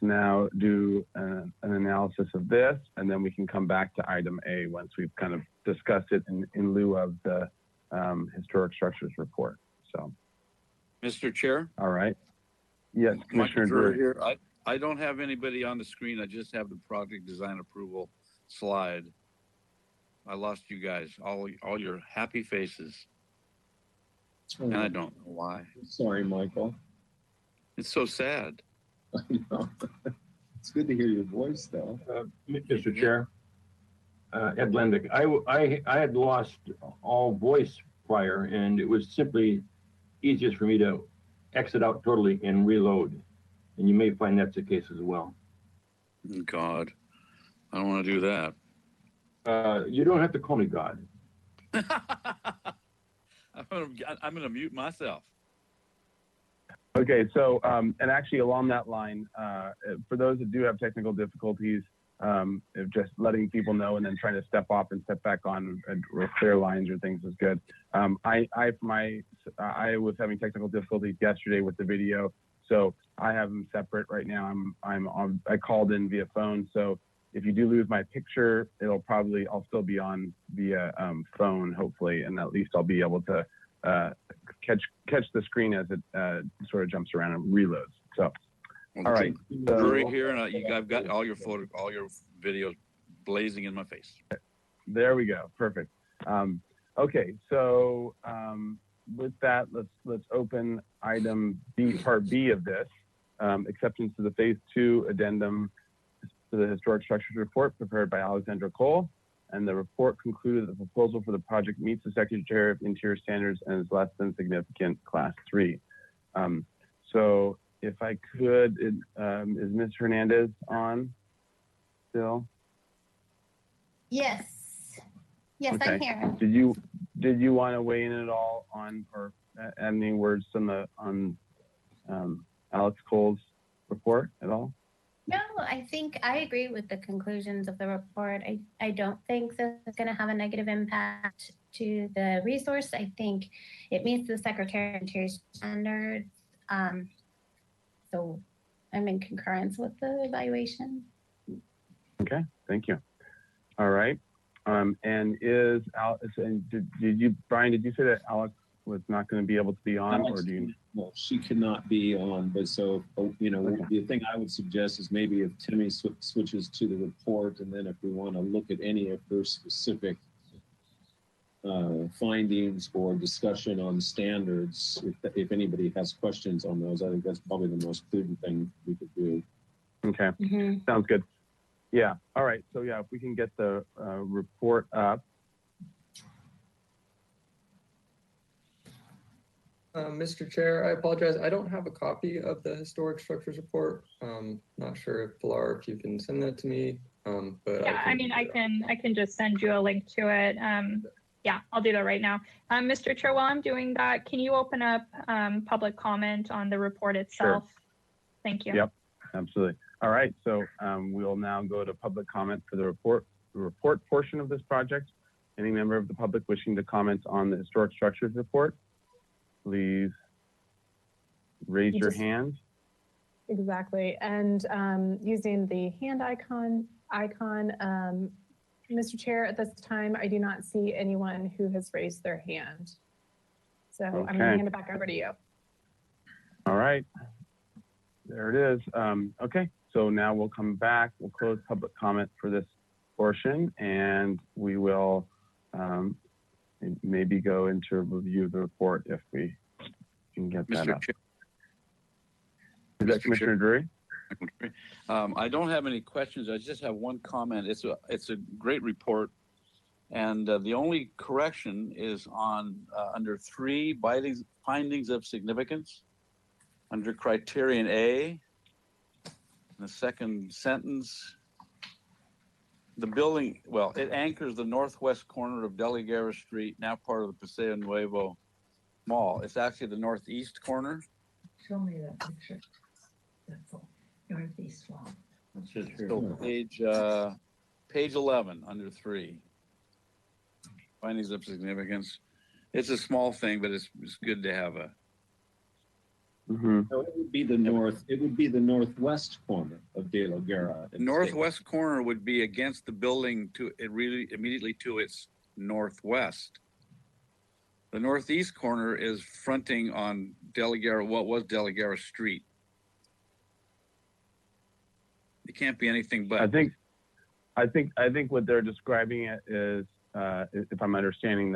now do an analysis of this, and then we can come back to item A once we've kind of discussed it in lieu of the historic structures report. So, Mr. Chair. All right. Yes, Commissioner Drew Drew. here. I don't have anybody on the screen. I just have the project design approval slide. I lost you guys, all your happy faces. And I don't know why. Sorry, Michael. It's so sad. I know. It's good to hear your voice, though. Mr. Chair, Ed Lendick, I had lost all voice prior, and it was simply easiest for me to exit out totally and reload. And you may find that's the case as well. God, I don't want to do that. You don't have to call me God. I'm gonna mute myself. Okay, so and actually along that line, for those that do have technical difficulties, just letting people know and then trying to step off and step back on or clear lines or things is good. I was having technical difficulties yesterday with the video, so I have them separate right now. I called in via phone, so if you do lose my picture, I'll still be on via phone, hopefully, and at least I'll be able to catch the screen as it sort of jumps around and reloads. So, all right. Right here, and I've got all your videos blazing in my face. There we go. Perfect. Okay, so with that, let's open item B, part B of this, acceptance to the phase 2 addendum to the historic structures report prepared by Alexandra Cole. And the report concluded that the proposal for the project meets the Secretary of Interior standards and is less than significant class 3. So if I could, is Ms. Hernandez on still? Yes. Yes, Okay. I'm here. Did you want to weigh in at all on or add any words on Alex Cole's report at all? No, I think I agree with the conclusions of the report. I don't think this is going to have a negative impact to the resource. I think it meets the Secretary of Interior standards. So I'm in concurrence with the evaluation. Okay, thank you. All right. And is Alex, and did you, Brian, did you say that Alex was not going to be able to be on, or do you? Well, she cannot be on, but so, you know, Okay. the thing I would suggest is maybe if Timmy switches to the report, and then if we want to look at any of her specific findings or discussion on standards, if anybody has questions on those, I think that's probably the most prudent thing we could do. Okay, sounds good. Yeah, all right. So yeah, if we can get the report up. Mr. Chair, I apologize. I don't have a copy of the historic structures report. Not sure if Pilar, if you can send that to me. But Yeah, I mean, I can just send you a link to it. Yeah, I'll do that right now. Mr. Chair, while I'm doing that, can you open up public comment on the report itself? Sure. Thank you. Yep, absolutely. All right, so we'll now go to public comment for the report portion of this project. Any member of the public wishing to comment on the historic structures report, please raise your hand. Exactly, and using the hand icon, Mr. Chair, at this time, I do not see anyone who has raised their hand. So I'm going to hand it back over to you. All right, there it is. Okay, so now we'll come back. We'll close public comment for this portion, and we will maybe go into review of the report if we can get that up. Is that Commissioner Drury? I don't have any questions. I just have one comment. It's a great report, and the only correction is on under 3 findings of significance under criterion A. In the second sentence, the building, well, it anchors the northwest corner of De La Guerra Street, now part of the Paseo Nuevo Mall. It's actually the northeast corner. Show me that picture. That's all. Northeast wall. That's just here. So page 11 under 3. Findings of significance. It's a small thing, but it's good to have a. So it would be the northwest corner of De La Guerra. Northwest corner would be against the building immediately to its northwest. The northeast corner is fronting on De La Guerra, what was De La Guerra Street. It can't be anything but. I think what they're describing it is, if I'm understanding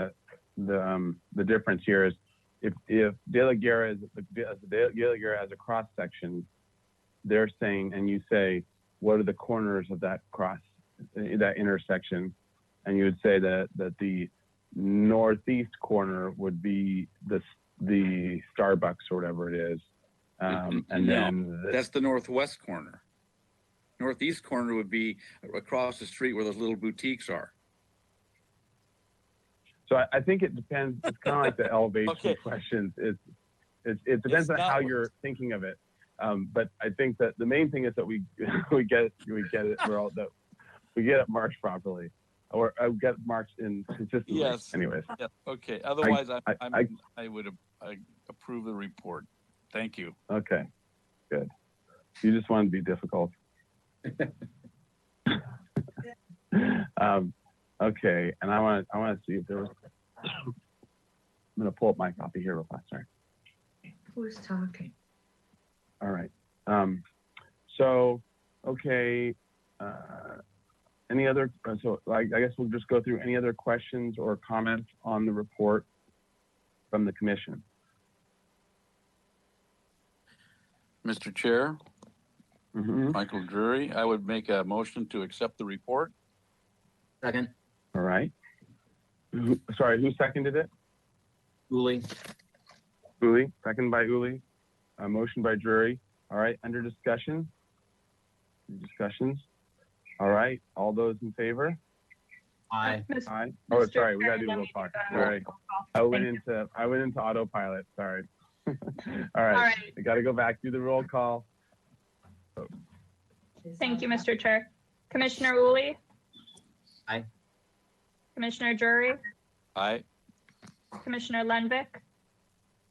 the difference here, is if De La Guerra has a cross section, they're saying, and you say, what are the corners of that intersection? And you would say that the northeast corner would be the Starbucks or whatever it is, and then that's the northwest corner. Northeast corner would be across the street where those little boutiques are. So I think it depends. It's kind of like the elevation questions. It depends on how you're thinking of it. But I think that the main thing is that we get it. We get it marked properly, or get it marked in consistently. Yes. Anyways. Yeah. Okay. Otherwise, I would approve the report. Thank you. Okay. Good. You just want to be difficult. Okay, and I want to see if there was. I'm going to pull up my copy here real fast. Sorry. Who's talking? All right. So, okay. Any other? So, I guess we'll just go through any other questions or comments on the report. from the commission? Mr. Chair, Mhm. Michael Drury, I would make a motion to accept the report. Second. All right. Sorry, who seconded it? Uli. Uli, second by Uli. A motion by Drury. All right, under discussion? Discussions? All right, all those in favor? Aye. Aye. Oh, Mr. sorry, we Chair, gotta do a let roll me call. do that. Sorry. I went into autopilot, sorry. All right, I gotta go back, do the roll call. Thank you, Mr. Chair. Commissioner Uli, Aye. Commissioner Drury, Aye. Commissioner Lenvik,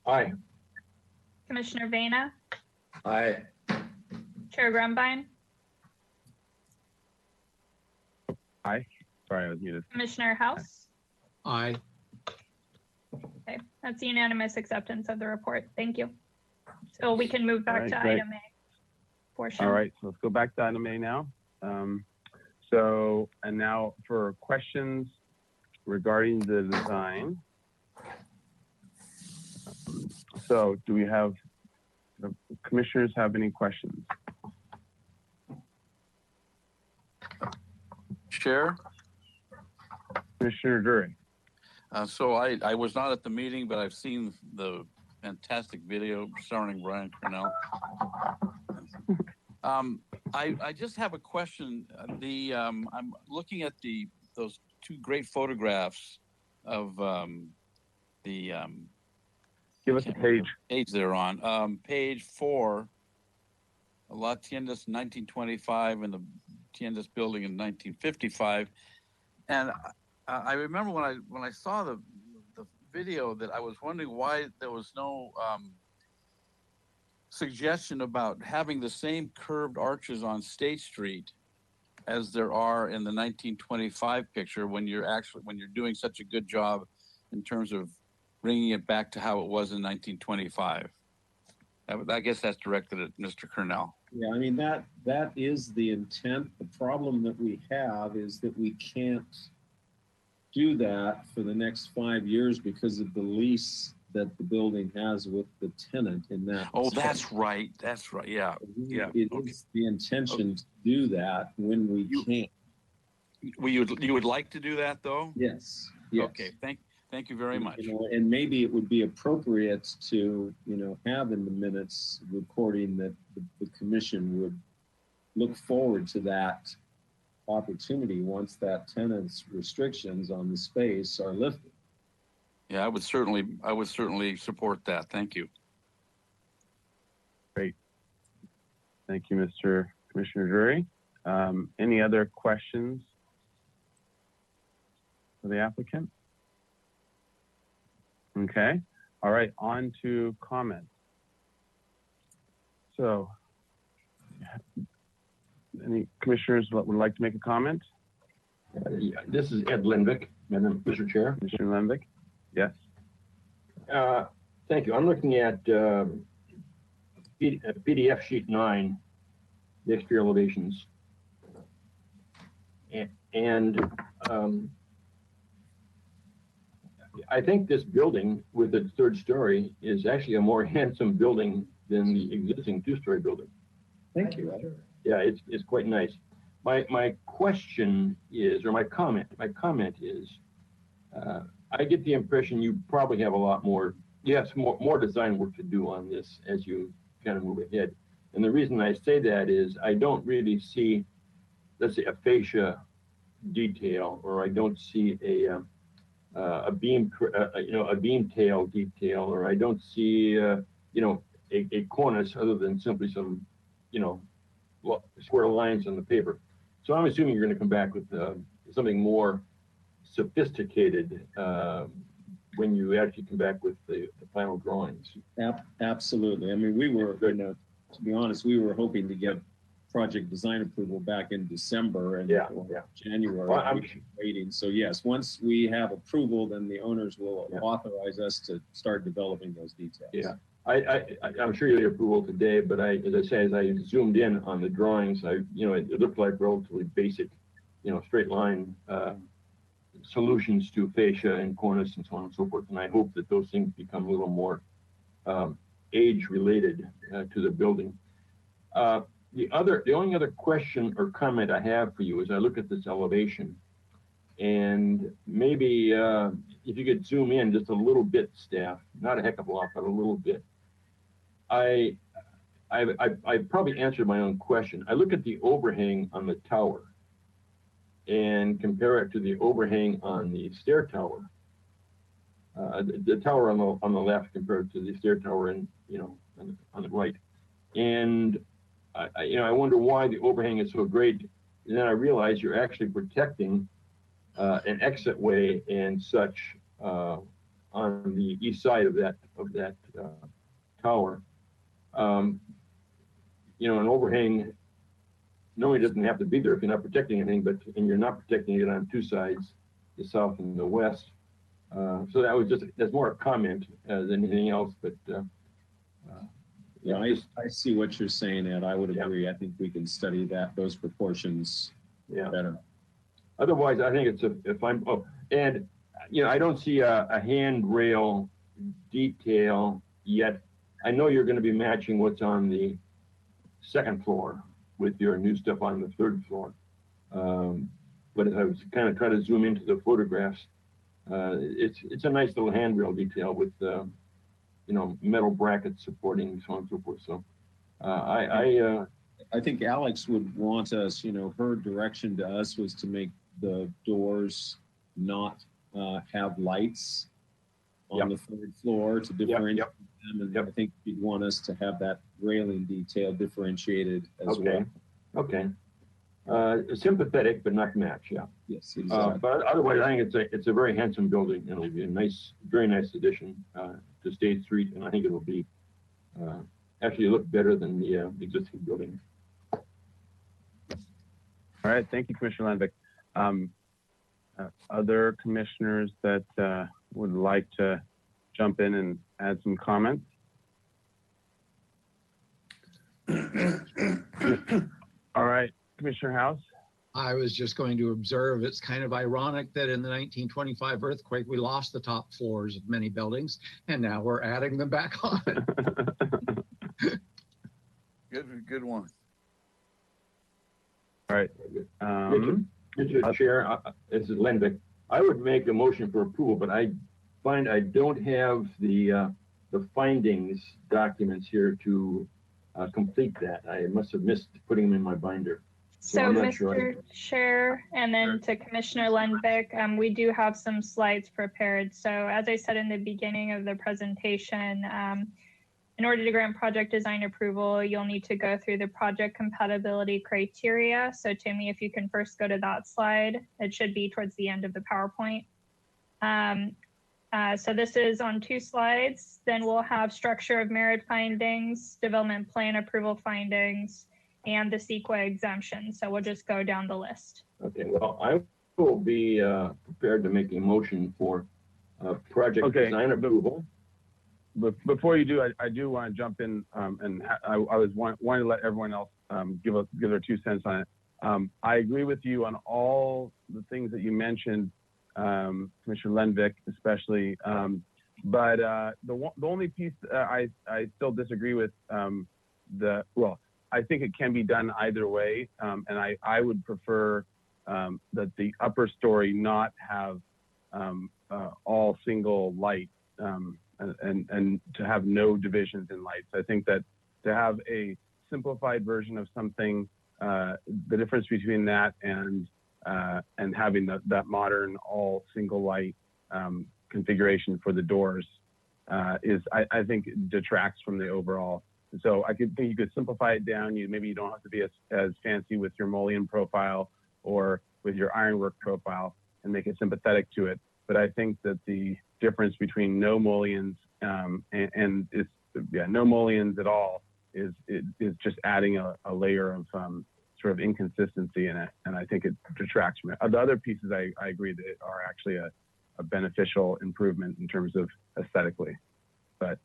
Aye. Commissioner Vena, Aye. Chair Grumbine, Aye. Sorry, I was muted. Commissioner House. Aye. Okay, that's unanimous acceptance of the report. Thank you. So we can move back All to right, great. item A portion. All right, so let's go back to item A now. And now for questions regarding the design. So do we have, the commissioners have any questions? Chair? Commissioner Drury. So I was not at the meeting, but I've seen the fantastic video starring Brian Cornell. I just have a question. I'm looking at those two great photographs of Give us a page. Page they're on. Page 4, La Tiendas 1925 and the Tiendas building in 1955. And I remember when I saw the video that I was wondering why there was no suggestion about having the same curved arches on State Street as there are in the 1925 picture when you're doing such a good job in terms of bringing it back to how it was in 1925. I guess that's directed at Mr. Cornell. Yeah, I mean, that is the intent. The problem that we have is that we can't do that for the next 5 years because of the lease that the building has with the tenant in that. Oh, that's right. That's right. Yeah. Yeah. It is the intention to do that when we can. You would like to do that though? Yes. Yes. Okay. Thank you very much. And maybe it would be appropriate to, have in the minutes recording that the commission would look forward to that opportunity once that tenant's restrictions on the space are lifted. Yeah, I would certainly support that. Thank you. Great. Thank you, Mr. Commissioner Drury. Any other questions for the applicant? Okay. All right, on to comments. So, any commissioners would like to make a comment? Yeah, this is Ed Lindvik, Mr. Chair. Commissioner Lenvik? Yes. Thank you. I'm looking at PDF sheet 9, the exterior elevations. And I think this building with its third story is actually a more handsome building than the existing two-story building. Thank you. Yeah, it's quite nice. My question is, or my comment is, I get the impression you probably have a lot more, you have some more design work to do on this as you kind of move ahead. And the reason I say that is I don't really see, let's say, a fascia detail, or I don't see a beam tail detail, or I don't see a cornice other than simply some square lines on the paper. So I'm assuming you're going to come back with something more sophisticated when you actually come back with the final drawings. Absolutely. I mean, we were, to be honest, we were hoping to get project design approval back in December and January. Well, I'm waiting. So yes, once we have approval, then the owners will authorize us to start developing those details. Yeah. I'm sure you'll get approval today, but as I zoomed in on the drawings, it looked like relatively basic, straight line solutions to fascia and cornice and so on and so forth. And I hope that those things become a little more age related to the building. The only other question or comment I have for you is I look at this elevation, and maybe if you could zoom in just a little bit, staff, not a heck of a lot, but a little bit. I probably answered my own question. I look at the overhang on the tower and compare it to the overhang on the stair tower. The tower on the left compared to the stair tower and on the right. And I wonder why the overhang is so great. And then I realize you're actually protecting an exit way and such on the east side of that tower. An overhang normally doesn't have to be there if you're not protecting anything, and you're not protecting it on two sides, the south and the west. So that's more a comment than anything else, but yeah, I see what you're saying, Ed. I would agree. I think we can study those proportions better. Otherwise, I think I don't see a handrail detail yet. I know you're going to be matching what's on the second floor with your new stuff on the third floor. But as I was kind of trying to zoom into the photographs, it's a nice little handrail detail with metal brackets supporting so on and so forth. So I think Alex would want us, her direction to us was to make the doors not have lights on the third floor to differentiate them. And I think you'd want us to have that railing detail differentiated as well. Okay. Sympathetic, but not match. Yeah. Yes. Exactly. But otherwise, I think it's a very handsome building, and it'll be a very nice addition to State Street, and I think it'll be actually look better than the existing building. All right, thank you, Commissioner Landvik. Other commissioners that would like to jump in and add some comments? All right, Commissioner House. I was just going to observe, it's kind of ironic that in the 1925 earthquake, we lost the top floors of many buildings, and now we're adding them back on. Good one. All right. Mr. Chair, this is Lenvik. I would make a motion for approval, but I find I don't have the findings documents here to complete that. I must have missed putting them in my binder. So Mr. Chair, and then to Commissioner Lenvik, we do have some slides prepared. So as I said in the beginning of the presentation, in order to grant project design approval, you'll need to go through the project compatibility criteria. So Timmy, if you can first go to that slide, it should be towards the end of the PowerPoint. So this is on 2 slides. Then we'll have structure of merit findings, development plan approval findings, and the CEQA exemption. So we'll just go down the list. Okay, well, I will be prepared to make a motion for project design approval. But before you do, I do want to jump in, and I was wanting to let everyone else give their 2 cents on it. I agree with you on all the things that you mentioned, Commissioner Lenvik especially. But the only piece I still disagree with I think it can be done either way, and I would prefer that the upper story not have all single light. And to have no divisions in lights. I think that to have a simplified version of something, the difference between that and having that modern all single light configuration for the doors is, I think, detracts from the overall. So I think you could simplify it down. Maybe you don't have to be as fancy with your mullion profile or with your ironwork profile and make it sympathetic to it. But I think that the difference between no mullions and no mullions at all is just adding a layer of sort of inconsistency in it, and I think it detracts from it. The other pieces I agree that are actually a beneficial improvement in terms of aesthetically, but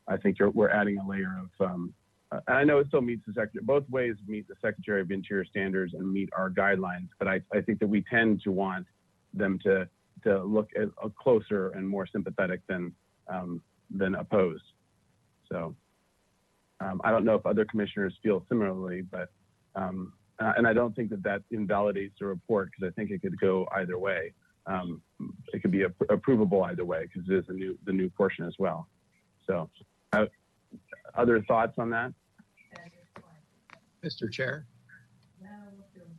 I think we're adding a layer of. I know it still meets the secretary. Both ways meet the Secretary of Interior standards and meet our guidelines, but I think that we tend to want them to look at a closer and more sympathetic than opposed. So I don't know if other commissioners feel similarly, but and I don't think that invalidates the report, because I think it could go either way. It could be approvable either way, because it is the new portion as well. So other thoughts on that? Mr. Chair,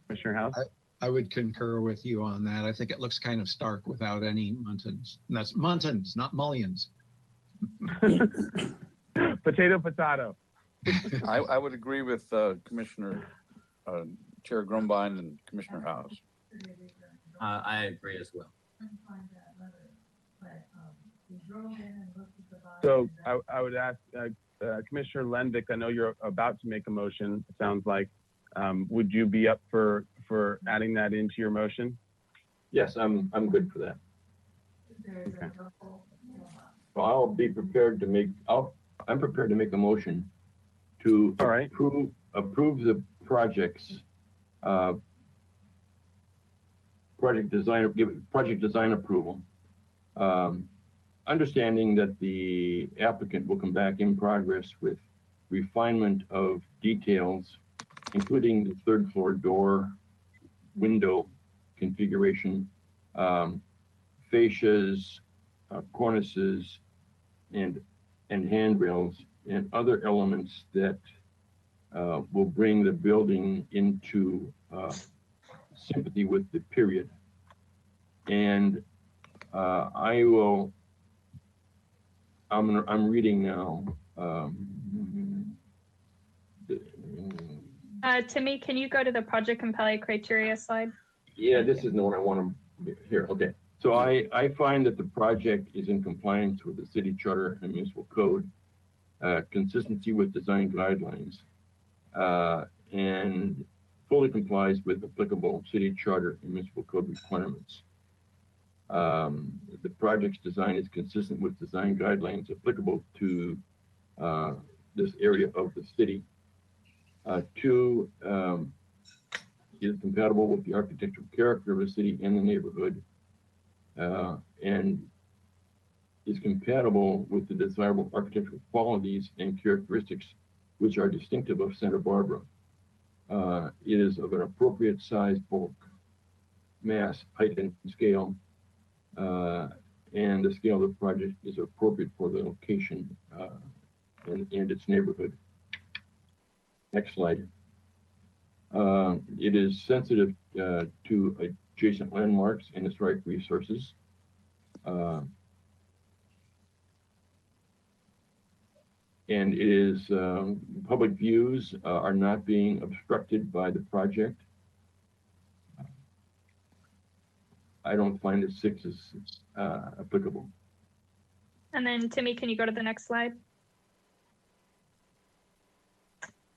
Commissioner House? I would concur with you on that. I think it looks kind of stark without any muntins. And that's muntins, not mullions. Potato, potato. I would agree with Commissioner Chair Grumbine and Commissioner House. I agree as well. So I would ask Commissioner Lenvik, I know you're about to make a motion, it sounds like. Would you be up for adding that into your motion? Yes, I'm good for that. Okay. So I'll be prepared to make, I'm prepared to make a motion to approve the projects, project design approval. Understanding that the applicant will come back in progress with refinement of details, including the third floor door, window configuration, fascias, cornices, and handrails, and other elements that will bring the building into sympathy with the period. And I'm reading now. Timmy, can you go to the project compelling criteria slide? Yeah, this is the one I want to hear. Okay. So I find that the project is in compliance with the city charter and municipal code, consistency with design guidelines, and fully complies with applicable city charter and municipal code requirements. The project's design is consistent with design guidelines applicable to this area of the city. Two, is compatible with the architectural character of the city and the neighborhood, and is compatible with the desirable architectural qualities and characteristics which are distinctive of Santa Barbara. It is of an appropriate size, bulk, mass, height, and scale, and the scale of the project is appropriate for the location and its neighborhood. Next slide. It is sensitive to adjacent landmarks and historic resources. And it is, public views are not being obstructed by the project. I don't find that 6 is applicable. And then Timmy, can you go to the next slide?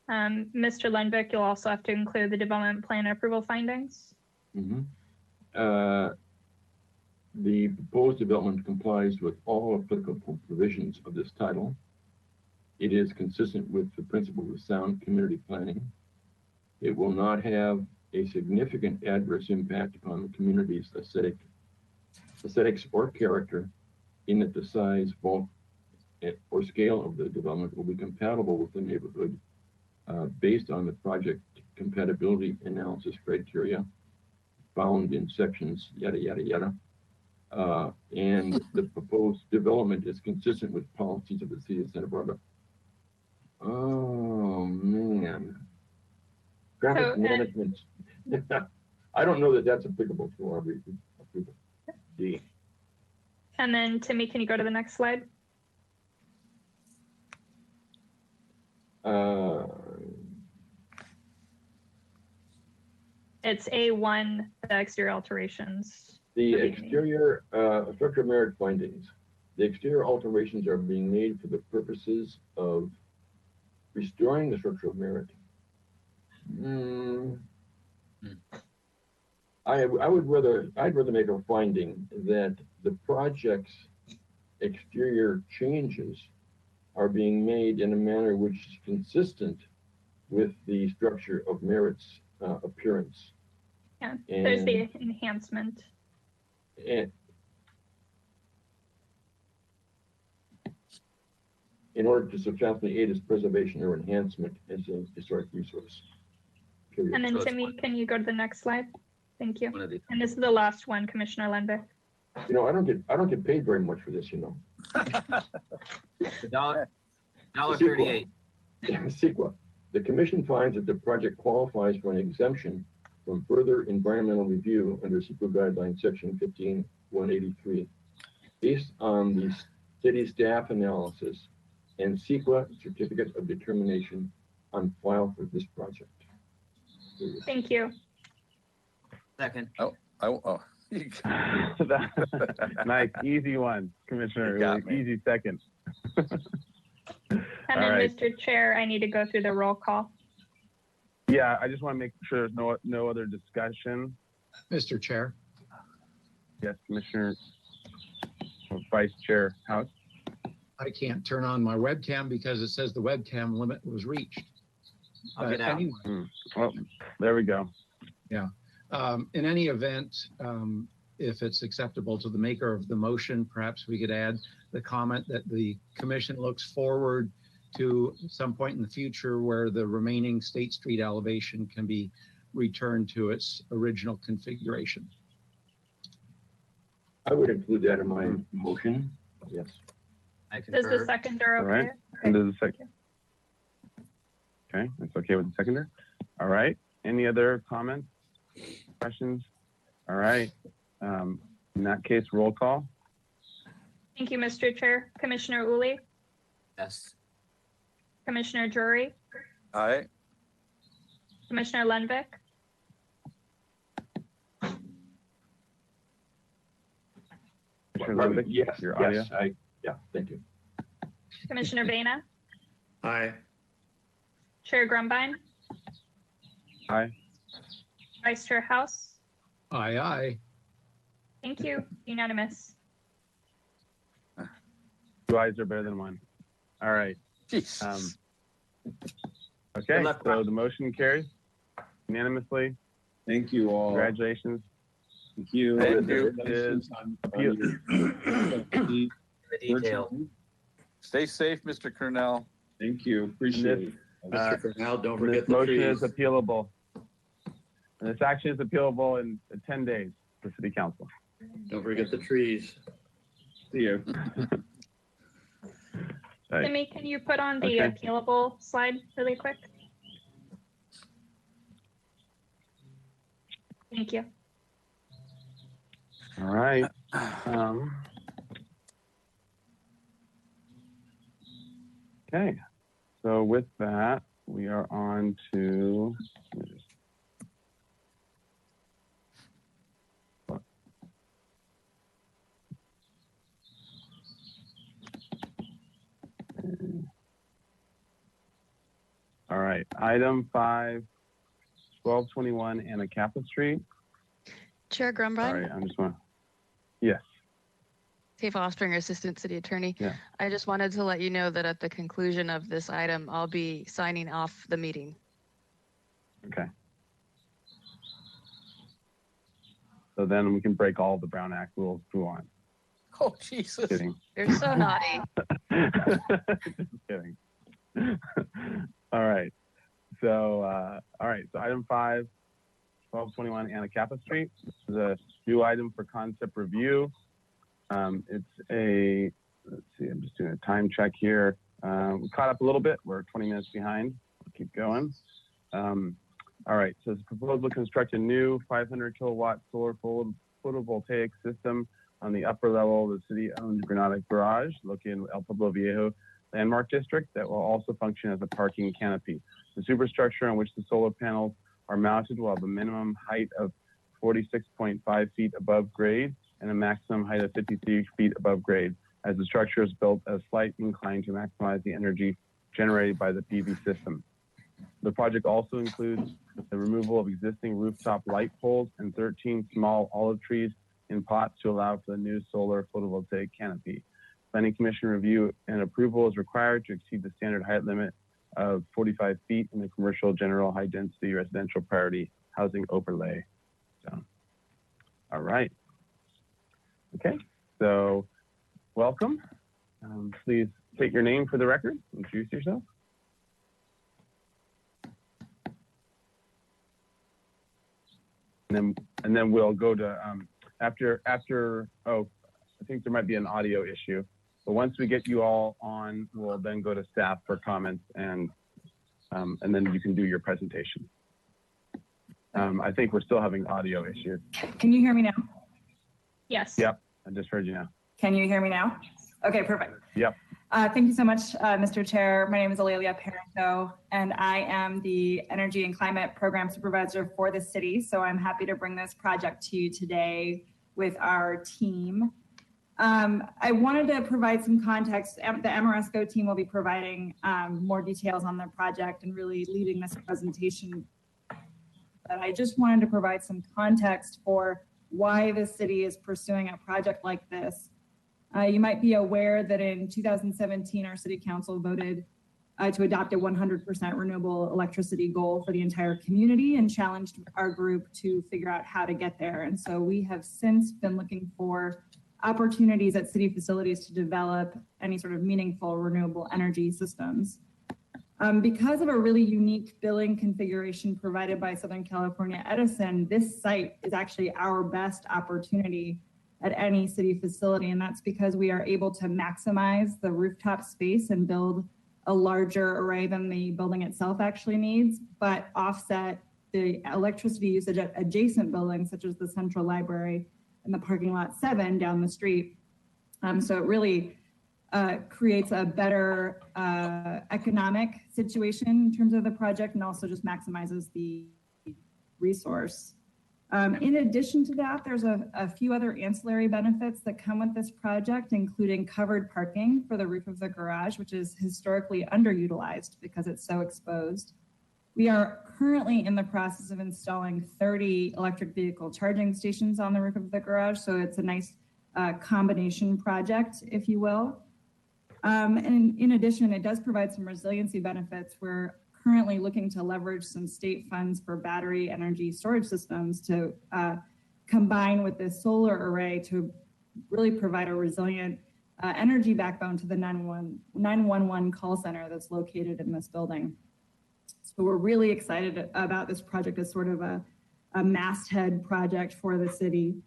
Mr. Lenvik, you'll also have to include the development plan approval findings. Mm-hmm. The proposed development complies with all applicable provisions of this title. It is consistent with the principles of sound community planning. It will not have a significant adverse impact upon the community's aesthetics or character, in that the size, bulk, or scale of the development will be compatible with the neighborhood based on the project compatibility analysis criteria found in sections yada, yada, yada. And the proposed development is consistent with policies of the city of Santa Barbara. Oh, man. Traffic management. I don't know that that's applicable to our approval. D. And then Timmy, can you go to the next slide? It's A1, the exterior alterations. The exterior structural merit findings. The exterior alterations are being made for the purposes of restoring the structural merit. I'd rather make a finding that the project's exterior changes are being made in a manner which is consistent with the structure of merit's appearance. Yeah, there's the enhancement. And in order to substantially aid its preservation or enhancement as a historic resource. Period. And then So it's Timmy, one- can you go to the next slide? Thank you. One of the- And this is the last one, Commissioner Lenvick. You know, I don't get paid very much for this, you know. $1.38. CEQA. The commission finds that the project qualifies for an exemption from further environmental review under CEQA guidelines section 15183, based on the city staff analysis and CEQA certificate of determination on file for this project. Thank you. Second. Nice, easy one, Commissioner. You got me. Easy second. And All then, right. Mr. Chair, I need to go through the roll call. Yeah, I just want to make sure there's no other discussion. Mr. Chair, Yes, Commissioner, Vice Chair House. I can't turn on my webcam because it says the webcam limit was reached. I'll get out. Anyway, Well, there we go. yeah. In any event, if it's acceptable to the maker of the motion, perhaps we could add the comment that the commission looks forward to some point in the future where the remaining State Street elevation can be returned to its original configuration. I would include that in my motion. Yes. I Does the concur. seconder All right. okay? And does the second? Okay, that's okay with the seconder. All right. Any other comments, questions? All right. In that case, roll call. Thank you, Mr. Chair. Commissioner Uli, Yes. Commissioner Drury, Aye. Commissioner Lenvick, Commissioner Levick, Yes, your audio. yes, thank you. Commissioner Vena, Aye. Chair Grumbine, Aye. Vice Chair House. Aye, aye. Thank you. Unanimous. Two ayes are better than one. All right. Jeez. Okay, Good luck, so Rob. the motion carries unanimously. Thank you all. Congratulations. Thank you. Thank you. Congratulations on Appeal. The detail. Stay safe, Mr. Cornell. Thank you. Appreciate it. Mr. Cornell, don't This forget the motion is trees. appealable. And this action is appealable in 10 days for City Council. Don't forget the trees. See you. Right. Timmy, can you put on the Okay. appealable slide really quick? Thank you. All right. Okay, so with that, we are on to. All right, item 5, 1221 Anacapa Street. Chair Sorry, Grumbine, I'm just want. Yes. Tifa Offspringer, Assistant City Attorney. Yeah. I just wanted to let you know that at the conclusion of this item, I'll be signing off the meeting. Okay. So then we can break all the Brown Act rules to on. Oh, Jesus. Kidding. You're so naughty. Just kidding. All right. So, so item 5, 1221 Anacapa Street. This is a new item for concept review. It's a, let's see, I'm just doing a time check here. We caught up a little bit. We're 20 minutes behind. We'll keep going. All right. So it's a proposal to construct a new 500 kilowatt solar photovoltaic system on the upper level of the city-owned Granada Garage located in El Pueblo Viejo Landmark District that will also function as a parking canopy. The superstructure on which the solar panels are mounted will have a minimum height of 46.5 feet above grade and a maximum height of 53 feet above grade, as the structure is built at a slight incline to maximize the energy generated by the PV system. The project also includes the removal of existing rooftop light poles and 13 small olive trees in pots to allow for the new solar photovoltaic canopy. Planning Commission review and approval is required to exceed the standard height limit of 45 feet in the commercial general high density residential priority housing overlay zone. All right. Okay, so welcome. Please state your name for the record. Introduce yourself. And then we'll go to after. Oh, I think there might be an audio issue. But once we get you all on, we'll then go to staff for comments and then you can do your presentation. I think we're still having audio issues. Can you hear me now? Yes. Yep, I just heard you now. Can you hear me now? Okay, perfect. Yep. Thank you so much, Mr. Chair. My name is Alelia Parento, and I am the Energy and Climate Program Supervisor for the city. So I'm happy to bring this project to you today with our team. I wanted to provide some context. The Ameresco team will be providing more details on the project and really leading this presentation. But I just wanted to provide some context for why the city is pursuing a project like this. You might be aware that in 2017, our city council voted to adopt a 100% renewable electricity goal for the entire community and challenged our group to figure out how to get there. And so we have since been looking for opportunities at city facilities to develop any sort of meaningful renewable energy systems. Because of a really unique billing configuration provided by Southern California Edison, this site is actually our best opportunity at any city facility. And that's because we are able to maximize the rooftop space and build a larger array than the building itself actually needs, but offset the electricity usage at adjacent buildings, such as the Central Library and the parking lot 7 down the street. So it really creates a better economic situation in terms of the project, and also just maximizes the resource. In addition to that, there's a few other ancillary benefits that come with this project, including covered parking for the roof of the garage, which is historically underutilized because it's so exposed. We are currently in the process of installing 30 electric vehicle charging stations on the roof of the garage, so it's a nice combination project, if you will. And in addition, it does provide some resiliency benefits. We're currently looking to leverage some state funds for battery energy storage systems to combine with this solar array to really provide a resilient energy backbone to the 911 call center that's located in this building. So we're really excited about this project as sort of a masthead project for the city.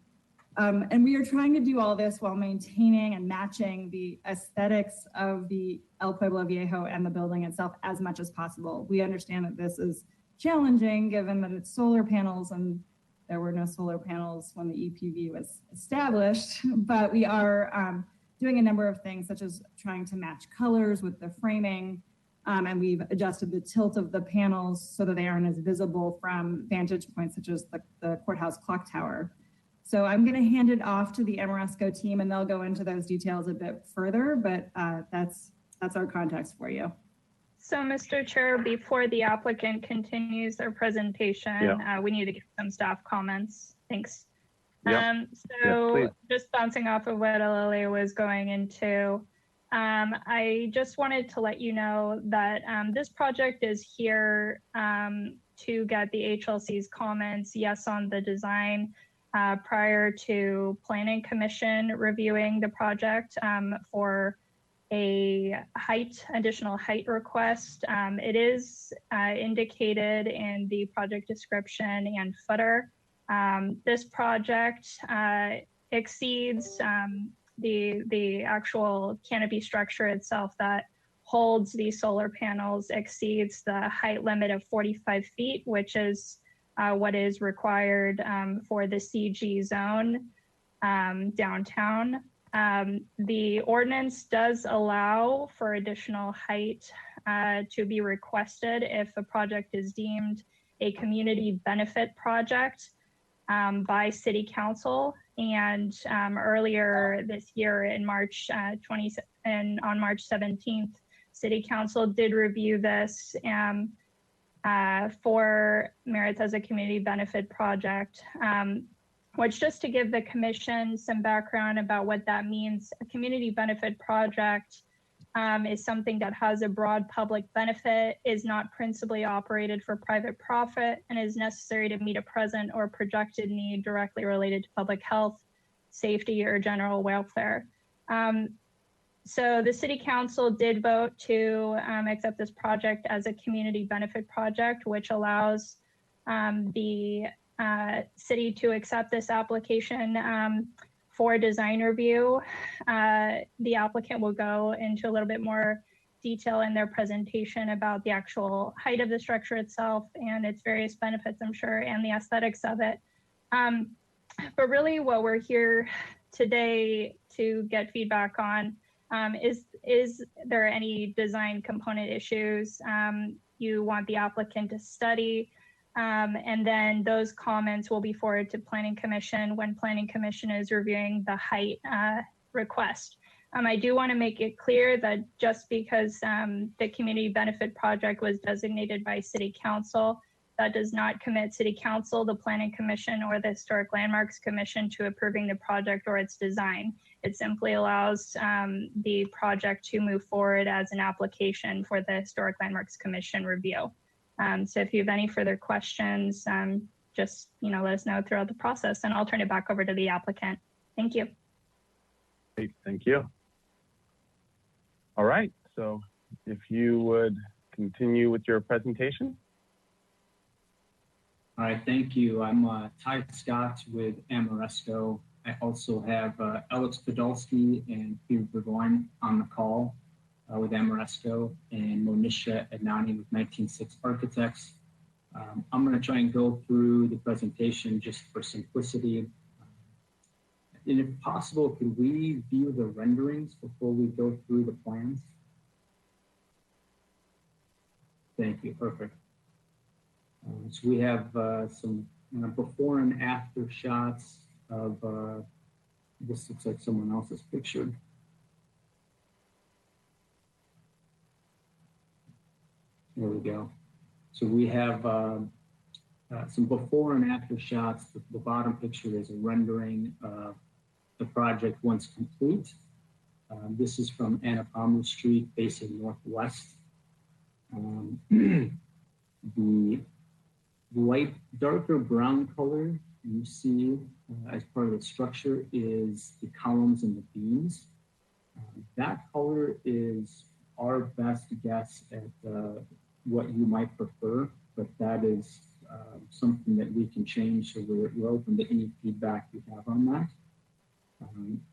And we are trying to do all this while maintaining and matching the aesthetics of the El Pueblo Viejo and the building itself as much as possible. We understand that this is challenging given that it's solar panels, and there were no solar panels when the EPV was established, but we are doing a number of things such as trying to match colors with the framing, and we've adjusted the tilt of the panels so that they aren't as visible from vantage points such as the courthouse clock tower. So I'm going to hand it off to the Ameresco team, and they'll go into those details a bit further, but that's our context for you. So, Mr. Chair, before the applicant continues their presentation, we need to get some staff comments. Thanks. Just bouncing off of what Alelia was going into, I just wanted to let you know that this project is here to get the HLC's comments, yes, on the design, prior to Planning Commission reviewing the project for a additional height request. It is indicated in the project description and footer. This project exceeds the actual canopy structure itself that holds these solar panels, exceeds the height limit of 45 feet, which is what is required for the CG zone downtown. The ordinance does allow for additional height to be requested if the project is deemed a community benefit project by City Council. And earlier this year in March on March 17th, City Council did review this for merits as a community benefit project, which, just to give the commission some background about what that means, a community benefit project is something that has a broad public benefit, is not principally operated for private profit, and is necessary to meet a present or projected need directly related to public health, safety or general welfare. So the city council did vote to accept this project as a community benefit project, which allows the city to accept this application for design review. The applicant will go into a little bit more detail in their presentation about the actual height of the structure itself and its various benefits, I'm sure, and the aesthetics of it. But really what we're here today to get feedback on is there any design component issues you want the applicant to study? And then those comments will be forwarded to Planning Commission when Planning Commission is reviewing the height request. I do want to make it clear that just because the community benefit project was designated by City Council, that does not commit City Council, the Planning Commission, or the Historic Landmarks Commission to approving the project or its design. It simply allows the project to move forward as an application for the Historic Landmarks Commission review. So if you have any further questions, just let us know throughout the process, and I'll turn it back over to the applicant. Thank you. Great, thank you. All right, so if you would continue with your presentation. All right, thank you. I'm Ty Scott with Amoresco. I also have Alex Podolsky and Peter Burgoyne on the call with Amoresco, and Monisha Adnani with 196 Architects. I'm going to try and go through the presentation just for simplicity. And if possible, could we view the renderings before we go through the plans? Thank you, perfect. So we have some before and after shots of, this looks like someone else's picture. There we go. So we have some before and after shots. The bottom picture is a rendering of the project once complete. This is from Anapamu Street facing northwest. The light, darker brown color you see as part of the structure is the columns and the beams. That color is our best guess at what you might prefer, but that is something that we can change, so we're open to any feedback you have on that.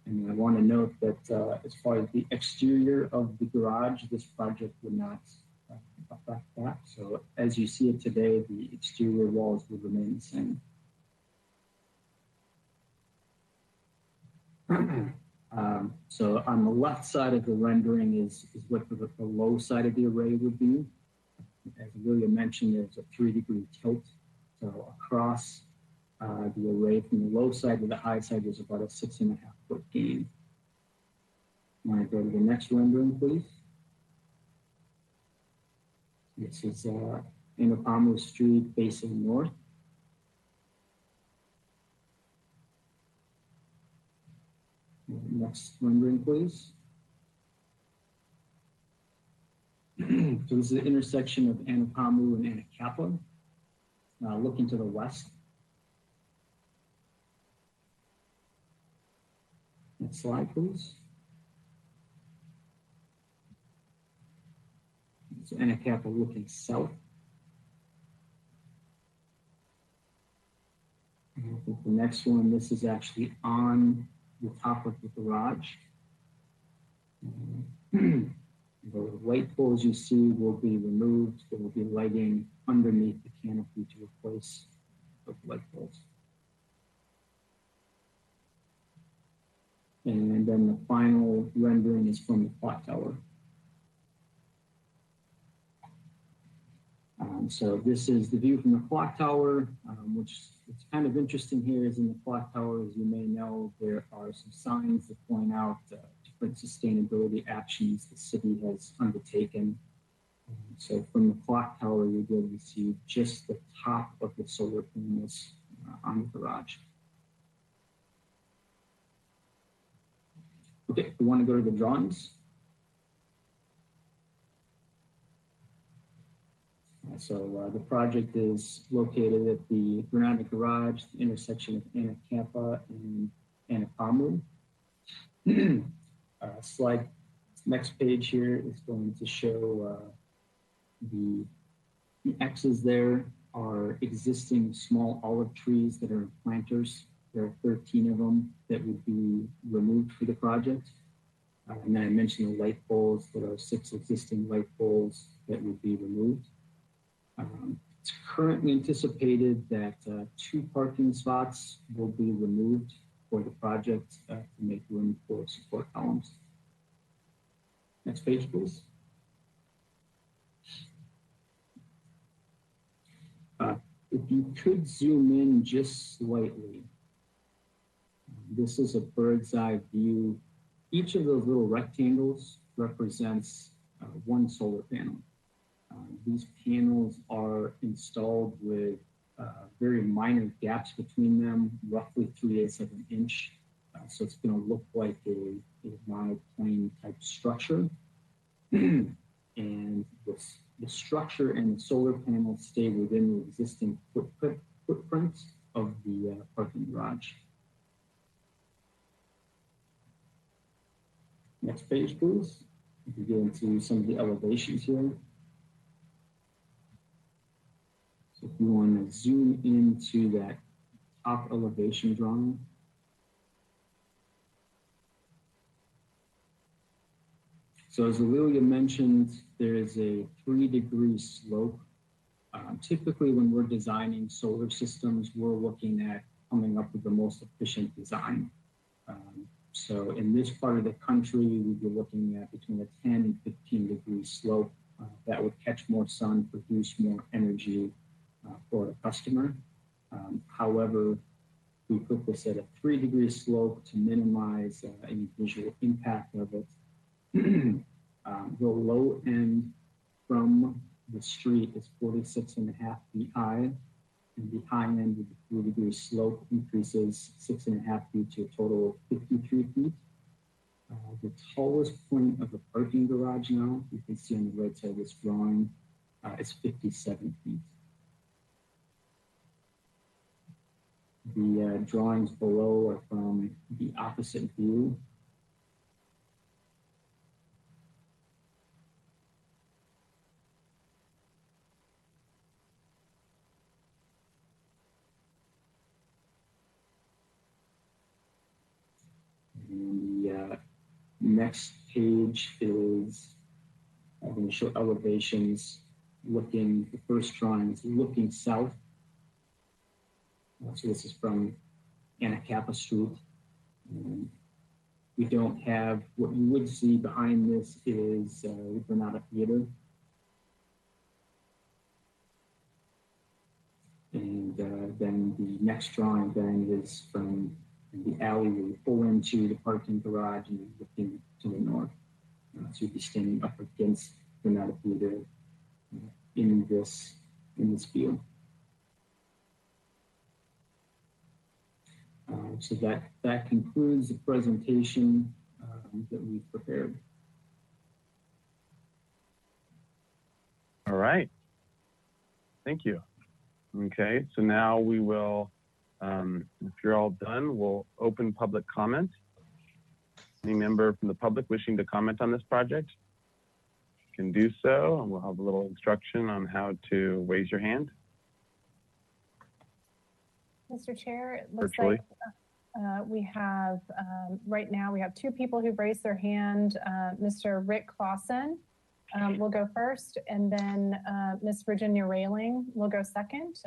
And I want to note that as far as the exterior of the garage, this project would not affect that. So as you see it today, the exterior walls will remain the same. So on the left side of the rendering is what the low side of the array would be. As Amelia mentioned, there's a 3-degree tilt. So across the array from the low side to the high side is about a 6.5-foot gain. Want to go to the next rendering, please? This is Anapamu Street facing north. Next rendering, please. So this is the intersection of Anapamu and Anacapa, looking to the west. Next slide, please. So Anacapa looking south. And I think the next one, this is actually on the top of the garage. The light poles you see will be removed. There will be lighting underneath the canopy to replace the light poles. And then the final rendering is from the clock tower. So this is the view from the clock tower, which is kind of interesting here is in the clock tower, as you may know, there are some signs that point out different sustainability actions the city has undertaken. So from the clock tower, you'll be able to see just the top of the solar panels on the garage. Okay, we want to go to the drawings. So the project is located at the Granada Garage, the intersection of Anacapa and Anapamu. Slide next page here is going to show the X's there are existing small olive trees that are in planters. There are 13 of them that would be removed for the project. And then I mentioned the light poles. There are 6 existing light poles that would be removed. It's currently anticipated that 2 parking spots will be removed for the project to make room for support columns. Next page, please. If you could zoom in just slightly, this is a bird's eye view. Each of those little rectangles represents 1 solar panel. These panels are installed with very minor gaps between them, roughly 3/8 of an inch. So it's going to look like a monoplane type structure. And the structure and the solar panels stay within the existing footprint of the parking garage. Next page, please. We can get into some of the elevations here. So if you want to zoom into that top elevation drawing. So as Aurelia mentioned, there is a 3-degree slope. Typically when we're designing solar systems, we're looking at coming up with the most efficient design. So in this part of the country, we'd be looking at between a 10 and 15-degree slope that would catch more sun, produce more energy for the customer. However, we put this at a 3-degree slope to minimize any visual impact of it. The low end from the street is 46.5 feet high, and the high end with the 3-degree slope increases 6.5 feet to a total of 53 feet. The tallest point of the parking garage now, you can see on the right side of this drawing, is 57 feet. The drawings below are from the opposite view. And the next page is I'm going to show elevations looking, the first drawing is looking south. So this is from Anacapa Street. We don't have, what you would see behind this is the Granada Theater. And then the next drawing then is from the alley where you pull into the parking garage and you're looking to the north. So you'd be standing up against Granada Theater in this view. So that concludes the presentation that we've prepared. All right. Thank you. Okay, so now we will, if you're all done, we'll open public comment. Any member from the public wishing to comment on this project can do so, and we'll have a little instruction on how to raise your hand. Mr. Chair, it looks Virtually. like we have, right now, we have 2 people who've raised their hand. Mr. Rick Clausen will go first, and then Ms. Virginia Railing will go second.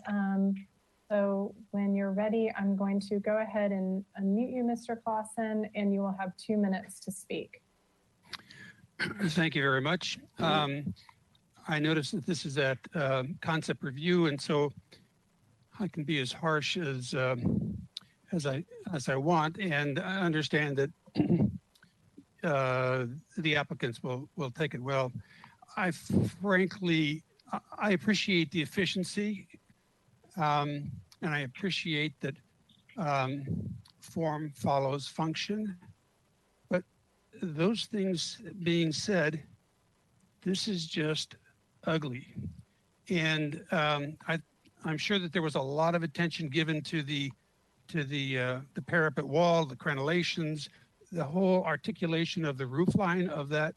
So when you're ready, I'm going to go ahead and unmute you, Mr. Clausen, and you will have 2 minutes to speak. Thank you very much. I noticed that this is at concept review, and so I can be as harsh as I want, and I understand that the applicants will take it well. I appreciate the efficiency, and I appreciate that form follows function. But those things being said, this is just ugly, and I'm sure that there was a lot of attention given to the to the parapet wall, the crenellations, the whole articulation of the roof line of that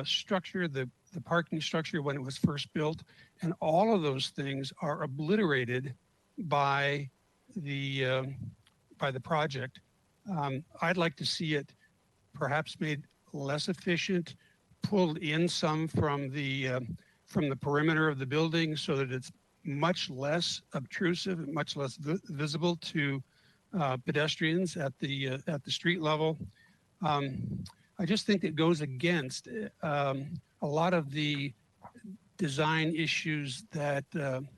structure, the parking structure when it was first built, and all of those things are obliterated by the project. I'd like to see it perhaps made less efficient, pulled in some from the perimeter of the building so that it's much less obtrusive and much less visible to pedestrians at the street level. I just think it goes against a lot of the design issues that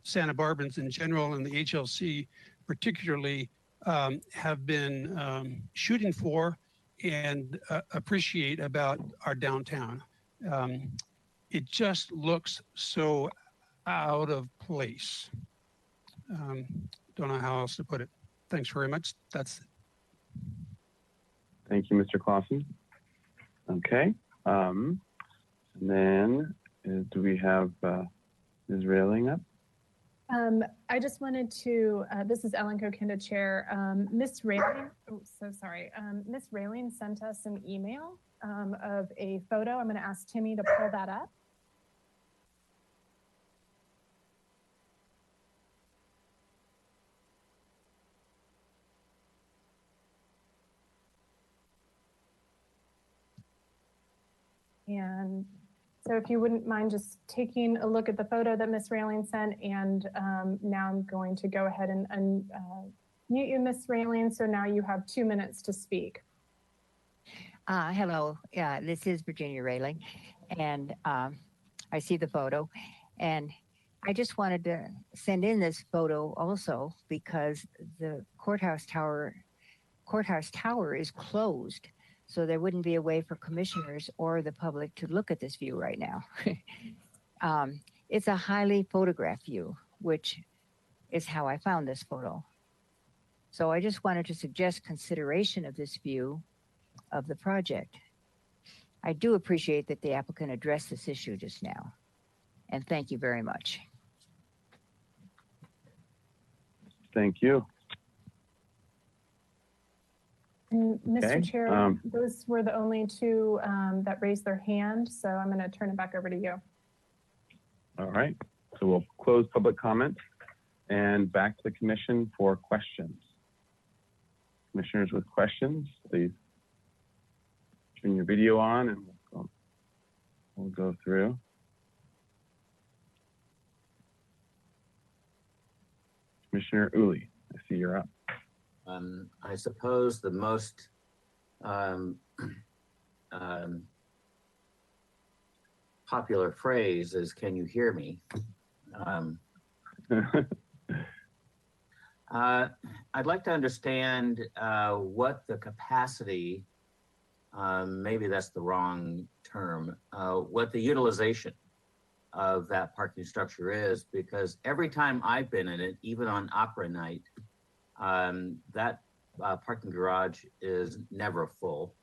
Santa Barbans in general and the HLC particularly have been shooting for and appreciate about our downtown. It just looks so out of place. Don't know how else to put it. Thanks very much. That's it. Thank you, Mr. Clausen. Okay. And then do we have Ms. Railing up? I just wanted to, this is Ellen Kokinda, Chair. Ms. Railing, Ms. Railing sent us an email of a photo. I'm going to ask Timmy to pull that up. And so if you wouldn't mind just taking a look at the photo that Ms. Railing sent, and now I'm going to go ahead and mute you, Ms. Railing, so now you have 2 minutes to speak. Hello, this is Virginia Railing, and I see the photo, and I just wanted to send in this photo also because the courthouse tower is closed. So there wouldn't be a way for commissioners or the public to look at this view right now. It's a highly photographed view, which is how I found this photo. So I just wanted to suggest consideration of this view of the project. I do appreciate that the applicant addressed this issue just now. And thank you very much. Thank you. And Mr. Okay, Chair, those were the only two that raised their hand, so I'm going to turn it back over to you. All right, so we'll close public comment and back to the commission for questions. Commissioners with questions, please turn your video on and we'll go through. Commissioner Uli, I see you're up. I suppose the most popular phrase is, "Can you hear me?" I'd like to understand what the capacity, maybe that's the wrong term, what the utilization of that parking structure is, because every time I've been in it, even on opera night, that parking garage is never full.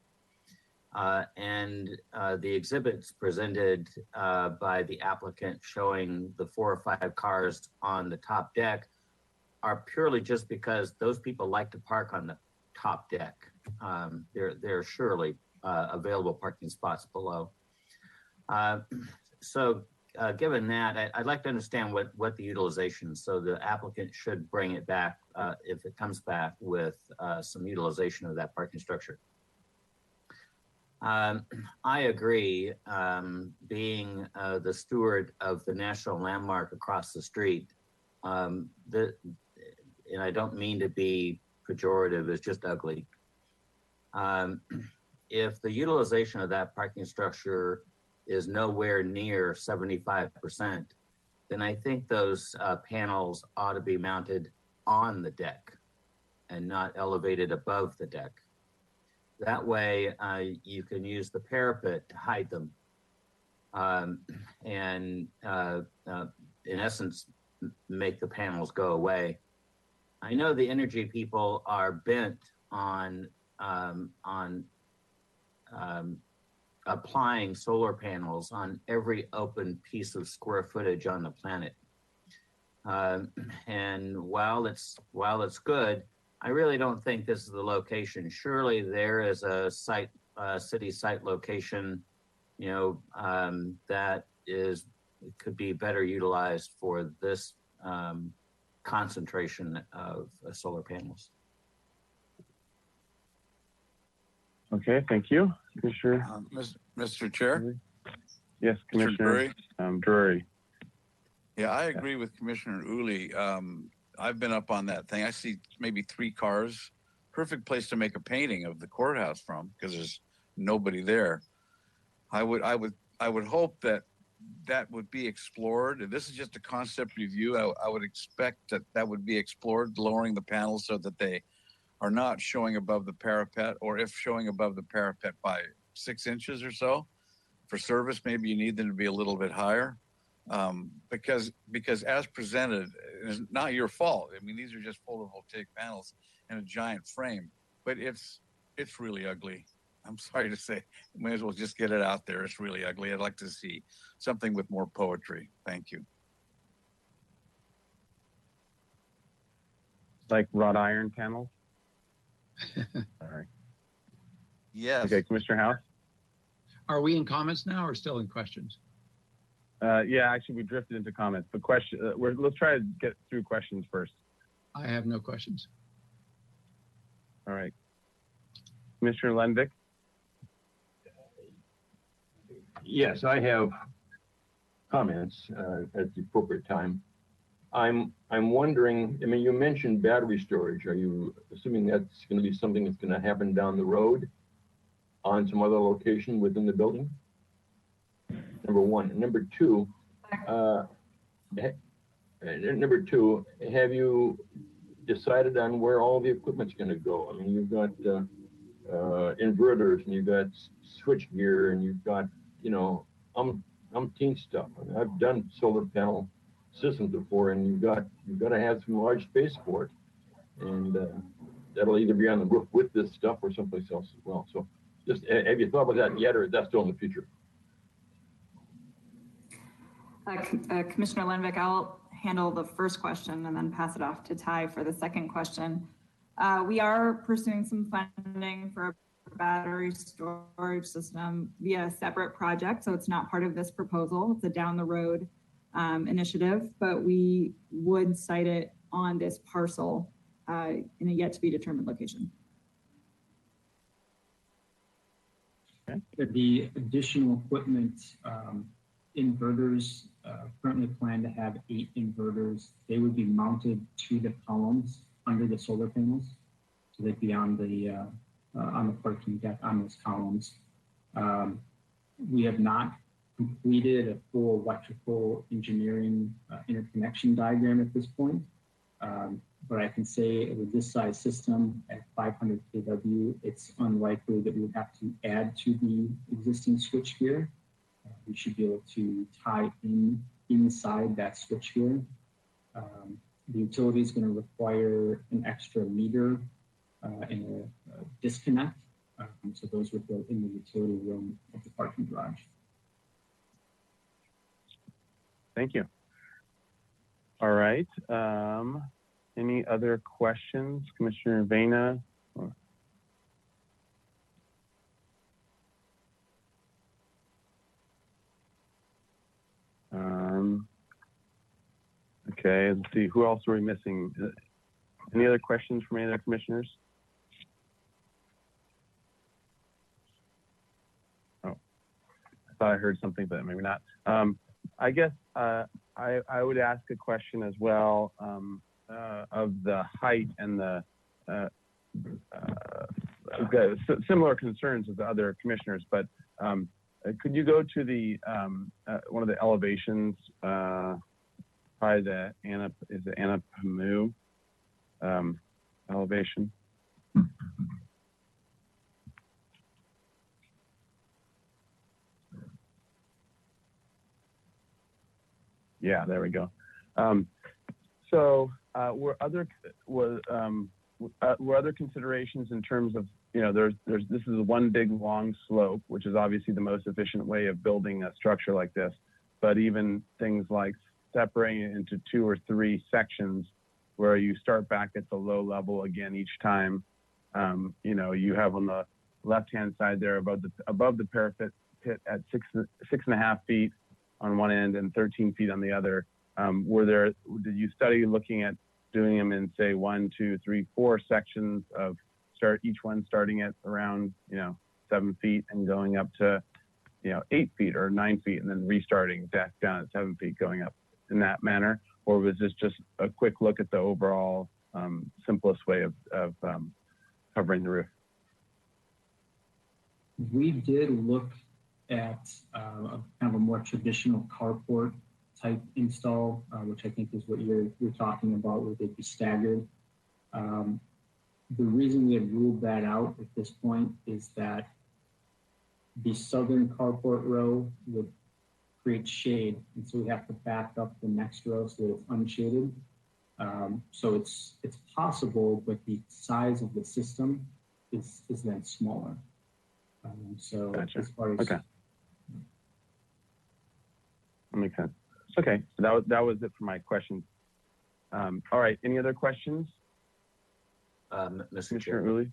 And the exhibits presented by the applicant showing the 4 or 5 cars on the top deck are purely just because those people like to park on the top deck. There are surely available parking spots below. So given that, I'd like to understand what the utilization, so the applicant should bring it back if it comes back with some utilization of that parking structure. I agree, being the steward of the national landmark across the street, and I don't mean to be pejorative, it's just ugly. If the utilization of that parking structure is nowhere near 75%, then I think those panels ought to be mounted on the deck and not elevated above the deck. That way you can use the parapet to hide them and in essence, make the panels go away. I know the energy people are bent on applying solar panels on every open piece of square footage on the planet. And while it's good, I really don't think this is the location. Surely there is a site, city site location, that could be better utilized for this concentration of solar panels. Okay, thank you, Commissioner. Mr. Chair? Yes, Commissioner Drury. Yeah, I agree with Commissioner Uli. I've been up on that thing. I see maybe 3 cars. Perfect place to make a painting of the courthouse from, because there's nobody there. I would hope that would be explored. This is just a concept review. I would expect that would be explored, lowering the panels so that they are not showing above the parapet, or if showing above the parapet by 6 inches or so. For service, maybe you need them to be a little bit higher. Because as presented, it's not your fault. I mean, these are just photovoltaic panels in a giant frame, but it's really ugly. I'm sorry to say, may as well just get it out there. It's really ugly. I'd like to see something with more poetry. Thank you. Like wrought iron panels? Sorry. Yes. Okay, Commissioner House? Are we in comments now or still in questions? Yeah, actually, we drifted into comments. But let's try to get through questions first. I have no questions. All right. Commissioner Lenvik? Yes, I have comments at the appropriate time. I'm wondering, I mean, you mentioned battery storage. Are you assuming that's going to be something that's going to happen down the road on some other location within the building? Number one. And number two, have you decided on where all the equipment's going to go? I mean, you've got inverters, and you've got switch gear, and you've got, umpteen stuff. I mean, I've done solar panel systems before, and you've got to have some large space for it, and that'll either be on the roof with this stuff or someplace else as well. So, just have you thought about that yet, or is that still in the future? Commissioner Lenvik, I'll handle the first question and then pass it off to Ty for the second question. We are pursuing some funding for a battery storage system via a separate project, so it's not part of this proposal. It's a down the road initiative, but we would site it on this parcel in a yet to be determined location. Okay. The additional equipment, inverters, currently plan to have 8 inverters. They would be mounted to the columns under the solar panels. So they'd be on the parking deck on those columns. We have not completed a full electrical engineering interconnection diagram at this point. But I can say with this size system at 500 kW, it's unlikely that we would have to add to the existing switchgear. We should be able to tie in inside that switchgear. The utility is going to require an extra meter and a disconnect. So those would go in the utility room of the parking garage. Thank you. All right. Any other questions, Commissioner Vena? Okay, let's see, who else are we missing? Any other questions from any other commissioners? Oh, I thought I heard something, but maybe not. I guess I would ask a question as well of the height and the similar concerns of the other commissioners, but could you go to the one of the elevations, probably the Anapamu elevation? Yeah, there we go. So were other considerations in terms of, this is one big long slope, which is obviously the most efficient way of building a structure like this, but even things like separating it into 2 or 3 sections where you start back at the low level again each time. You know, you have on the left-hand side there above the parapet pit at 6.5 feet on one end and 13 feet on the other. Did you study looking at doing them in, say, 1, 2, 3, 4 sections of each one starting at around, you know, 7 feet and going up to, you know, 8 feet or 9 feet and then restarting back down at 7 feet going up in that manner? Or was this just a quick look at the overall simplest way of covering the roof? We did look at kind of a more traditional carport type install, which I think is what you're talking about, where they'd be staggered. The reason we had ruled that out at this point is that the southern carport row would create shade, and so we have to back up the next row so that it's unshaded. So it's possible, but the size of the system is then smaller. So Gotcha. as far as Okay. That makes sense. Okay, so that was it for my questions. All right, any other questions? Mr. Chair, Uli?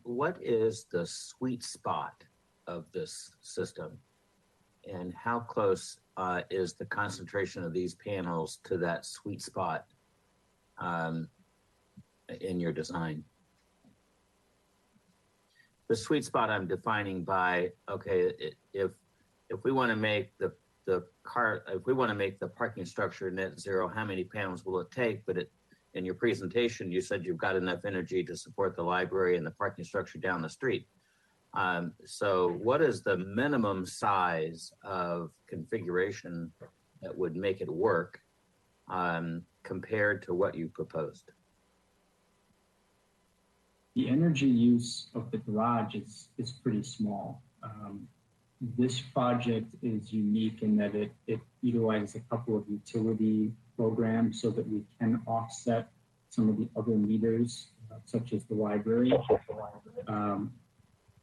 what is the sweet spot of this system? And how close is the concentration of these panels to that sweet spot in your design? The sweet spot I'm defining by, okay, if we want to make if we want to make the parking structure net zero, how many panels will it take? But in your presentation, you said you've got enough energy to support the library and the parking structure down the street. So what is the minimum size of configuration that would make it work compared to what you proposed? the energy use of the garage is pretty small. This project is unique in that it utilizes a couple of utility programs so that we can offset some of the other meters, such as the library.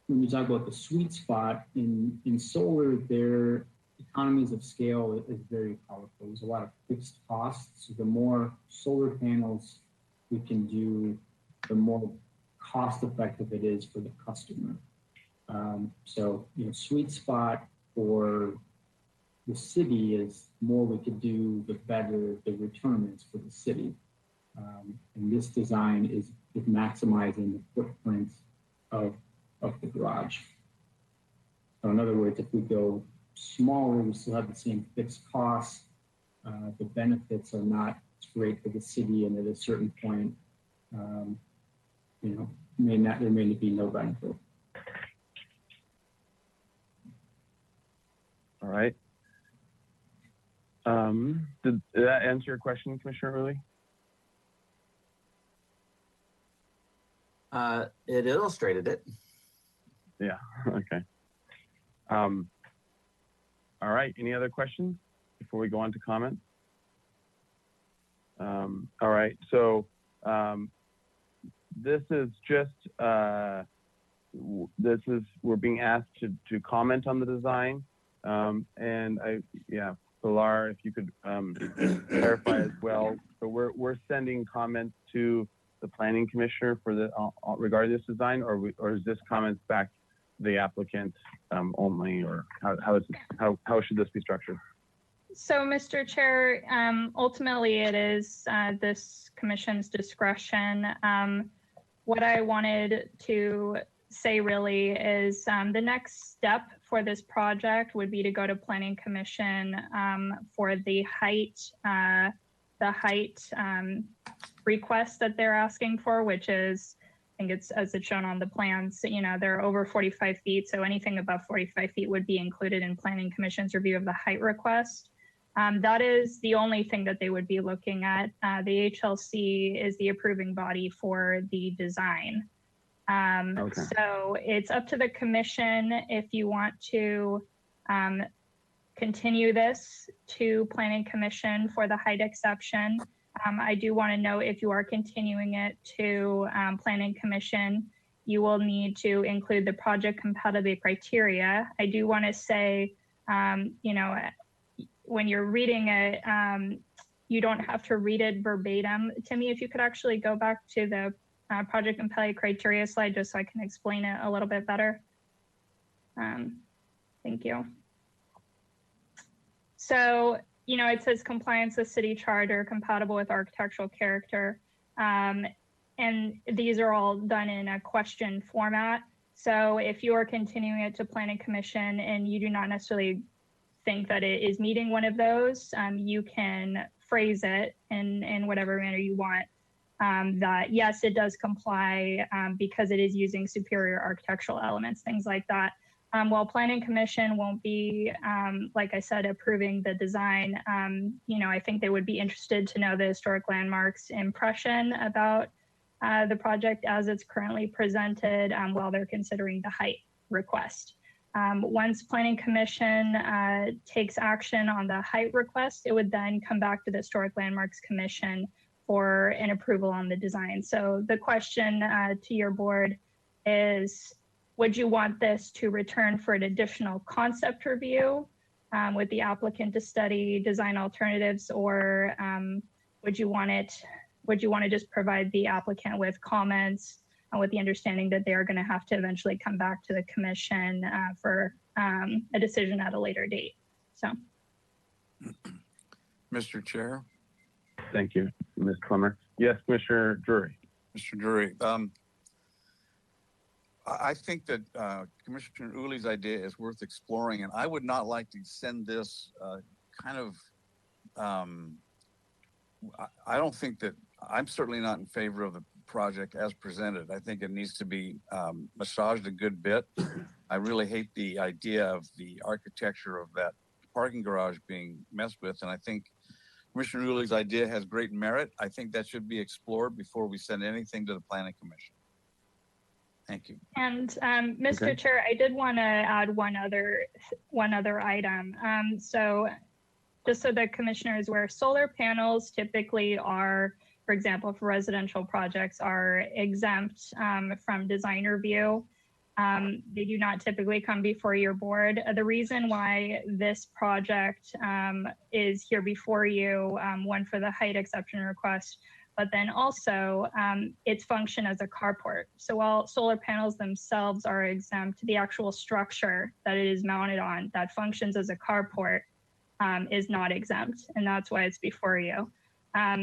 When we talk about the sweet spot in solar, their economies of scale is very powerful. There's a lot of fixed costs. So the more solar panels we can do, the more cost effective it is for the customer. So, sweet spot for the city is more we could do, the better the return is for the city. And this design is maximizing the footprint of the garage. So in other words, if we go smaller, we still have the same fixed costs. The benefits are not great for the city, and at a certain point, there may be no benefit. All right. Did that answer your question, Commissioner Early? It illustrated it. Yeah, okay. All right, any other questions before we go on to comments? All right, so this is just, we're being asked to comment on the design. And Pilar, if you could clarify as well. So we're sending comments to the Planning Commissioner for the regarding this design, or is this comments back to the applicant only, or how should this be structured? So, Mr. Chair, ultimately it is this commission's discretion. What I wanted to say really is the next step for this project would be to go to Planning Commission for the height request that they're asking for, which is, I think it's, as it's shown on the plans, they're over 45 feet. So anything above 45 feet would be included in Planning Commission's review of the height request. That is the only thing that they would be looking at. The HLC is the approving body for the design. Okay. So it's up to the commission if you want to continue this to Planning Commission for the height exception. I do want to know, if you are continuing it to Planning Commission, you will need to include the project compatibility criteria. I do want to say, when you're reading it, you don't have to read it verbatim. Timmy, if you could actually go back to the project compelling criteria slide, just so I can explain it a little bit better. Thank you. So, you know, it says compliance with city charter, compatible with architectural character. And these are all done in a question format. So if you are continuing it to planning commission and you do not necessarily think that it is meeting one of those, you can phrase it in whatever manner you want. That yes, it does comply because it is using superior architectural elements, things like that. While planning commission won't be, like I said, approving the design, you know, I think they would be interested to know the historic landmarks impression about the project as it's currently presented while they're considering the height request. Once planning commission takes action on the height request, it would then come back to the historic landmarks commission for an approval on the design. So the question to your board is, would you want this to return for an additional concept review with the applicant to study design alternatives, or would you want to just provide the applicant with comments with the understanding that they are going to have to eventually come back to the commission for a decision at a later date? So, Mr. Chair. Thank you, Ms. Clemmer. Yes, Commissioner Drury. Mr. Drury, I think that Commissioner Uli's idea is worth exploring, and I would not like to send this I don't think that, I'm certainly not in favor of the project as presented. I think it needs to be massaged a good bit. I really hate the idea of the architecture of that parking garage being messed with, and I think Commissioner Uli's idea has great merit. I think that should be explored before we send anything to the Planning Commission. Thank you. And Mr. Chair, I did want to add one other item. So just so the commissioner is aware, solar panels typically are, for example, for residential projects, are exempt from design review. They do not typically come before your board. The reason why this project is here before you, one for the height exception request, but then also its function as a carport. So while solar panels themselves are exempt, the actual structure that it is mounted on that functions as a carport is not exempt, and that's why it's before you.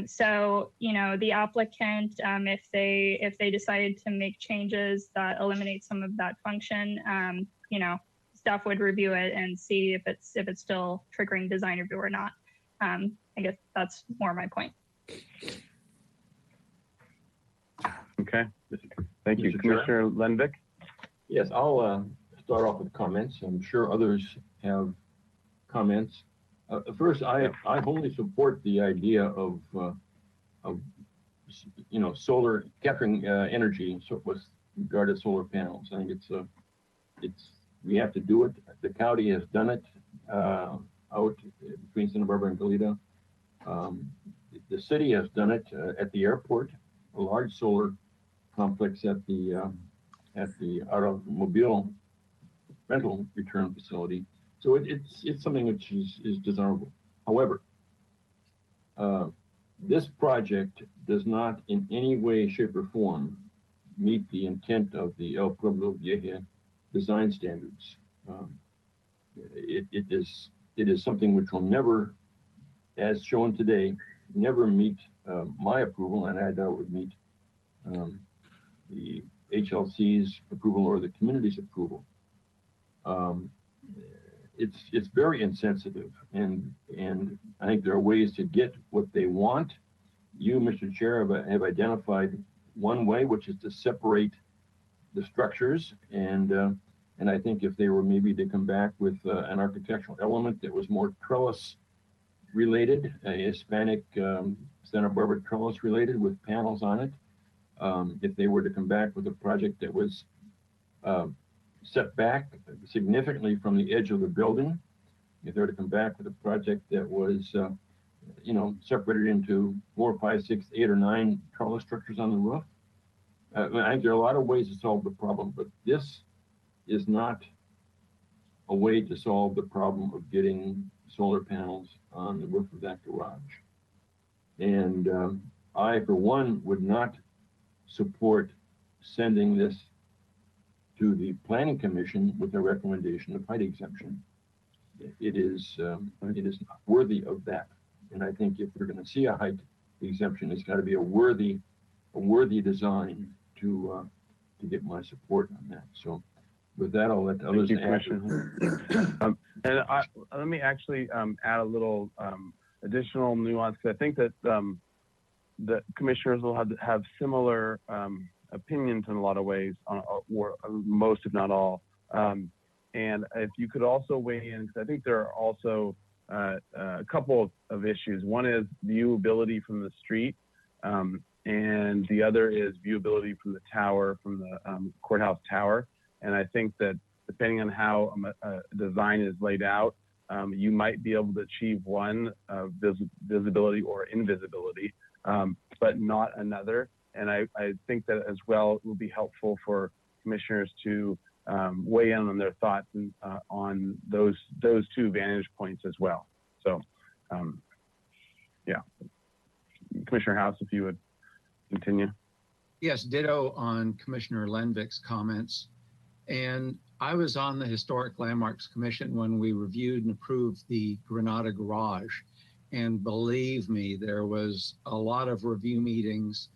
So, you know, the applicant, if they decided to make changes that eliminate some of that function, you know, staff would review it and see if it's still triggering design review or not. I guess that's more my point. Okay, thank you. Commissioner Lenvik? Yes, I'll start off with comments. I'm sure others have comments. First, I wholly support the idea of you know, solar capturing energy with regard to solar panels. I think we have to do it. The county has done it out between Santa Barbara and Goleta. The city has done it at the airport, a large solar complex at the automobile rental return facility. So it's something which is desirable. However, this project does not in any way, shape, or form meet the intent of the El Pueblo Viejo design standards. It is something which will never, as shown today, never meet my approval, and I doubt it would meet the HLC's approval or the community's approval. It's very insensitive, and I think there are ways to get what they want. You, Mr. Chair, have identified one way, which is to separate the structures, and I think if they were maybe to come back with an architectural element that was more trellis related, a Hispanic Santa Barbara trellis related with panels on it, if they were to come back with a project that was set back significantly from the edge of the building, if they were to come back with a project that was, you know, separated into 4, 5, 6, 8, or 9 trellis structures on the roof. I think there are a lot of ways to solve the problem, but this is not a way to solve the problem of getting solar panels on the roof of that garage. And I, for one, would not support sending this to the Planning Commission with a recommendation of height exemption. It is not worthy of that. And I think if we're going to see a height exemption, it's got to be a worthy design to get my support on that. So with that, I'll let others add. Let me actually add a little additional nuance. I think that the commissioners will have similar opinions in a lot of ways, or most, if not all. And if you could also weigh in, because I think there are also a couple of issues. One is viewability from the street, and the other is viewability from the tower, from the courthouse tower. And I think that depending on how a design is laid out, you might be able to achieve one visibility or invisibility, but not another. And I think that as well it will be helpful for commissioners to weigh in on their thoughts on those two vantage points as well. So, yeah, Commissioner House, if you would continue. Yes, ditto on Commissioner Lenvick's comments. And I was on the Historic Landmarks Commission when we reviewed and approved the Granada Garage. And believe me, there was a lot of review meetings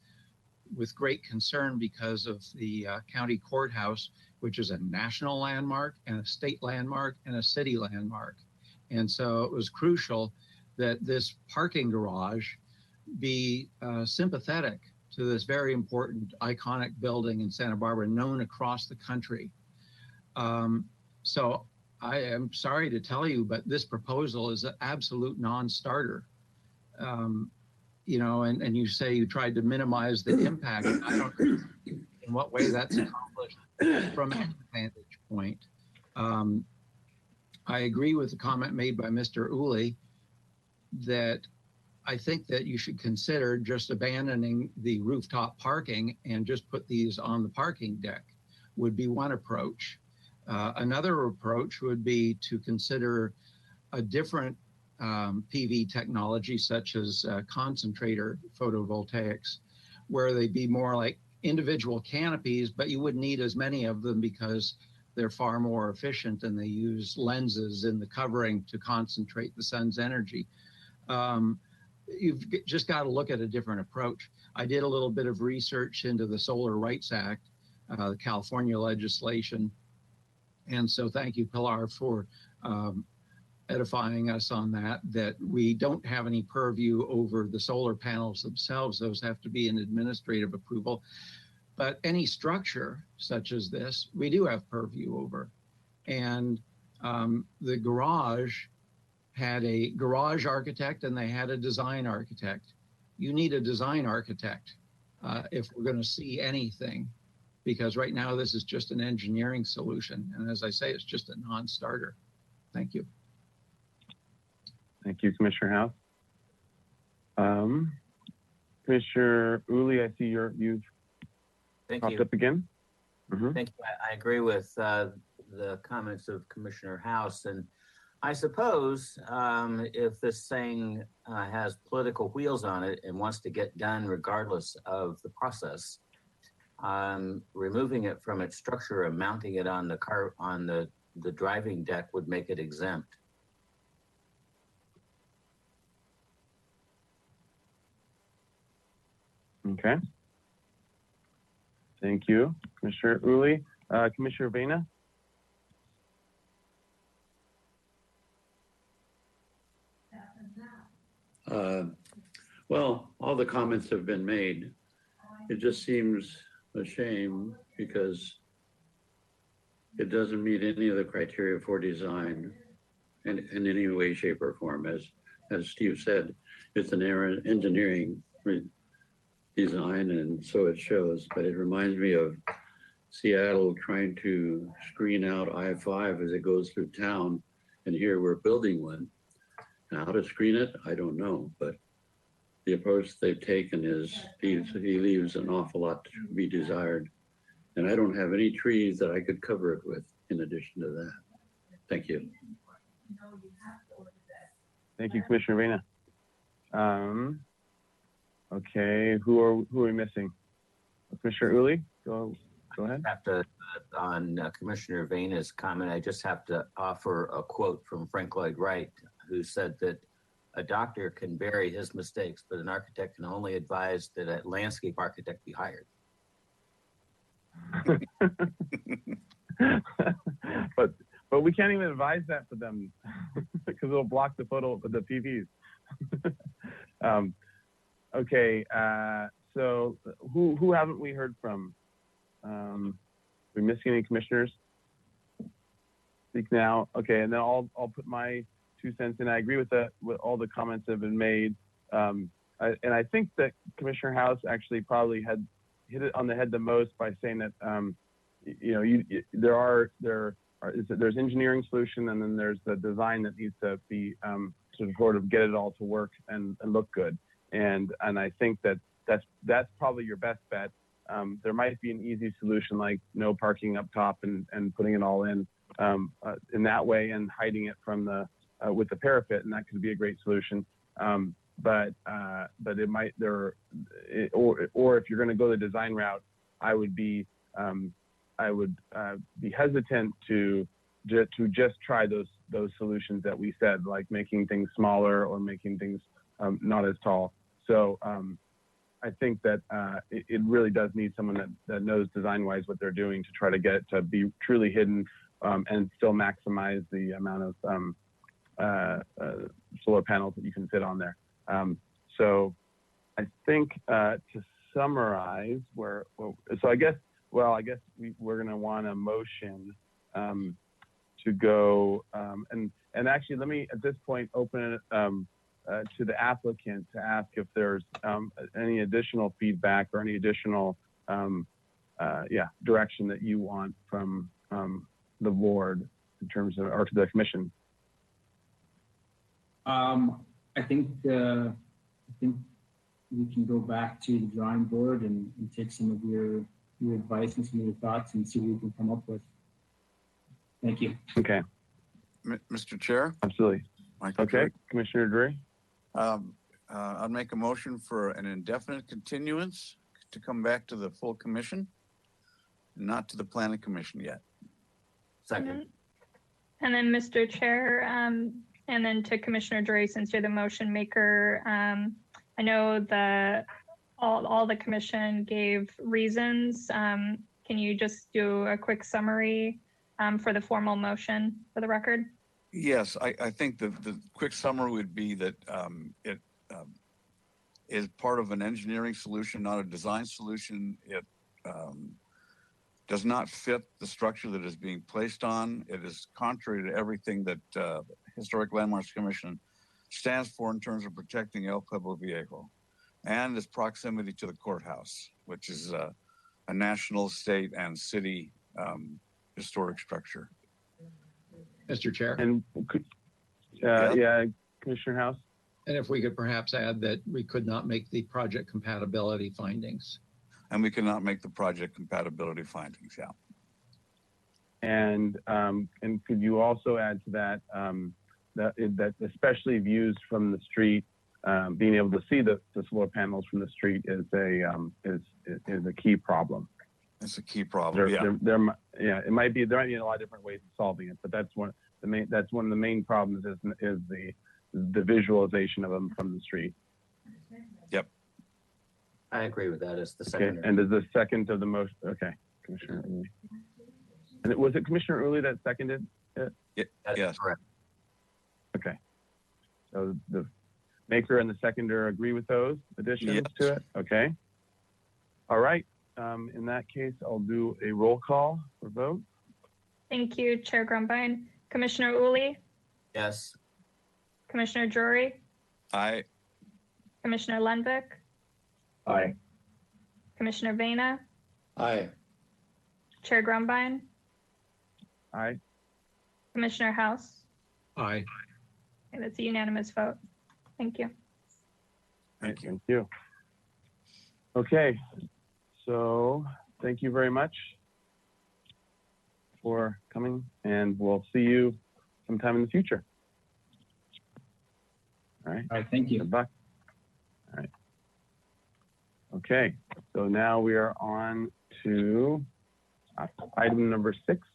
with great concern because of the county courthouse, which is a national landmark and a state landmark and a city landmark. And so it was crucial that this parking garage be sympathetic to this very important iconic building in Santa Barbara, known across the country. So I am sorry to tell you, but this proposal is an absolute non-starter. You know, and you say you tried to minimize the impact. I don't know in what way that's accomplished from a vantage point. I agree with the comment made by Mr. Uli that I think that you should consider just abandoning the rooftop parking and just put these on the parking deck would be one approach. Another approach would be to consider a different PV technology such as concentrator photovoltaics, where they'd be more like individual canopies, but you wouldn't need as many of them because they're far more efficient and they use lenses in the covering to concentrate the sun's energy. You've just got to look at a different approach. I did a little bit of research into the Solar Rights Act, the California legislation. And so thank you, Pilar, for edifying us on that we don't have any purview over the solar panels themselves. Those have to be an administrative approval. But any structure such as this, we do have purview over. And the garage had a garage architect and they had a design architect. You need a design architect if we're going to see anything, because right now this is just an engineering solution. And as I say, it's just a non-starter. Thank you. Thank you, Commissioner House. Commissioner Uli, I see you've popped up again. Thank you. I agree with the comments of Commissioner House. And I suppose if this thing has political wheels on it and wants to get done regardless of the process, removing it from its structure and mounting it on the car on the driving deck would make it exempt. Okay. Thank you, Commissioner Uli. Commissioner Vena? Well, all the comments have been made. It just seems a shame because it doesn't meet any of the criteria for design in any way, shape, or form. As Steve said, it's an engineering design, and so it shows. But it reminds me of Seattle trying to screen out I-5 as it goes through town, and here we're building one. Now, how to screen it, I don't know, but the approach they've taken is he leaves an awful lot to be desired. And I don't have any trees that I could cover it with in addition to that. Thank you. Thank you, Commissioner Vena. Okay, who are we missing? Commissioner Uli, go ahead. Have to, on Commissioner Vena's comment, I just have to offer a quote from Frank Lloyd Wright, who said that a doctor can bury his mistakes, but an architect can only advise that a landscape architect be hired. but we can't even advise that for them because it'll block the photo of the PVs. Okay, so who haven't we heard from? We missing any commissioners? Speak now. Okay, and then I'll put my 2 cents in. I agree with all the comments that have been made, and I think that Commissioner House actually probably had hit it on the head the most by saying that there's engineering solution, and then there's the design that needs to be to sort of get it all to work and look good. And I think that's probably your best bet. There might be an easy solution like no parking up top and putting it all in that way and hiding it from with the parapet, and that could be a great solution. But it might or if you're going to go the design route, I would be hesitant to just try those solutions that we said, like making things smaller or making things not as tall. So I think that it really does need someone that knows design-wise what they're doing to try to get it to be truly hidden and still maximize the amount of solar panels that you can fit on there. So I think to summarize, we're going to want a motion to go and actually let me at this point open it to the applicant to ask if there's any additional feedback or any additional direction that you want from the board in terms of, or to the commission. I think we can go back to the drawing board and take some of your advice and some of your thoughts and see what we can come up with. Thank you. Okay. Mr. Chair? Absolutely. Michael Okay, Drury. Commissioner Drury. I'll make a motion for an indefinite continuance to come back to the full commission, not to the planning commission yet. Second. And then Mr. Chair, and then to Commissioner Drury, since you're the motion maker, I know all the commission gave reasons. Can you just do a quick summary for the formal motion for the record? Yes, I think the quick summary would be that it is part of an engineering solution, not a design solution. It does not fit the structure that is being placed on. It is contrary to everything that Historic Landmarks Commission stands for in terms of protecting El Pueblo Viejo and its proximity to the courthouse, which is a national, state, and city historic structure. Mr. Chair. And Commissioner House. And if we could perhaps add that we could not make the project compatibility findings. And we cannot make the project compatibility findings, yeah. And could you also add to that that especially views from the street, being able to see the solar panels from the street is a key problem. It's a key problem. There might be a lot of different ways of solving it, but that's one of the main problems is the visualization of them from the street. Yep. I agree with that as the Okay, second. and is the second of the motion? Okay, Commissioner Uli. And was it Commissioner Uli that seconded it? Yes. Correct. Okay. So the maker and the seconder agree with those additions to it? Okay. All right. In that case, I'll do a roll call for vote. Thank you, Chair Grumbine. Commissioner Uli, Yes. Commissioner Drury, Aye. Commissioner Lenvik, Aye. Commissioner Vena, Aye. Chair Grumbine, Aye. Commissioner House. Aye. Okay, that's a unanimous vote. Thank you. Thank you. Okay. So thank you very much for coming, and we'll see you sometime in the future. All right. All right, thank you. Good luck. All right. Okay, so now we are on to item number 6.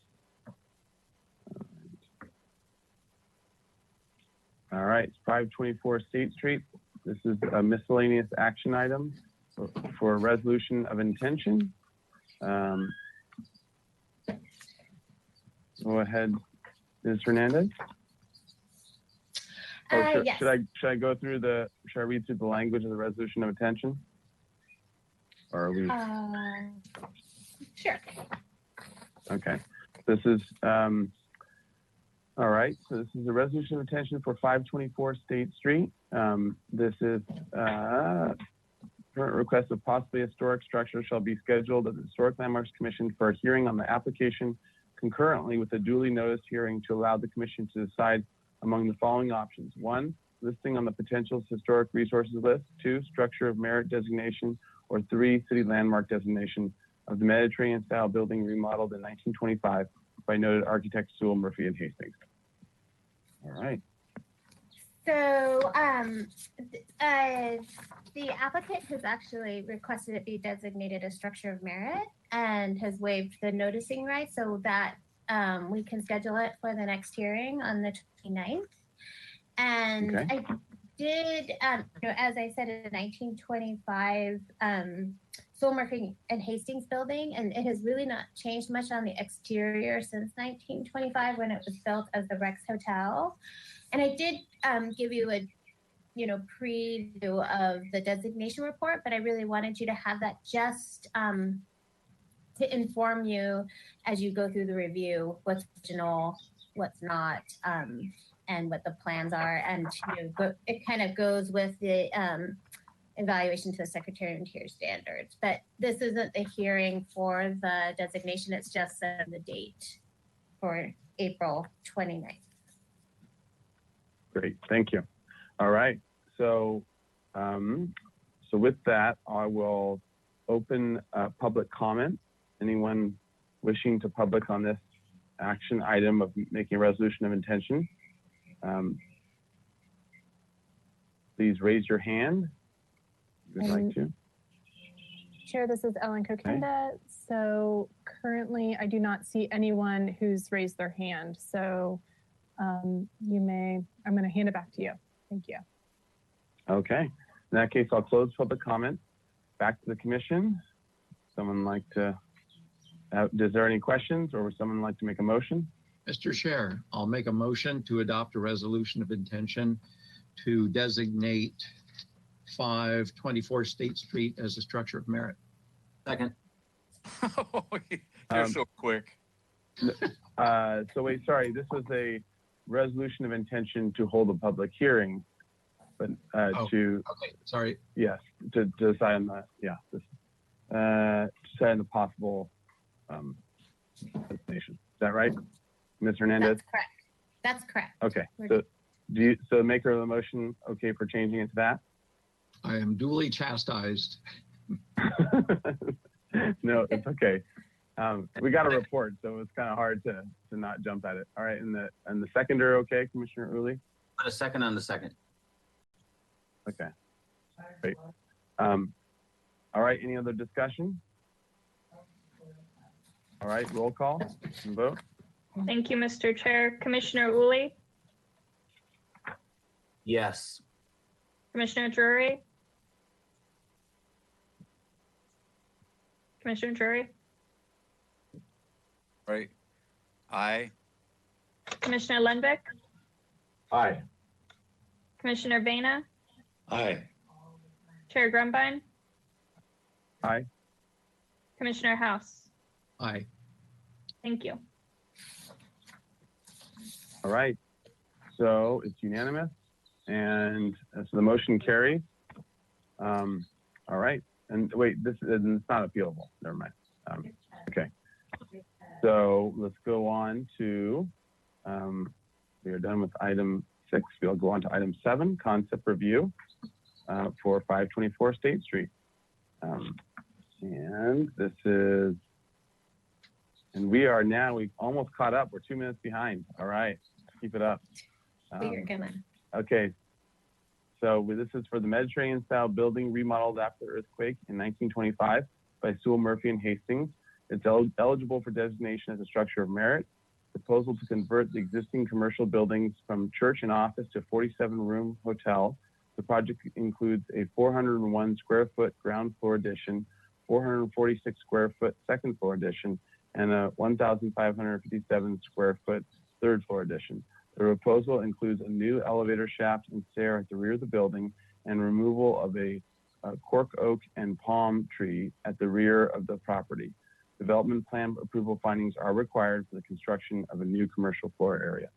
All right, 524 State Street. This is a miscellaneous action item for a resolution of intention. Go ahead, Ms. Hernandez. Yes. Should I go through should I read through the language of the resolution of intention? Or are we? Sure. Okay. This is, all right. So this is a resolution of intention for 524 State Street. This is current request of possibly historic structure shall be scheduled at the Historic Landmarks Commission for a hearing on the application concurrently with a duly noticed hearing to allow the commission to decide among the following options. 1, listing on the potential historic resources list. 2, structure of merit designation. Or 3, city landmark designation of the Mediterranean style building remodeled in 1925 by noted architects Sewell, Murphy, and Hastings. All right. So the applicant has actually requested it be designated a structure of merit and has waived the noticing right so that we can schedule it for the next hearing on the 29th. And Okay. I did, as I said, in 1925 Sewell, Murphy, and Hastings building, and it has really not changed much on the exterior since 1925 when it was built as the Rex Hotel. And I did give you a preview of the designation report, but I really wanted you to have that just to inform you as you go through the review what's original, what's not, and what the plans are. And it kind of goes with the evaluation to the Secretary of Interior standards. But this isn't the hearing for the designation, it's just the date for April 29th. Great, thank you. All right, so so with that, I will open public comment. Anyone wishing to public on this action item of making a resolution of intention, please raise your hand if you'd like to. Chair, this is Ellen Kokinda. So currently, I do not see anyone who's raised their hand. So I'm going to hand it back to you. Thank you. Okay, in that case, I'll close public comment. Back to the commission. Someone like to, is there any questions or would someone like to make a motion? Mr. Chair, I'll make a motion to adopt a resolution of intention to designate 524 State Street as a structure of merit. Second. You're so quick. So wait, sorry, this was a resolution of intention to hold a public hearing, but okay, sorry. Yes, to decide on the, decide on the possible destination. Is that right, Ms. Hernandez? That's correct. That's correct. Okay, so the maker of the motion, okay for changing it to that? I am duly chastised. No, it's okay. We got a report, so it's kind of hard to not jump at it. All right, and the seconder, okay, Commissioner Uli? Put a second on the second. Okay, great. All right, any other discussion? All right, roll call and vote. Thank you, Mr. Chair. Commissioner Uli, Yes. Commissioner Drury, Commissioner Drury, Right. Aye. Commissioner Lenvick, Aye. Commissioner Vena, Aye. Chair Grumbine, Aye. Commissioner House. Aye. Thank you. All right, so it's unanimous, and so the motion carries. All right, and wait, it's not appealable. Never mind. Okay, so let's go on to. We are done with item 6. We'll go on to item 7, concept review for 524 State Street, and this is. And we've almost caught up. We're 2 minutes behind. All right, keep it up. We're gonna. Okay. This is for the Mediterranean-style building remodeled after the earthquake in 1925 by Sewell Murphy and Hastings. It's eligible for designation as a structure of merit. Proposal to convert the existing commercial buildings from church and office to 47-room hotel. The project includes a 401 square foot ground floor addition, 446 square foot second floor addition, and a 1,557 square foot third floor addition. The proposal includes a new elevator shaft and stair at the rear of the building and removal of a cork oak and palm tree at the rear of the property. Development plan approval findings are required for the construction of a new commercial floor area.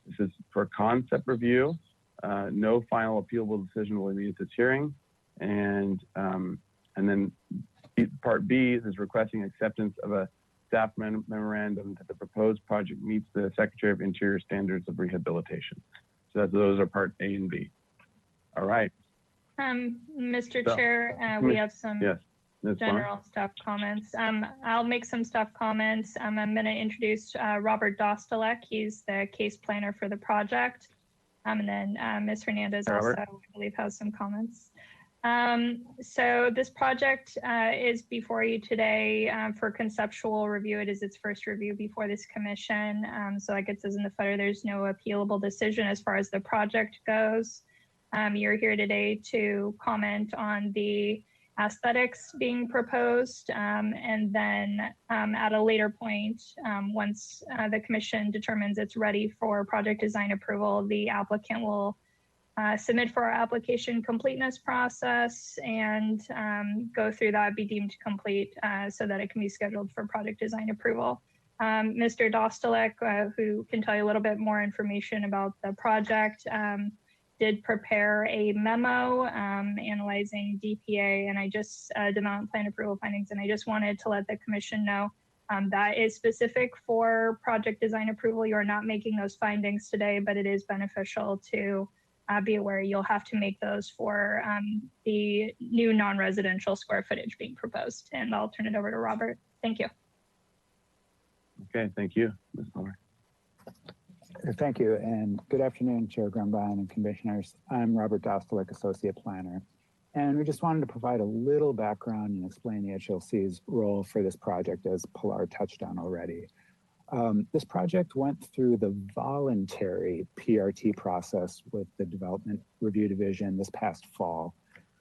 This is for concept review. No final appealable decision will be at this hearing. And then part B is requesting acceptance of a staff memorandum that the proposed project meets the Secretary of Interior standards of rehabilitation. So those are part A and B. All right. Mr. Chair, we have some general staff comments. I'll make some staff comments. I'm going to introduce Robert Dostalek. He's the case planner for the project. And then Ms. Hernandez also, I believe, has some comments. So this project is before you today for conceptual review. It is its first review before this commission. So like it says in the footer, there's no appealable decision as far as the project goes. You're here today to comment on the aesthetics being proposed, and then at a later point, once the commission determines it's ready for project design approval, the applicant will submit for our application completeness process and go through that, be deemed complete so that it can be scheduled for project design approval. Mr. Dostalek, who can tell you a little bit more information about the project, did prepare a memo analyzing DPA and development plan approval findings. And I just wanted to let the commission know that is specific for project design approval. You are not making those findings today, but it is beneficial to be aware you'll have to make those for the new non-residential square footage being proposed. And I'll turn it over to Robert. Thank you. Okay, thank you, Ms. Palmer. Thank you, and good afternoon, Chair Grumbine and Commissioners. I'm Robert Dostalek, Associate Planner, and we just wanted to provide a little background and explain the HLC's role for this project, as Pilar touched on already. This project went through the voluntary PRT process with the Development Review Division this past fall,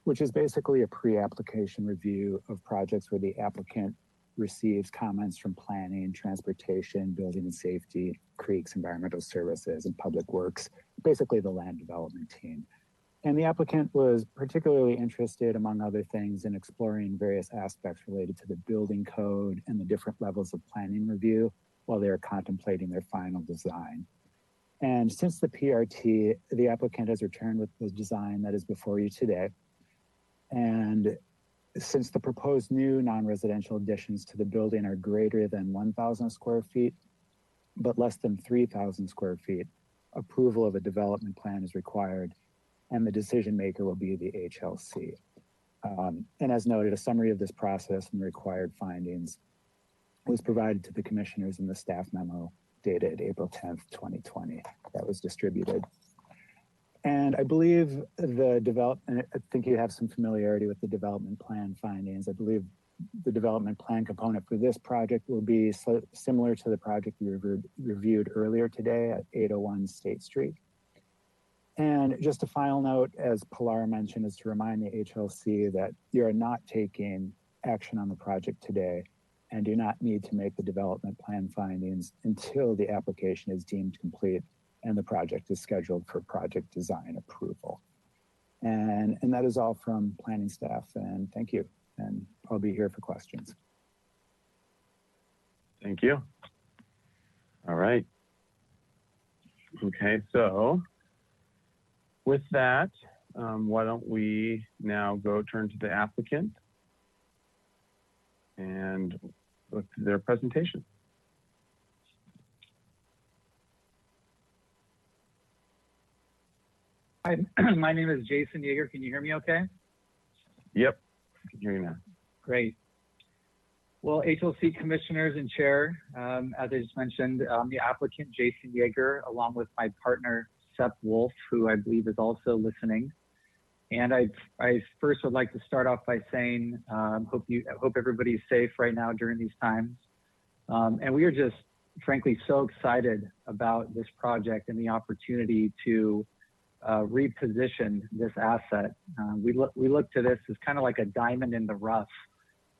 which is basically a pre-application review of projects where the applicant receives comments from planning, transportation, building and safety, creeks, environmental services, and public works, basically the land development team. And the applicant was particularly interested, among other things, in exploring various aspects related to the building code and the different levels of planning review while they are contemplating their final design. And since the PRT, the applicant has returned with the design that is before you today. And since the proposed new non-residential additions to the building are greater than 1,000 square feet, but less than 3,000 square feet, approval of a development plan is required, and the decision maker will be the HLC. And as noted, a summary of this process and required findings was provided to the commissioners in the staff memo dated April 10th, 2020, that was distributed. And I believe I think you have some familiarity with the development plan findings. I believe the development plan component for this project will be similar to the project we reviewed earlier today at 801 State Street. And just a final note, as Pilar mentioned, is to remind the HLC that you are not taking action on the project today and do not need to make the development plan findings until the application is deemed complete and the project is scheduled for project design approval. And that is all from planning staff, and thank you. And I'll be here for questions. Thank you. All right. Okay, so with that, why don't we now turn to the applicant and look to their presentation. Hi, my name is Jason Yeager. Can you hear me okay? Yep, I can hear you now. Great. Well, HLC commissioners and chair, as I just mentioned, the applicant, Jason Yeager, along with my partner, Seth Wolf, who I believe is also listening. And I first would like to start off by saying, hope everybody's safe right now during these times. And we are just frankly so excited about this project and the opportunity to reposition this asset. We look to this as kind of like a diamond in the rough.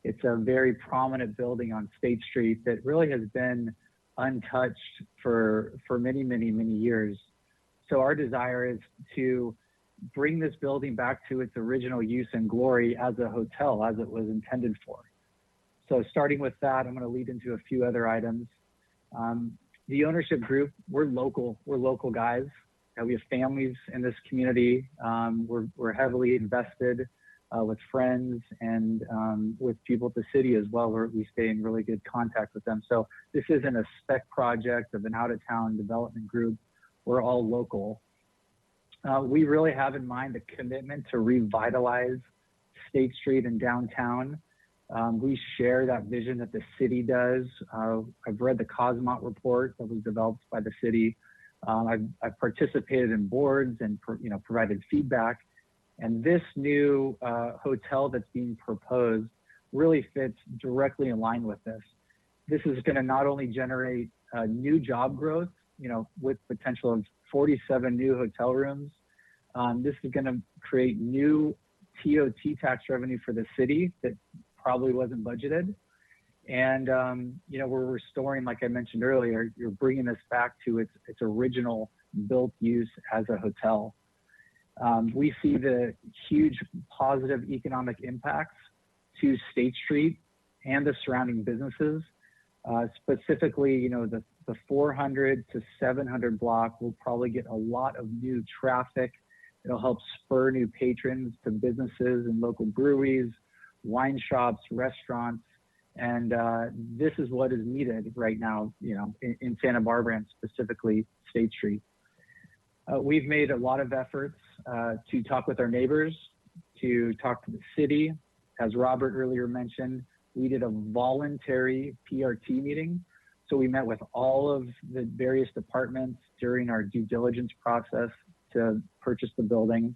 It's a very prominent building on State Street that really has been untouched for many, many, many years. So our desire is to bring this building back to its original use and glory as a hotel, as it was intended for. So starting with that, I'm going to lead into a few other items. The ownership group, we're local guys. We have families in this community. We're heavily invested with friends and with people at the city as well, where we stay in really good contact with them. So this isn't a spec project of an out-of-town development group. We're all local. We really have in mind a commitment to revitalize State Street and downtown. We share that vision that the city does. I've read the Cosmont report that was developed by the city. I've participated in boards and provided feedback. And this new hotel that's being proposed really fits directly in line with this. This is going to not only generate new job growth, with potential of 47 new hotel rooms. This is going to create new TOT tax revenue for the city that probably wasn't budgeted. And, we're restoring, like I mentioned earlier, you're bringing this back to its original built use as a hotel. We see the huge positive economic impacts to State Street and the surrounding businesses. Specifically, the 400 to 700 block will probably get a lot of new traffic. It'll help spur new patrons to businesses and local breweries, wine shops, restaurants. And this is what is needed right now, in Santa Barbara and specifically State Street. We've made a lot of efforts to talk with our neighbors, to talk to the city. As Robert earlier mentioned, we did a voluntary PRT meeting. So we met with all of the various departments during our due diligence process to purchase the building.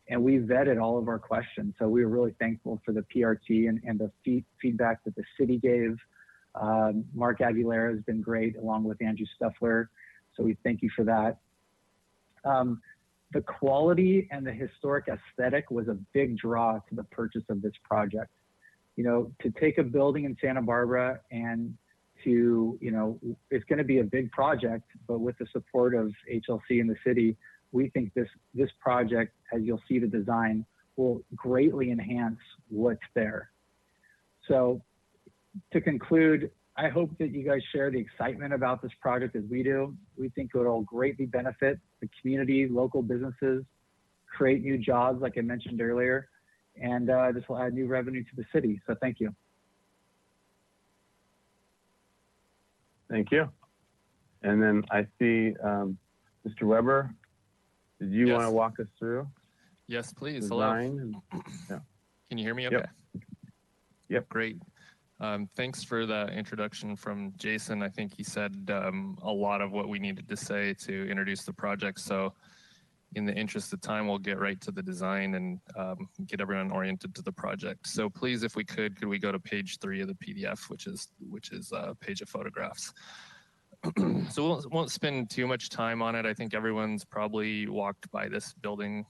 And we vetted all of our questions. So we were really thankful for the PRT and the feedback that the city gave. Mark Aguilera has been great, along with Andrew Stuffler. So we thank you for that. The quality and the historic aesthetic was a big draw to the purchase of this project. To take a building in Santa Barbara and to, it's going to be a big project, but with the support of HLC and the city, we think this project, as you'll see the design, will greatly enhance what's there. So to conclude, I hope that you guys share the excitement about this project as we do. We think it'll greatly benefit the community, local businesses, create new jobs, like I mentioned earlier, and this will add new revenue to the city. So thank you. Thank you. And then I see Mr. Weber. Did you want to walk us through? Yes, please. Design? Hello. Can you hear me? Okay. Yep. Great. Thanks for the introduction from Jason. I think he said a lot of what we needed to say to introduce the project. So in the interest of time, we'll get right to the design and get everyone oriented to the project. So please, if we could we go to page 3 of the PDF, which is a page of photographs. So we won't spend too much time on it. I think everyone's probably walked by this building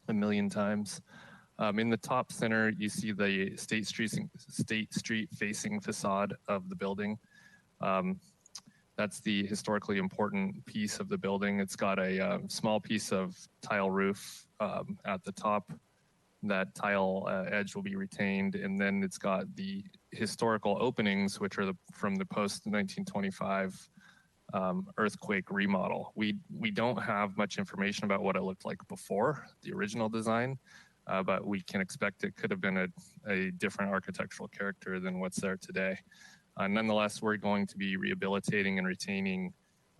a million times. In the top center, you see the State Street facing facade of the building. That's the historically important piece of the building. It's got a small piece of tile roof at the top. That tile edge will be retained, and then it's got the historical openings, which are from the post-1925 earthquake remodel. We don't have much information about what it looked like before the original design, but we can expect it could have been a different architectural character than what's there today. Nonetheless, we're going to be rehabilitating and retaining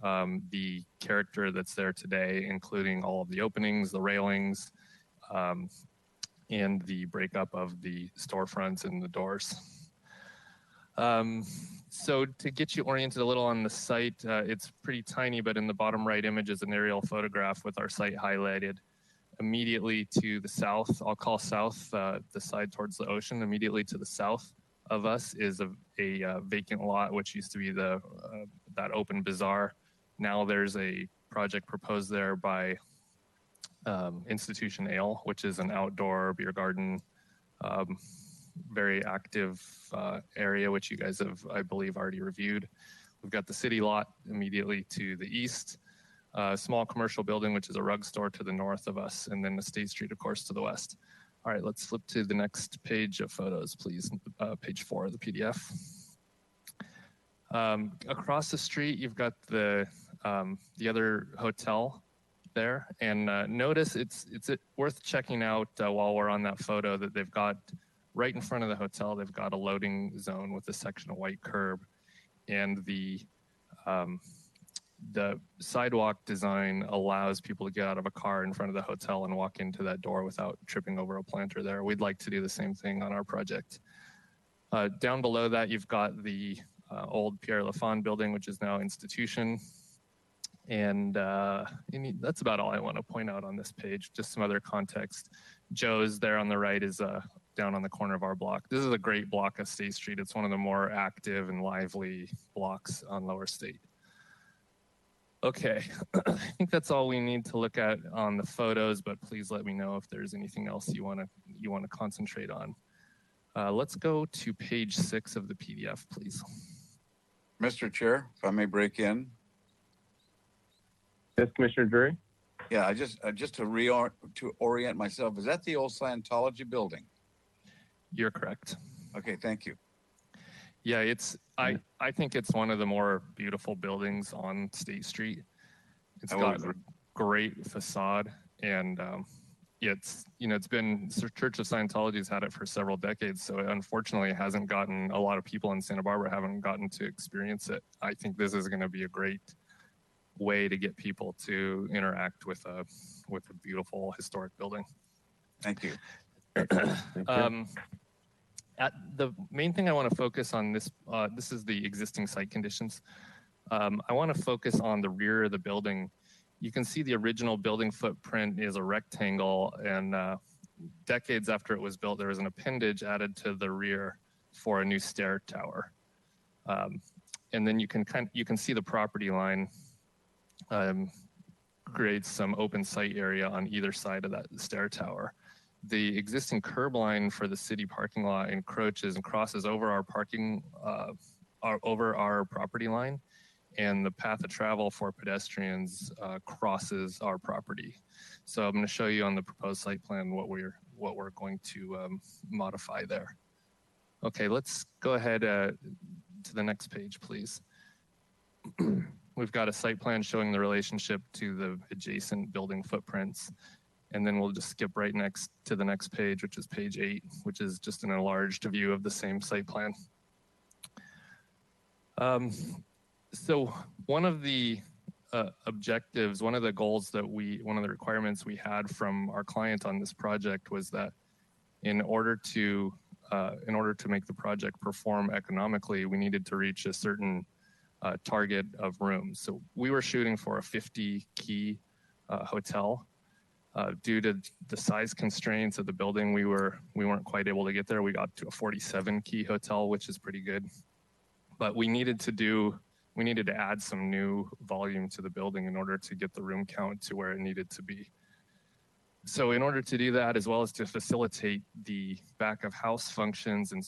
the character that's there today, including all of the openings, the railings, and the breakup of the storefronts and the doors. So to get you oriented a little on the site, it's pretty tiny, but in the bottom right image is an aerial photograph with our site highlighted. immediately to the south, I'll call south the side towards the ocean. Immediately to the south of us is a vacant lot, which used to be the that open bazaar. Now there's a project proposed there by Institution Ale, which is an outdoor beer garden, very active area, which you guys have, I believe, already reviewed. We've got the city lot immediately to the east, a small commercial building, which is a rug store to the north of us, and then the State Street, of course, to the west. All right, let's flip to the next page of photos, please, page 4 of the PDF. Across the street, you've got the other hotel there, and notice it's worth checking out while we're on that photo that they've got right in front of the hotel, they've got a loading zone with a section of white curb, and the sidewalk design allows people to get out of a car in front of the hotel and walk into that door without tripping over a planter there. We'd like to do the same thing on our project. Down below that, you've got the old Pierre Lafon building, which is now Institution. And that's about all I want to point out on this page, just some other context. Joe's there on the right is down on the corner of our block. This is a great block of State Street. It's one of the more active and lively blocks on Lower State. Okay, I think that's all we need to look at on the photos, but please let me know if there's anything else you want to concentrate on. Let's go to page 6 of the PDF, please. Mr. Chair, if I may break in. Yes, Commissioner Drury. Yeah, I just to orient myself. Is that the old Scientology building? You're correct. Okay, thank you. Yeah, I think it's one of the more beautiful buildings on State Street. It's got a great facade, and it's been Church of Scientology's had it for several decades, so unfortunately it hasn't gotten a lot of people in Santa Barbara haven't gotten to experience it. I think this is going to be a great way to get people to interact with a beautiful historic building. Thank you. The main thing I want to focus on this is the existing site conditions. I want to focus on the rear of the building. You can see the original building footprint is a rectangle, and decades after it was built, there was an appendage added to the rear for a new stair tower. And then you can see the property line creates some open site area on either side of that stair tower. The existing curb line for the city parking lot encroaches and crosses over our property line, and the path of travel for pedestrians crosses our property. So I'm going to show you on the proposed site plan what we're going to modify there. Okay, let's go ahead to the next page, please. We've got a site plan showing the relationship to the adjacent building footprints. And then we'll just skip right next to the next page, which is page 8, which is just an enlarged view of the same site plan. So one of the objectives, one of the goals that one of the requirements we had from our client on this project was that in order to make the project perform economically, we needed to reach a certain target of rooms. So we were shooting for a 50-key hotel. Due to the size constraints of the building, we weren't quite able to get there. We got to a 47-key hotel, which is pretty good. But we needed to add some new volume to the building in order to get the room count to where it needed to be. So in order to do that, as well as to facilitate the back of house functions and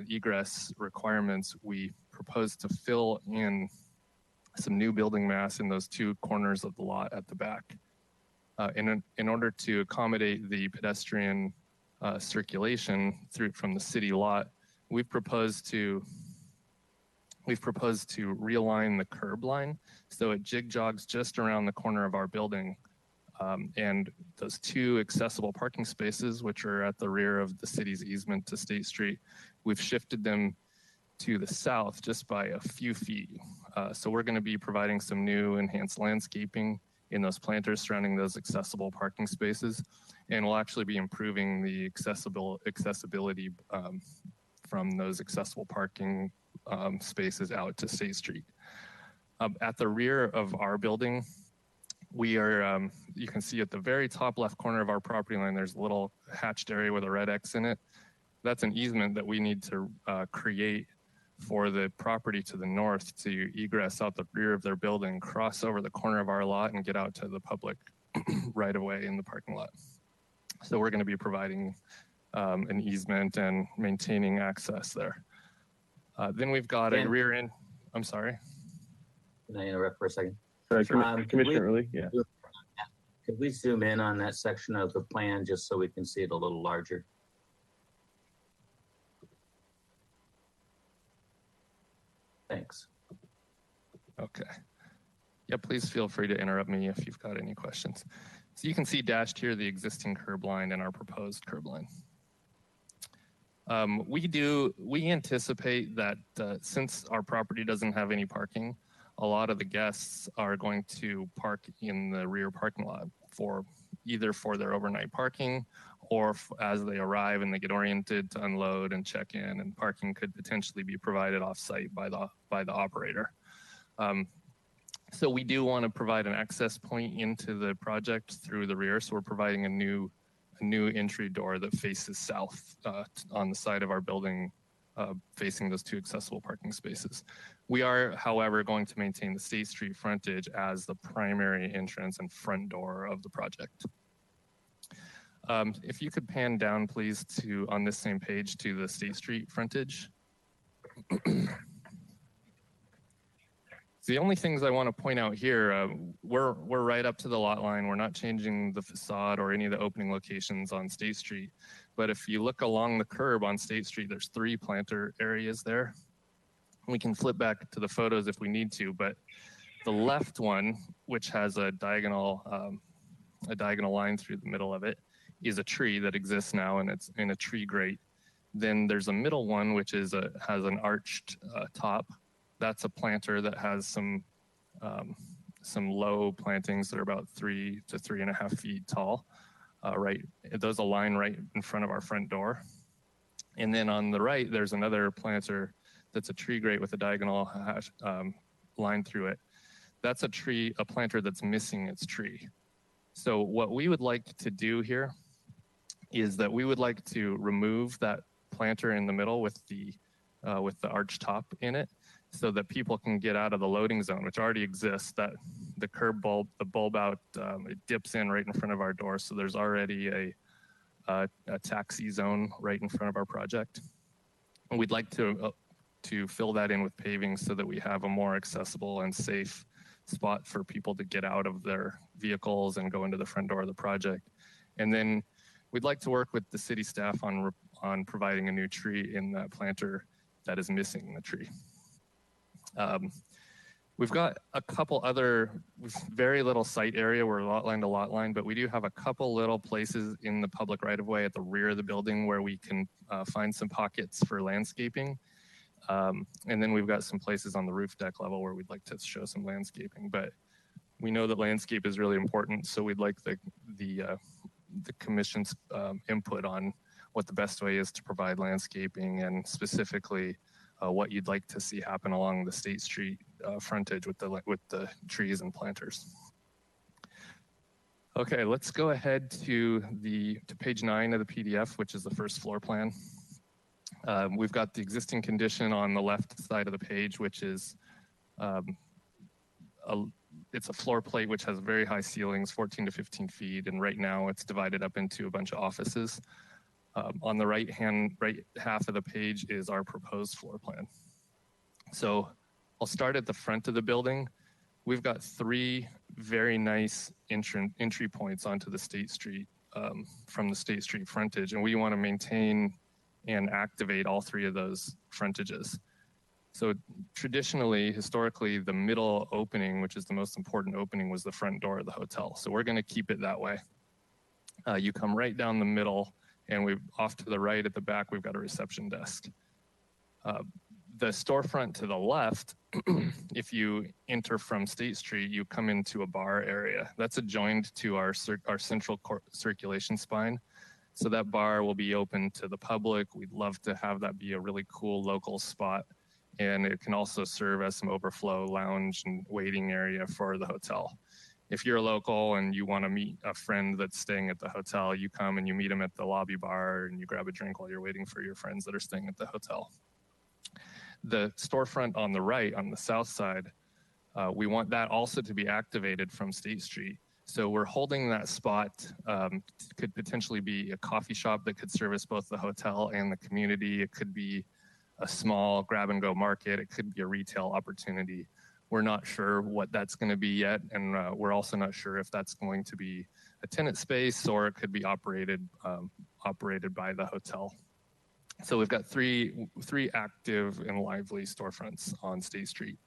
egress requirements, we proposed to fill in some new building mass in those 2 corners of the lot at the back. In order to accommodate the pedestrian circulation from the city lot, we've proposed to realign the curb line so it jig-jogs just around the corner of our building. And those 2 accessible parking spaces, which are at the rear of the city's easement to State Street, we've shifted them to the south just by a few feet. So we're going to be providing some new enhanced landscaping in those planters surrounding those accessible parking spaces, and we'll actually be improving the accessibility from those accessible parking spaces out to State Street. At the rear of our building, We are, you can see at the very top left corner of our property line, there's a little hatched area with a red X in it. That's an easement that we need to create for the property to the north to egress out the rear of their building, cross over the corner of our lot, and get out to the public right away in the parking lot. So we're going to be providing an easement and maintaining access there. Then we've got a rear end. I'm sorry. Can I interrupt for a second? Sorry, Commissioner Early, yeah. Could we zoom in on that section of the plan just so we can see it a little larger? Thanks. Okay. Yeah, please feel free to interrupt me if you've got any questions. So you can see dashed here the existing curb line and our proposed curb line. We anticipate that since our property doesn't have any parking, a lot of the guests are going to park in the rear parking lot for either for their overnight parking or as they arrive and they get oriented to unload and check in, and parking could potentially be provided off-site by the operator. So we do want to provide an access point into the project through the rear. So we're providing a new entry door that faces south on the side of our building, facing those two accessible parking spaces. We are, however, going to maintain the State Street frontage as the primary entrance and front door of the project. If you could pan down, please, to on this same page to the State Street frontage. The only things I want to point out here, we're right up to the lot line. We're not changing the facade or any of the opening locations on State Street. But if you look along the curb on State Street, there's 3 planter areas there. We can flip back to the photos if we need to, but the left one, which has a diagonal line through the middle of it, is a tree that exists now, and it's in a tree grate. Then there's a middle one, which is has an arched top. That's a planter that has some low plantings that are about 3 to 3.5 feet tall. Right, those align right in front of our front door. And then on the right, there's another planter that's a tree grate with a diagonal line through it. That's a planter that's missing its tree. So what we would like to do here is that we would like to remove that planter in the middle with the arch top in it, so that people can get out of the loading zone, which already exists. That the curb bulb, the bulb out, it dips in right in front of our door. So there's already a taxi zone right in front of our project. And we'd like to fill that in with paving so that we have a more accessible and safe spot for people to get out of their vehicles and go into the front door of the project. And then we'd like to work with the city staff on providing a new tree in that planter that is missing the tree. We've got a couple other very little site area. We're lot line to lot line, but we do have a couple little places in the public right of way at the rear of the building where we can find some pockets for landscaping. And then we've got some places on the roof deck level where we'd like to show some landscaping, but we know that landscape is really important. So we'd like the commission's input on what the best way is to provide landscaping, and specifically what you'd like to see happen along the State Street frontage with the trees and planters. Okay, let's go ahead to page 9 of the PDF, which is the first floor plan. We've got the existing condition on the left side of the page, which is it's a floor plate which has very high ceilings, 14 to 15 feet, and right now it's divided up into a bunch of offices. On the right half of the page is our proposed floor plan. So I'll start at the front of the building. We've got 3 very nice entry points onto the State Street from the State Street frontage, and we want to maintain and activate all 3 of those frontages. So traditionally, historically, the middle opening, which is the most important opening, was the front door of the hotel. So we're going to keep it that way. You come right down the middle, and we've off to the right at the back, we've got a reception desk. The storefront to the left, if you enter from State Street, you come into a bar area. That's adjoined to our central circulation spine. So that bar will be open to the public. We'd love to have that be a really cool local spot. And it can also serve as some overflow lounge and waiting area for the hotel. if you're a local and you want to meet a friend that's staying at the hotel, you come and you meet them at the lobby bar and you grab a drink while you're waiting for your friends that are staying at the hotel. The storefront on the right, on the south side, we want that also to be activated from State Street. So we're holding that spot, could potentially be a coffee shop that could service both the hotel and the community. It could be a small grab and go market. It could be a retail opportunity. We're not sure what that's going to be yet, and we're also not sure if that's going to be a tenant space or it could be operated by the hotel. So we've got three active and lively storefronts on State Street.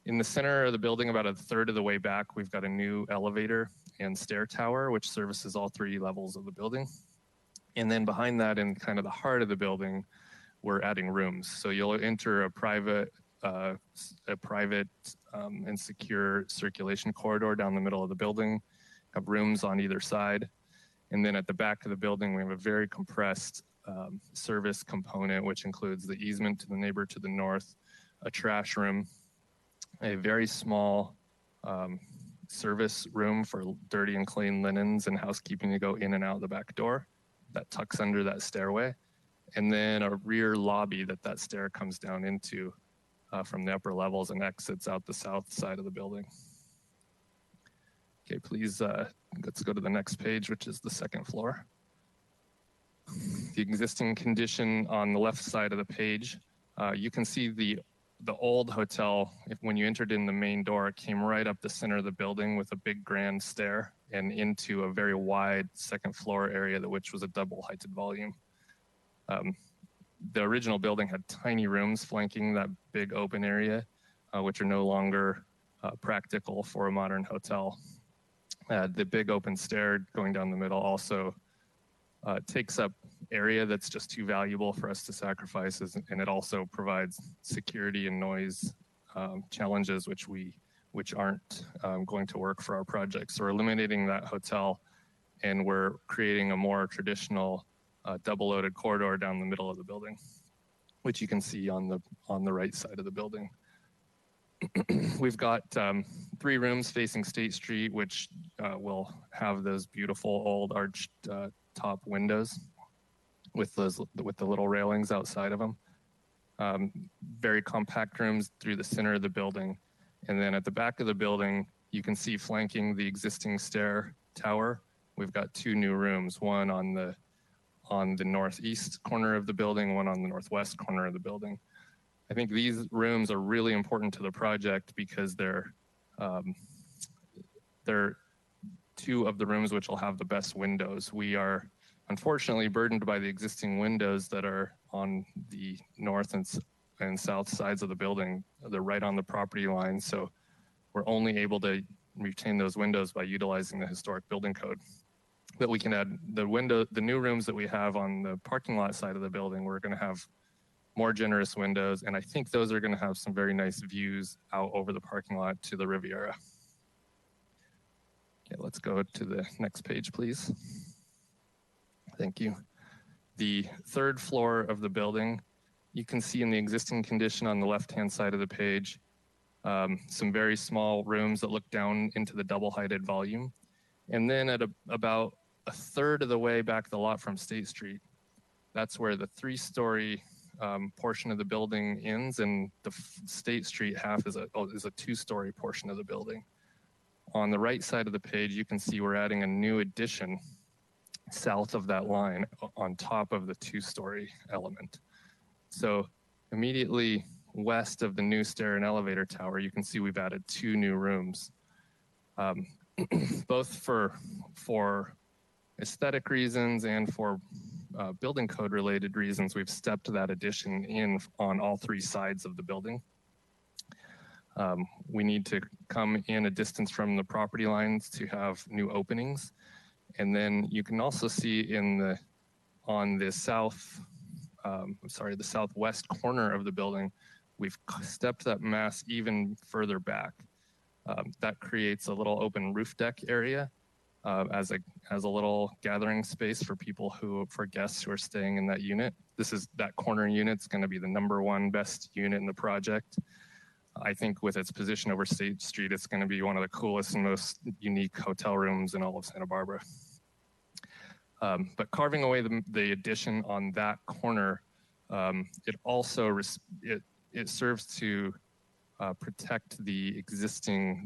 In the center of the building, about a third of the way back, we've got a new elevator and stair tower, which services all 3 levels of the building. And then behind that, in kind of the heart of the building, we're adding rooms. So you'll enter a private and secure circulation corridor down the middle of the building, have rooms on either side. And then at the back of the building, we have a very compressed service component, which includes the easement to the neighbor to the north, a trash room, a very small service room for dirty and clean linens and housekeeping to go in and out the back door that tucks under that stairway, and then a rear lobby that stair comes down into from the upper levels and exits out the south side of the building. Okay, please, let's go to the next page, which is the second floor. The existing condition on the left side of the page, you can see the old hotel. When you entered in the main door, it came right up the center of the building with a big grand stair and into a very wide second floor area, which was a double-heighted volume. The original building had tiny rooms flanking that big open area, which are no longer practical for a modern hotel. The big open stair going down the middle also takes up area that's just too valuable for us to sacrifice, and it also provides security and noise challenges which aren't going to work for our project. So we're eliminating that hotel, and we're creating a more traditional double-loaded corridor down the middle of the building, which you can see on the right side of the building. We've got 3 rooms facing State Street, which will have those beautiful old arched top windows with the little railings outside of them. Very compact rooms through the center of the building. And then at the back of the building, you can see flanking the existing stair tower, we've got 2 new rooms, one on the northeast corner of the building, one on the northwest corner of the building. I think these rooms are really important to the project because they're 2 of the rooms which will have the best windows. We are unfortunately burdened by the existing windows that are on the north and south sides of the building. They're right on the property line, so we're only able to retain those windows by utilizing the historic building code. But we can add the new rooms that we have on the parking lot side of the building. We're going to have more generous windows, and I think those are going to have some very nice views out over the parking lot to the Riviera. Okay, let's go to the next page, please. Thank you. The 3rd floor of the building, you can see in the existing condition on the left-hand side of the page, some very small rooms that look down into the double-heighted volume. And then at about a third of the way back the lot from State Street, that's where the 3-story portion of the building ends, and the State Street half is a 2-story portion of the building. On the right side of the page, you can see we're adding a new addition south of that line on top of the 2-story element. So immediately west of the new stair and elevator tower, you can see we've added 2 new rooms, both for aesthetic reasons and for building code related reasons. We've stepped that addition in on all 3 sides of the building. We need to come in a distance from the property lines to have new openings. And then you can also see on the the southwest corner of the building, we've stepped that mass even further back. That creates a little open roof deck area as a little gathering space for guests who are staying in that unit. That corner unit's going to be the #1 best unit in the project. I think with its position over State Street, it's going to be one of the coolest and most unique hotel rooms in all of Santa Barbara. But carving away the addition on that corner, it also it serves to protect the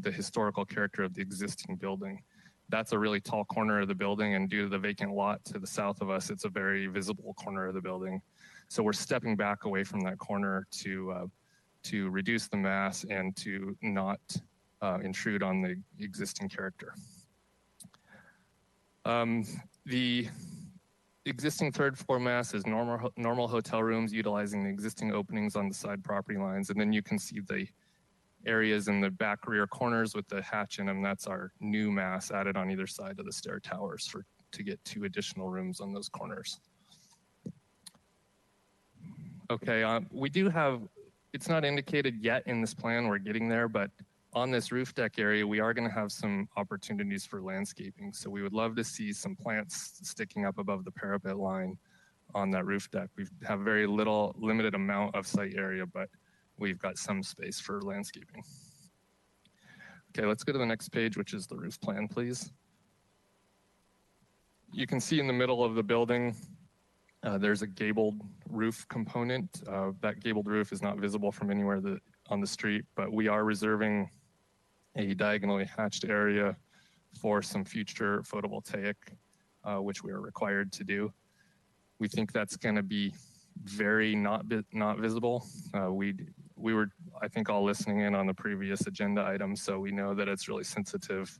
historical character of the existing building. That's a really tall corner of the building, and due to the vacant lot to the south of us, it's a very visible corner of the building. So we're stepping back away from that corner to reduce the mass and to not intrude on the existing character. The existing third floor mass is normal hotel rooms utilizing the existing openings on the side property lines. And then you can see the areas in the back rear corners with the hatch in them. That's our new mass added on either side of the stair towers to get 2 additional rooms on those corners. Okay, we do have, it's not indicated yet in this plan, we're getting there, but on this roof deck area, we are going to have some opportunities for landscaping. So we would love to see some plants sticking up above the parapet line on that roof deck. We have very limited amount of site area, but we've got some space for landscaping. Okay, let's go to the next page, which is the roof plan, please. You can see in the middle of the building, there's a gabled roof component. That gabled roof is not visible from anywhere on the street, but we are reserving a diagonally hatched area for some future photovoltaic, which we are required to do. We think that's going to be very not visible. We were, I think, all listening in on the previous agenda item, so we know that it's really sensitive.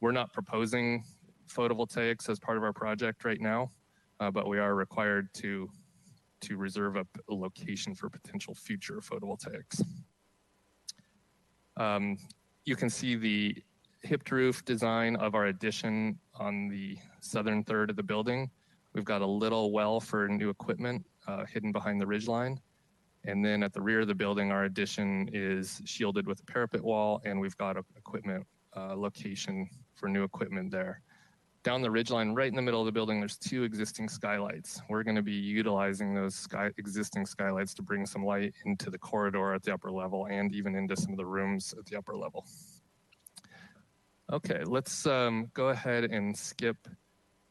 We're not proposing photovoltaics as part of our project right now, but we are required to reserve a location for potential future photovoltaics. You can see the hipped roof design of our addition on the southern third of the building. We've got a little well for new equipment hidden behind the ridgeline. And then at the rear of the building, our addition is shielded with a parapet wall, and we've got an equipment location for new equipment there. Down the ridgeline, right in the middle of the building, there's 2 existing skylights. We're going to be utilizing those existing skylights to bring some light into the corridor at the upper level and even into some of the rooms at the upper level. Okay, let's go ahead and skip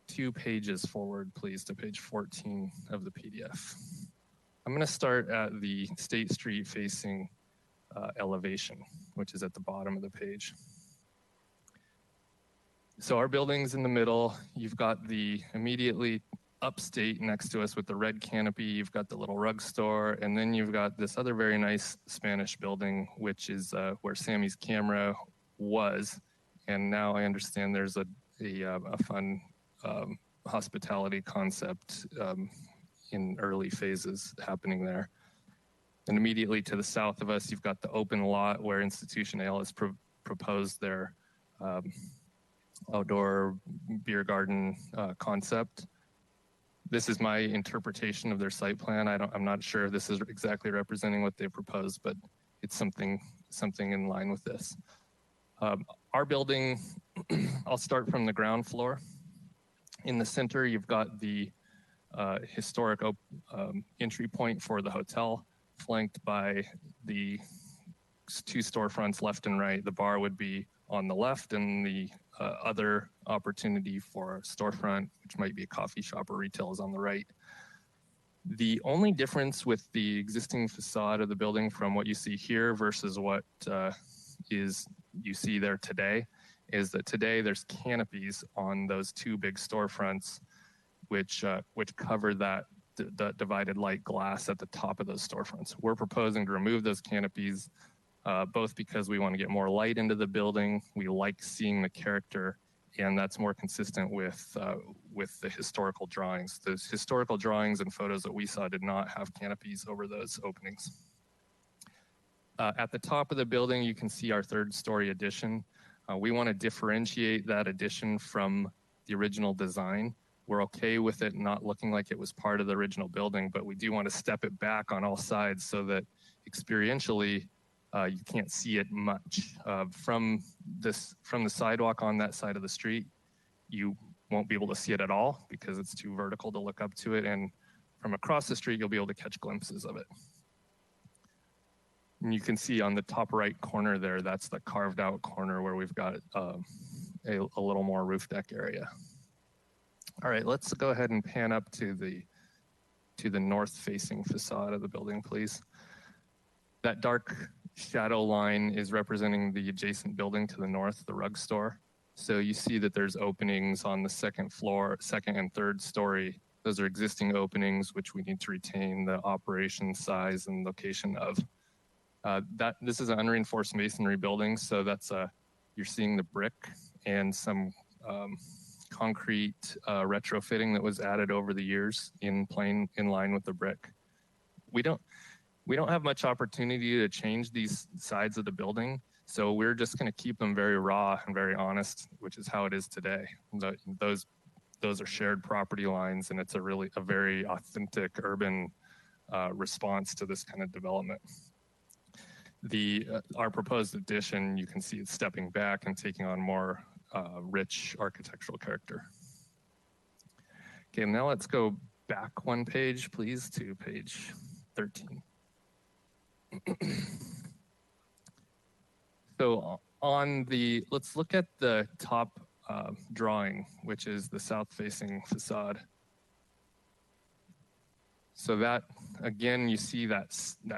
2 pages forward, please, to page 14 of the PDF. I'm going to start at the State Street facing elevation, which is at the bottom of the page. So our building's in the middle. You've got the immediately upstate next to us with the red canopy. You've got the little rug store, and then you've got this other very nice Spanish building, which is where Sammy's Camera was. And now I understand there's a fun hospitality concept in early phases happening there. And immediately to the south of us, you've got the open lot where Institution Ale has proposed their outdoor beer garden concept. This is my interpretation of their site plan. I'm not sure if this is exactly representing what they proposed, but it's something in line with this. Our building, I'll start from the ground floor. In the center, you've got the historic entry point for the hotel, flanked by the 2 storefronts left and right. The bar would be on the left, and the other opportunity for a storefront, which might be a coffee shop or retail, is on the right. The only difference with the existing facade of the building from what you see here versus what you see there today is that today there's canopies on those 2 big storefronts, which cover that divided light glass at the top of those storefronts. We're proposing to remove those canopies, both because we want to get more light into the building. We like seeing the character, and that's more consistent with the historical drawings. Those historical drawings and photos that we saw did not have canopies over those openings. At the top of the building, you can see our 3rd-story addition. We want to differentiate that addition from the original design. We're okay with it not looking like it was part of the original building, but we do want to step it back on all sides so that experientially you can't see it much. From the sidewalk on that side of the street, you won't be able to see it at all because it's too vertical to look up to it. And from across the street, you'll be able to catch glimpses of it. And you can see on the top right corner there, that's the carved out corner where we've got a little more roof deck area. All right, let's go ahead and pan up to the north facing facade of the building, please. That dark shadow line is representing the adjacent building to the north, the rug store. So you see that there's openings on the second floor, second and third story. Those are existing openings, which we need to retain the operation size and location of. This is an unreinforced masonry building, so that's you're seeing the brick and some concrete retrofitting that was added over the years in line with the brick. We don't have much opportunity to change these sides of the building, so we're just going to keep them very raw and very honest, which is how it is today. Those are shared property lines, and it's a very authentic urban response to this kind of development. Our proposed addition, you can see it's stepping back and taking on more rich architectural character. Okay, now let's go back one page, please, to page 13. So let's look at the top drawing, which is the south-facing facade. So that, again, you see that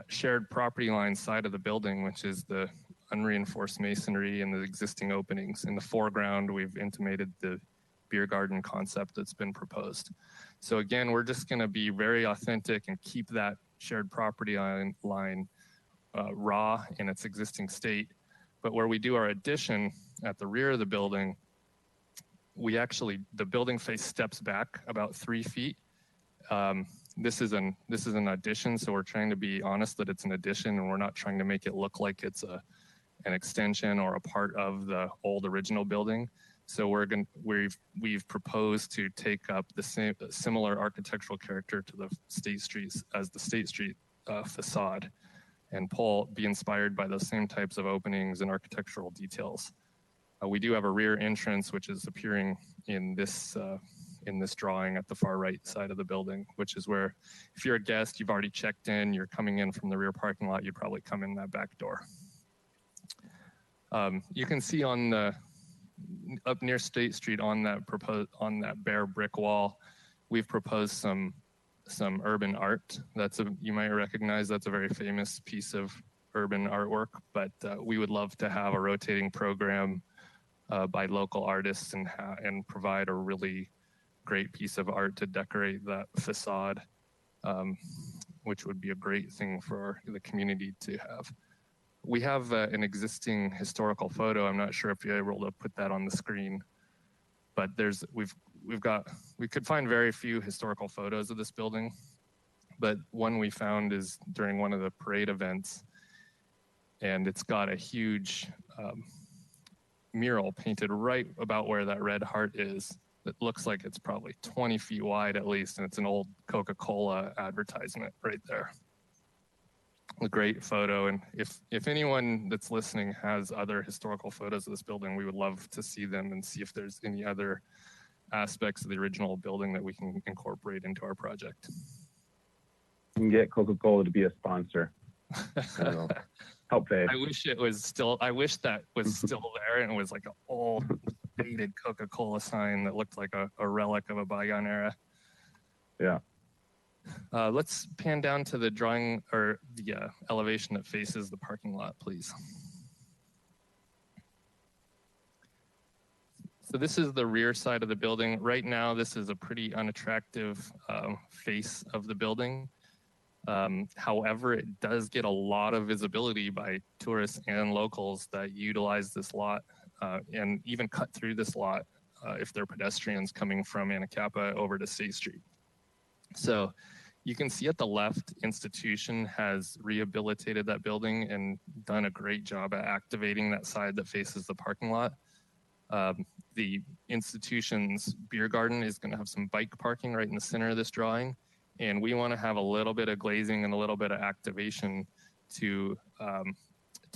shared property line side of the building, which is the unreinforced masonry and the existing openings. In the foreground, we've intimated the beer garden concept that's been proposed. So again, we're just going to be very authentic and keep that shared property line raw in its existing state. But where we do our addition at the rear of the building, the building face steps back about 3 feet. This is an addition, so we're trying to be honest that it's an addition, and we're not trying to make it look like it's an extension or a part of the old original building. So we've proposed to take up the similar architectural character to the State Street as the State Street facade, and be inspired by those same types of openings and architectural details. We do have a rear entrance, which is appearing in this drawing at the far right side of the building, which is where, if you're a guest, you've already checked in, you're coming in from the rear parking lot, you'd probably come in that back door. You can see up near State Street on that bare brick wall, we've proposed some urban art. You might recognize that's a very famous piece of urban artwork, but we would love to have a rotating program by local artists and provide a really great piece of art to decorate that facade, which would be a great thing for the community to have. We have an existing historical photo. I'm not sure if you're able to put that on the screen, but we could find very few historical photos of this building, but one we found is during one of the parade events, and it's got a huge mural painted right about where that red heart is. It looks like it's probably 20 feet wide at least, and it's an old Coca-Cola advertisement right there. A great photo, and if anyone that's listening has other historical photos of this building, we would love to see them and see if there's any other aspects of the original building that we can incorporate into our project. You can get Coca-Cola to be a sponsor. I don't know. Help pay. I wish that was still there, and it was like an old faded Coca-Cola sign that looked like a relic of a bygone era. Yeah. Let's pan down to the drawing or the elevation that faces the parking lot, please. So this is the rear side of the building. Right now, this is a pretty unattractive face of the building. However, it does get a lot of visibility by tourists and locals that utilize this lot and even cut through this lot if they're pedestrians coming from Anacapa over to State Street. So you can see at the left, Institution has rehabilitated that building and done a great job at activating that side that faces the parking lot. The Institution's beer garden is going to have some bike parking right in the center of this drawing. And we want to have a little bit of glazing and a little bit of activation to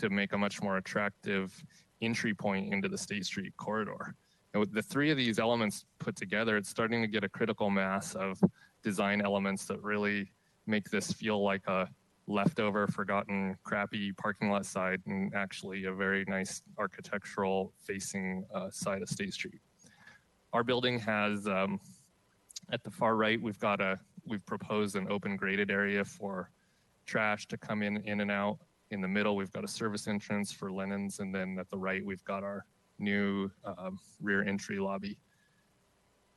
make a much more attractive entry point into the State Street corridor. And with the three of these elements put together, it's starting to get a critical mass of design elements that really make this feel like a leftover, forgotten, crappy parking lot side and actually a very nice architectural facing side of State Street. Our building has, at the far right, we've proposed an open graded area for trash to come in and out. In the middle, we've got a service entrance for linens, and then at the right, we've got our new rear entry lobby.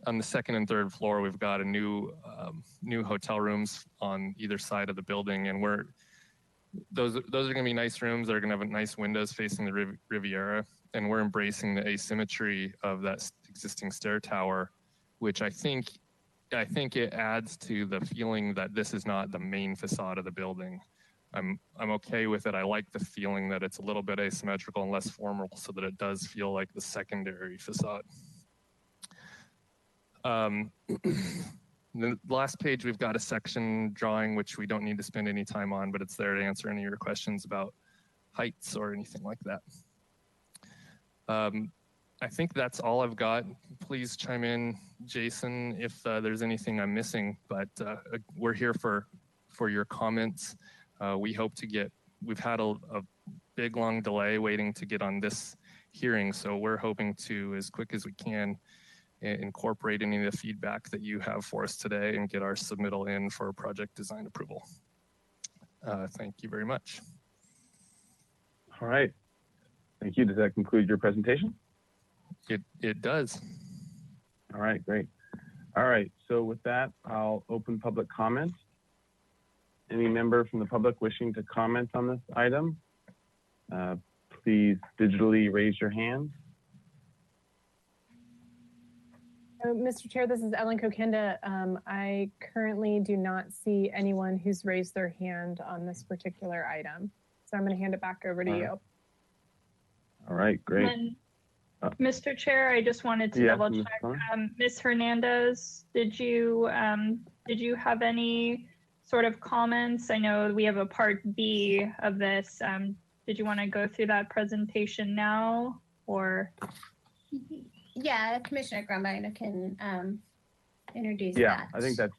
On the second and third floor, we've got a new hotel rooms on either side of the building, and those are going to be nice rooms that are going to have nice windows facing the Riviera, and we're embracing the asymmetry of that existing stair tower, which I think it adds to the feeling that this is not the main facade of the building. I'm okay with it. I like the feeling that it's a little bit asymmetrical and less formal, so that it does feel like the secondary facade. The last page, we've got a section drawing, which we don't need to spend any time on, but it's there to answer any of your questions about heights or anything like that. I think that's all I've got. Please chime in, Jason, if there's anything I'm missing, but we're here for your comments. We hope to we've had a big, long delay waiting to get on this hearing, so we're hoping to, as quick as we can, incorporate any of the feedback that you have for us today and get our submittal in for project design approval. Thank you very much. All right. Thank you. Does that conclude your presentation? It does. All right, great. All right, so with that, I'll open public comment. Any member from the public wishing to comment on this item, please digitally raise your hand. Mr. Chair, this is Ellen Kokinda. I currently do not see anyone who's raised their hand on this particular item. So I'm going to hand it back over to you. All right, great. And Mr. Chair, I just wanted to double check. Ms. Hernandez, did you have any sort of comments? I know we have a part B of this. Did you want to go through that presentation now, or? Yeah, Commissioner Grumbine can introduce that. Yeah, I think that's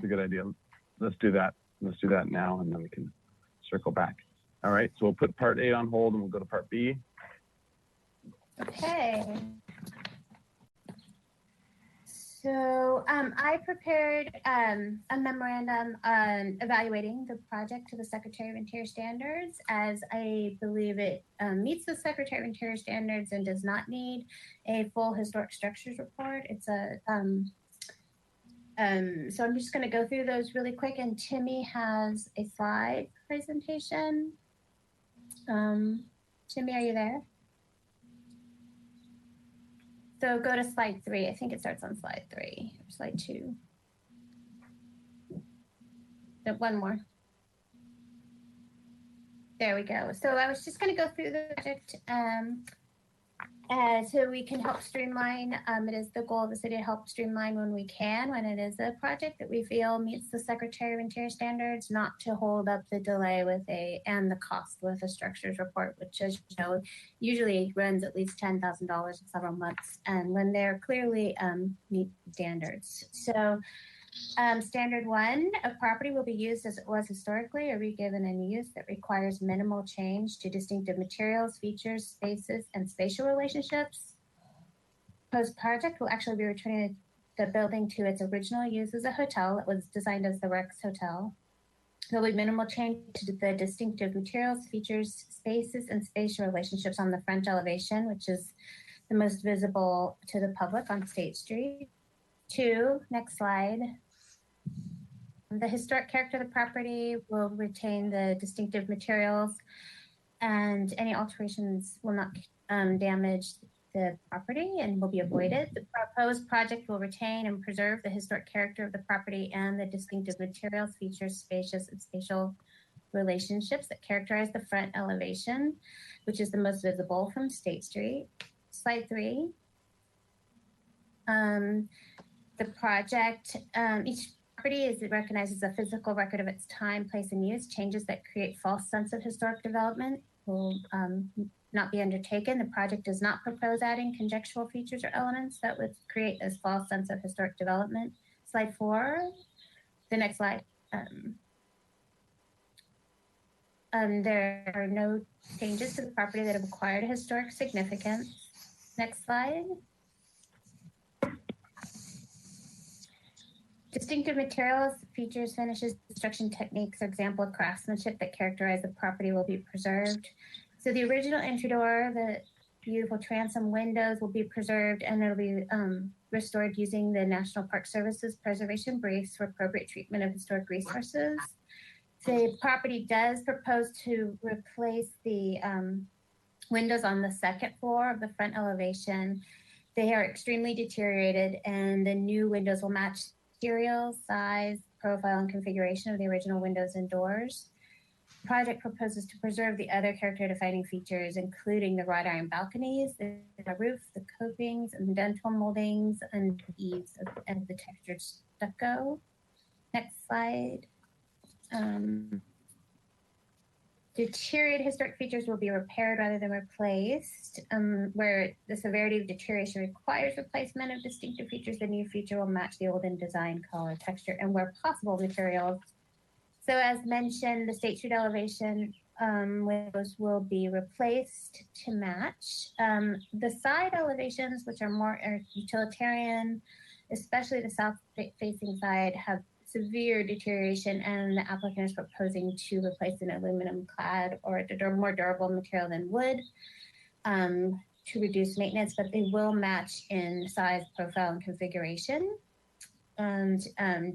a good idea. Let's do that. Let's do that now, and then we can circle back. All right, so we'll put part A on hold and we'll go to part B. Okay. So I prepared a memorandum on evaluating the project to the Secretary of Interior standards, as I believe it meets the Secretary of Interior standards and does not need a full historic structures report. It's a so I'm just going to go through those really quick, and Timmy has a slide presentation. Timmy, are you there? So go to slide 3. I think it starts on slide 3 or slide 2. No, one more. There we go. So I was just going to go through the project so we can help streamline. It is the goal of the city to help streamline when we can, when it is a project that we feel meets the Secretary of Interior standards, not to hold up the delay with and the cost with a structures report, which, as you know, usually runs at least $10,000 in several months, and when they're clearly meet standards. So standard 1, a property will be used as it was historically or re-given in use that requires minimal change to distinctive materials, features, spaces, and spatial relationships. Post-project will actually be returning the building to its original use as a hotel. It was designed as the Rex Hotel. There will be minimal change to the distinctive materials, features, spaces, and spatial relationships on the front elevation, which is the most visible to the public on State Street. 2, next slide. The historic character of the property will retain the distinctive materials, and any alterations will not damage the property and will be avoided. The proposed project will retain and preserve the historic character of the property and the distinctive materials, features, spacious, and spatial relationships that characterize the front elevation, which is the most visible from State Street. Slide 3. The project, each property is recognized as a physical record of its time, place, and use. Changes that create false sense of historic development will not be undertaken. The project does not propose adding conjectural features or elements that would create a false sense of historic development. Slide 4, the next slide. There are no changes to the property that have acquired a historic significance. Next slide. Distinctive materials, features, finishes, construction techniques, or example of craftsmanship that characterize the property will be preserved. So the original entry door, the beautiful transom windows will be preserved, and it'll be restored using the National Park Service's preservation briefs for appropriate treatment of historic resources. The property does propose to replace the windows on the second floor of the front elevation. They are extremely deteriorated, and the new windows will match material, size, profile, and configuration of the original windows and doors. The project proposes to preserve the other character-defining features, including the wrought iron balconies, the roof, the copings, and the dental moldings, and the eaves and the textured stucco. Next slide. Deteriorated historic features will be repaired rather than replaced. Where the severity of deterioration requires replacement of distinctive features, the new feature will match the old in design, color, texture, and where possible, materials. So as mentioned, the State Street elevation windows will be replaced to match. The side elevations, which are more utilitarian, especially the south-facing side, have severe deterioration, and the applicant is proposing to replace an aluminum clad or a more durable material than wood to reduce maintenance, but they will match in size, profile, and configuration. And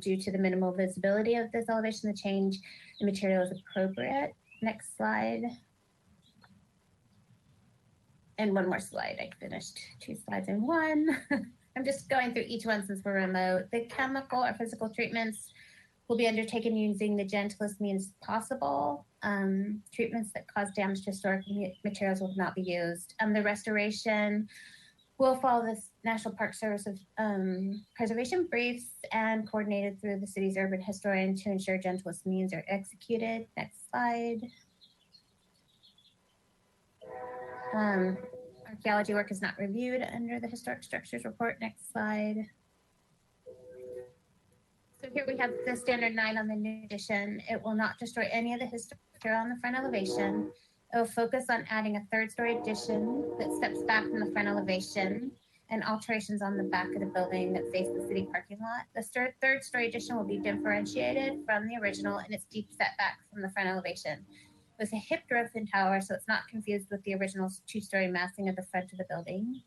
due to the minimal visibility of this elevation, the change in material is appropriate. Next slide. And one more slide. I finished 2 slides in one. I'm just going through each one since we're remote. The chemical or physical treatments will be undertaken using the gentlest means possible. Treatments that cause damage to historic materials will not be used. The restoration will follow the National Park Service preservation briefs and coordinated through the city's urban historian to ensure gentlest means are executed. Next slide. Archaeology work is not reviewed under the historic structures report. Next slide. So here we have the standard 9 on the new addition. It will not destroy any of the historic material on the front elevation. It will focus on adding a 3rd-story addition that steps back from the front elevation and alterations on the back of the building that face the city parking lot. The 3rd-story addition will be differentiated from the original in its deep setback from the front elevation, with a hipped roof and tower, so it's not confused with the original 2-story massing of the front of the building.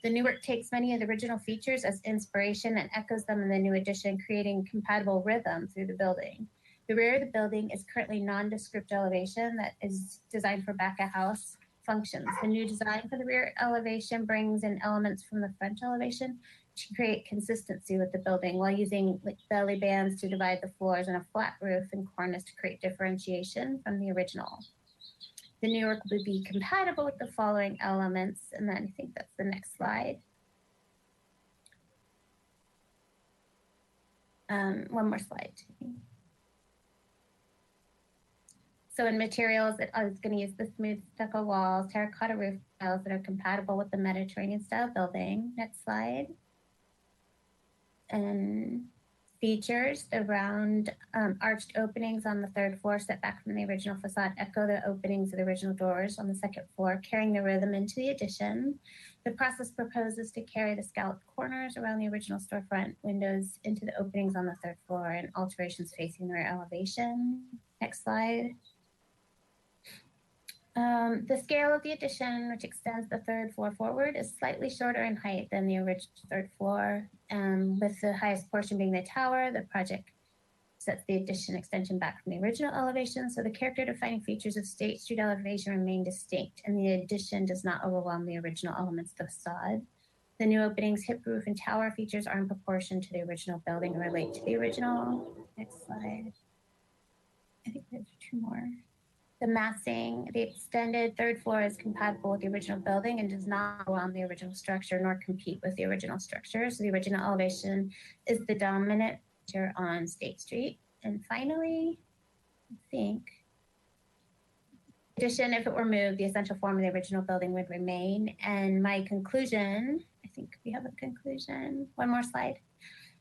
The new work takes many of the original features as inspiration and echoes them in the new addition, creating compatible rhythm through the building. The rear of the building is currently nondescript elevation that is designed for back-of-house functions. The new design for the rear elevation brings in elements from the front elevation to create consistency with the building while using belly bands to divide the floors and a flat roof and cornice to create differentiation from the original. The new work will be compatible with the following elements, and then I think that's the next slide. One more slide. So in materials, I was going to use the smooth stucco walls, terracotta roof tiles that are compatible with the Mediterranean style building. Next slide. And features, the round arched openings on the 3rd floor set back from the original facade echo the openings of the original doors on the 2nd floor, carrying the rhythm into the addition. The process proposes to carry the scalloped corners around the original storefront windows into the openings on the 3rd floor and alterations facing the rear elevation. Next slide. The scale of the addition, which extends the 3rd floor forward, is slightly shorter in height than the original 3rd floor. With the highest portion being the tower, the project sets the addition extension back from the original elevation, so the character-defining features of State Street elevation remain distinct, and the addition does not overwhelm the original elements of the facade. The new openings, hip roof, and tower features are in proportion to the original building and relate to the original. Next slide. I think there's 2 more. The massing, the extended 3rd floor is compatible with the original building and does not overwhelm the original structure nor compete with the original structure. So the original elevation is the dominant feature on State Street. And finally, I think, in addition, if it were moved, the essential form of the original building would remain. And my conclusion, I think we have a conclusion. One more slide.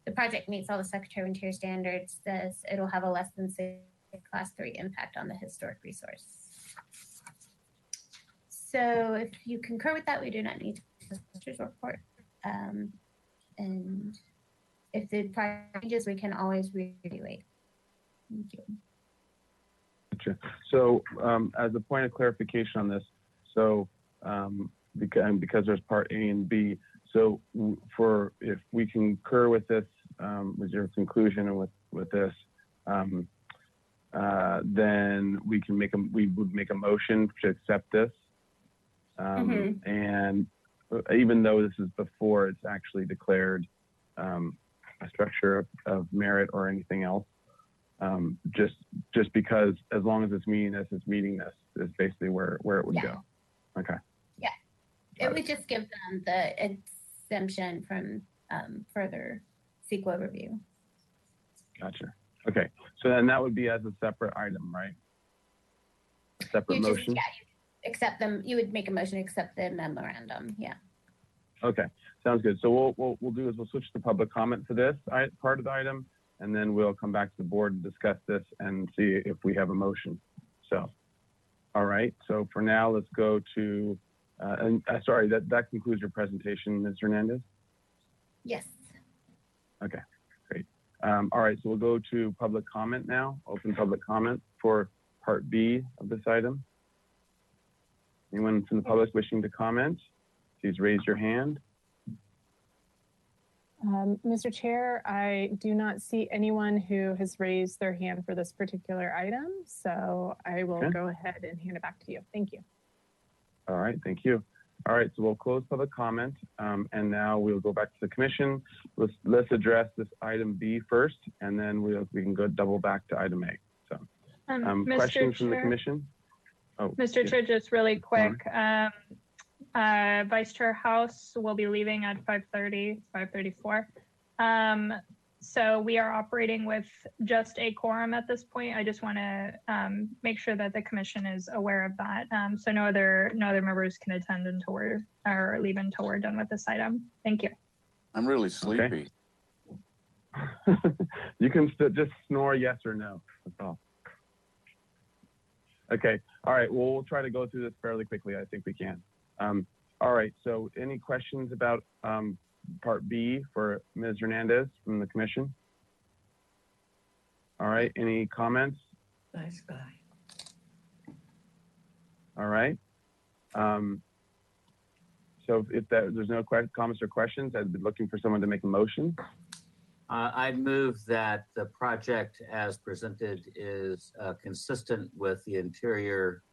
The project meets all the Secretary of Interior standards. Says it'll have a less than 6 a class 3 impact on the historic resource. So if you concur with that, we do not need to Minister's report. And if the price changes, we can always reevaluate. Thank you. Gotcha. So as a point of clarification on this, so because there's part A and B, so for if we concur with this, with your conclusion and with this, then we would make a motion to accept this. And even though this is before it's actually declared a structure of merit or anything else, just because as long as it's meeting this is basically where it would go. Okay. Yeah, it would just give them the exemption from further CEQA review. Gotcha. Okay, so then that would be as a separate item, right? A separate motion. You accept them. You would make a motion to accept the memorandum. Yeah. Okay, sounds good. So we'll do is we'll switch to public comment for this part of the item, and then we'll come back to the board and discuss this and see if we have a motion. So, all right. So for now, let's go to. Sorry, that concludes your presentation, Ms. Hernandez. Yes. Okay, great. All right, so we'll go to public comment now. Open public comment for part B of this item. Anyone from the public wishing to comment, please raise your hand. Mr. Chair, I do not see anyone who has raised their hand for this particular item, so I will go ahead and hand it back to you. Thank you. All right, thank you. All right, so we'll close public comment, and now we'll go back to the commission. Let's address this item B first, and then we can go double back to item A. So, questions from the commission? Oh, Mr. Chair, just really quick. Vice Chair House will be leaving at 5:30, 5:34. So we are operating with just a quorum at this point. I just want to make sure that the commission is aware of that. So no other members can attend until leave until we're done with this item. Thank you. I'm really sleepy. Okay. You can just snore yes or no. That's all. Okay. All right. Well, we'll try to go through this fairly quickly. I think we can. All right. So any questions about part B for Ms. Hernandez from the commission? All right. Any comments? Nice guy. All right. So if there's no comments or questions, I'd be looking for someone to make a motion. I move that the project as presented is consistent with the Interior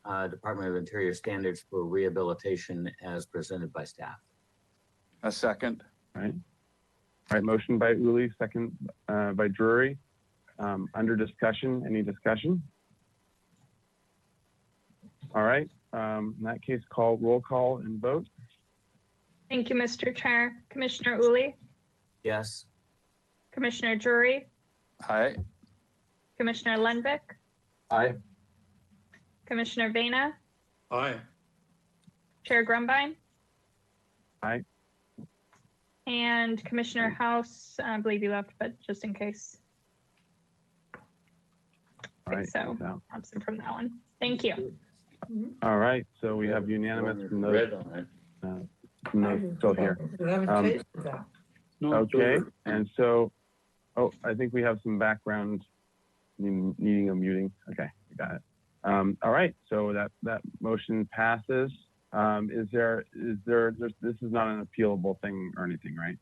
Department of Interior standards for rehabilitation as presented by staff. A second. All right. All right. Motion by Uli, second by Drury. Under discussion. Any discussion? All right. In that case, roll call and vote. Thank you, Mr. Chair. Commissioner Uli? Yes. Commissioner Drury? Aye. Commissioner Lenvik? Aye. Commissioner Vena? Aye. Chair Grumbine? Aye. And Commissioner House, I believe you left, but just in case. All right. So absent from that one. Thank you. All right. So we have unanimous from those still here. Okay. And so, I think we have some background needing a muting. Okay, we got it. All right. So that motion passes. This is not an appealable thing or anything, right?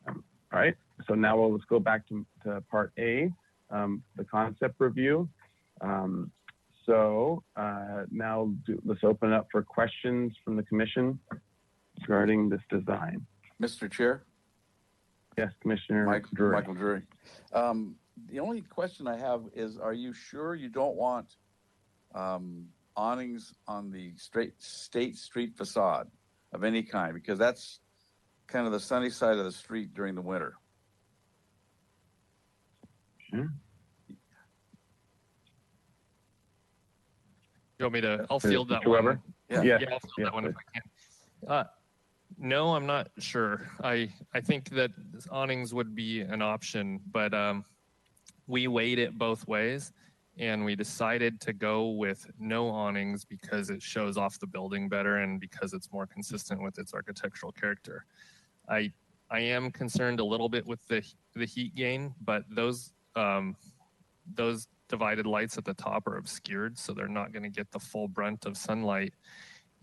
All right. So now let's go back to part A, the concept review. Now let's open up for questions from the commission regarding this design. Mr. Chair? Yes, Commissioner Drury. Michael Drury. The only question I have is, are you sure you don't want awnings on the State Street facade of any kind? Because that's kind of the sunny side of the street during the winter. You want me to? I'll field that one. Yeah. Yeah, I'll field that one if I can. No, I'm not sure. I think that awnings would be an option, but we weighed it both ways, and we decided to go with no awnings because it shows off the building better and because it's more consistent with its architectural character. I am concerned a little bit with the heat gain, but those divided lights at the top are obscured, so they're not going to get the full brunt of sunlight.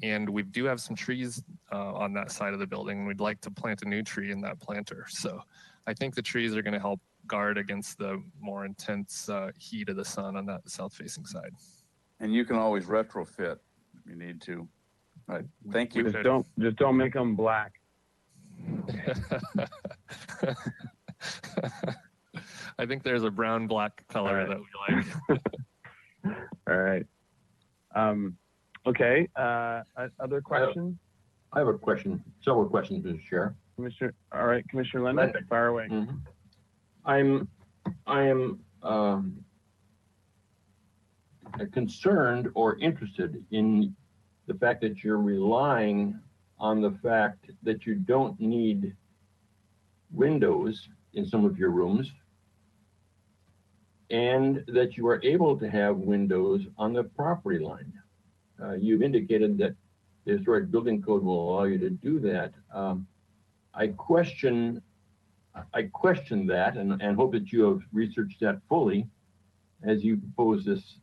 And we do have some trees on that side of the building. We'd like to plant a new tree in that planter. So I think the trees are going to help guard against the more intense heat of the sun on that south-facing side. And you can always retrofit if you need to. All right. Thank you. Just don't make them black. I think there's a brown-black color that we like. All right. Okay. Other questions? I have a question. Several questions, Mr. Chair. All right, Commissioner Lennon, fire away. Mm-hmm. I am concerned or interested in the fact that you're relying on the fact that you don't need windows in some of your rooms, and that you are able to have windows on the property line. You've indicated that the historic building code will allow you to do that. I question that and hope that you have researched that fully as you propose this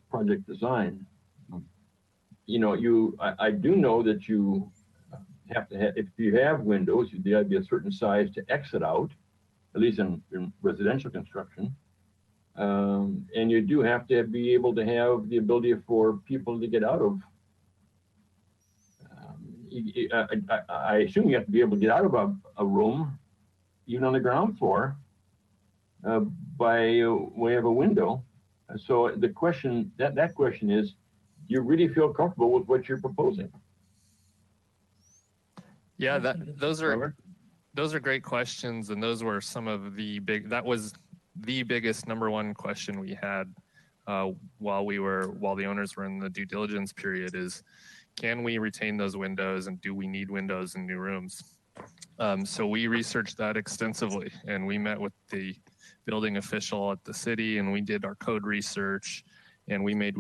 project design. You know, I do know that you have to have, if you have windows, there have to be a certain size to exit out, at least in residential construction. And you do have to be able to have the ability for people to get out of. I assume you have to be able to get out of a room, even on the ground floor, by way of a window. So the question, that question is, do you really feel comfortable with what you're proposing? Yeah, those are great questions, and those were some of the that was the biggest number one question we had while the owners were in the due diligence period is, can we retain those windows, and do we need windows in new rooms? So we researched that extensively, and we met with the building official at the city, and we did our code research, and we made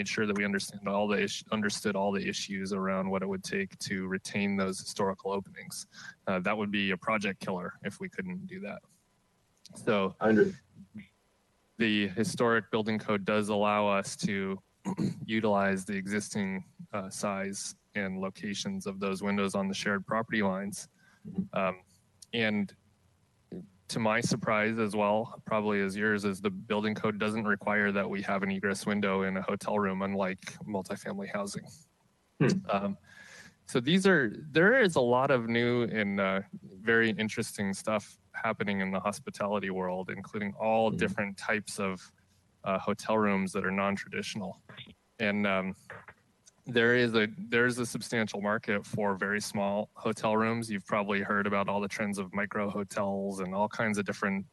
sure that we understood all the issues around what it would take to retain those historical openings. That would be a project killer if we couldn't do that. So the historic building code does allow us to utilize the existing size and locations of those windows on the shared property lines. And to my surprise as well, probably as yours, is the building code doesn't require that we have an egress window in a hotel room, unlike multifamily housing. So there is a lot of new and very interesting stuff happening in the hospitality world, including all different types of hotel rooms that are non-traditional. And there's a substantial market for very small hotel rooms. You've probably heard about all the trends of micro hotels and all kinds of different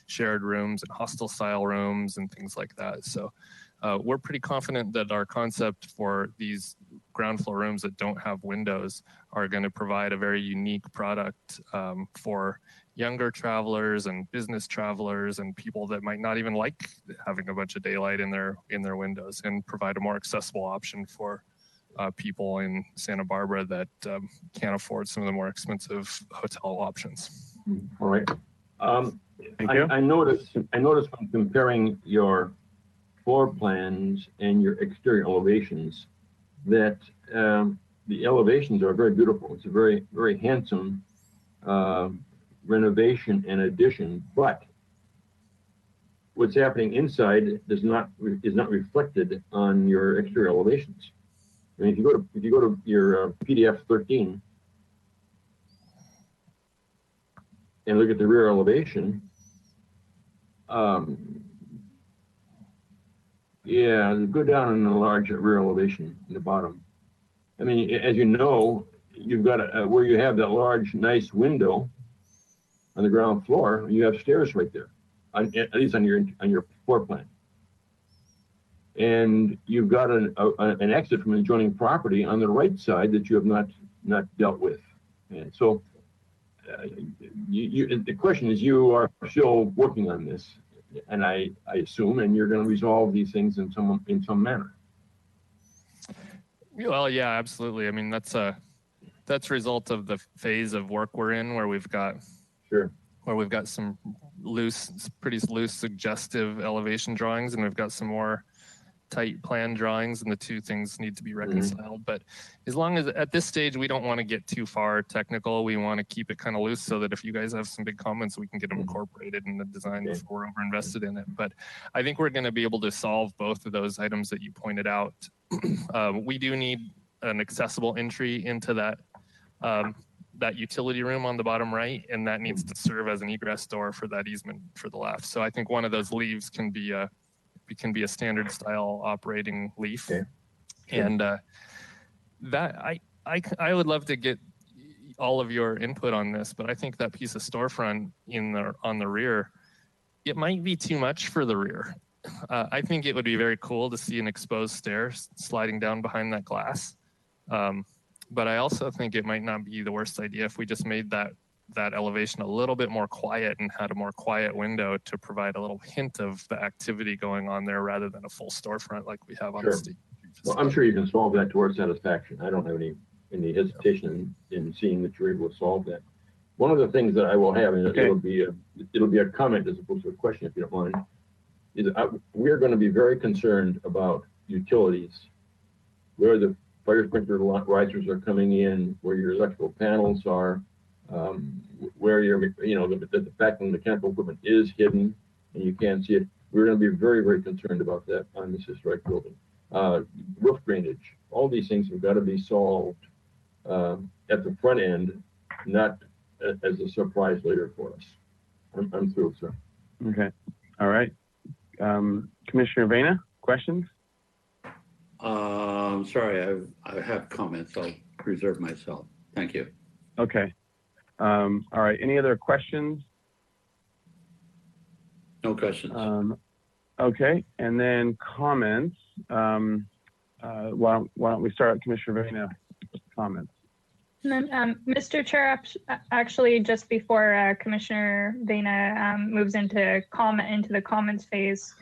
shared rooms and hostel style rooms and things like that. So we're pretty confident that our concept for these ground floor rooms that don't have windows are going to provide a very unique product for younger travelers and business travelers and people that might not even like having a bunch of daylight in their windows, and provide a more accessible option for people in Santa Barbara that can't afford some of the more expensive hotel options. All right. I noticed when comparing your floor plans and your exterior elevations that the elevations are very beautiful. It's a very, very handsome renovation and addition, but what's happening inside is not reflected on your exterior elevations. I mean, if you go to your PDF 13 and look at the rear elevation, yeah, go down in the large rear elevation in the bottom. I mean, as you know, you've got where you have that large, nice window on the ground floor, you have stairs right there, at least on your floor plan. And you've got an exit from an adjoining property on the right side that you have not dealt with. And so the question is, you are still working on this. and I assume, and you're going to resolve these things in some manner. Well, yeah, absolutely. I mean, that's a result of the phase of work we're in, where we've got some pretty loose suggestive elevation drawings, and we've got some more tight plan drawings, and the two things need to be reconciled. But as long as at this stage we don't want to get too far technical, we want to keep it kind of loose so that if you guys have some big comments, we can get them incorporated in the design before we're over invested in it. But I think we're going to be able to solve both of those items that you pointed out. We do need an accessible entry into that utility room on the bottom right, and that needs to serve as an egress door for that easement for the left. So I think one of those leaves can be a standard style operating leaf. Okay. Sure. And that I would love to get all of your input on this, but I think that piece of storefront on the rear, it might be too much for the rear. I think it would be very cool to see an exposed stair sliding down behind that glass. But I also think it might not be the worst idea if we just made that elevation a little bit more quiet and had a more quiet window to provide a little hint of the activity going on there rather than a full storefront like we have on the street. Well, I'm sure you can solve that to our satisfaction. I don't have any hesitation in seeing that you're able to solve that. One of the things that I will have, and it'll be a comment as opposed to a question, if you don't mind, is we're going to be very concerned about utilities, where the fire sprinkler risers are coming in, where your electrical panels are, where the fact that the mechanical equipment is hidden and you can't see it. We're going to be very, very concerned about that on this historic building. Roof drainage, all these things have got to be solved at the front end, not as a surprise later for us. I'm through, sir. Okay. All right. Commissioner Vena, questions? Sorry, I have comments. I'll reserve myself. Thank you. Okay. All right. Any other questions? No questions. Okay. And then comments. Why don't we start with Commissioner Vena comments? And then, Mr. Chair, actually, just before Commissioner Vena moves into the comments phase,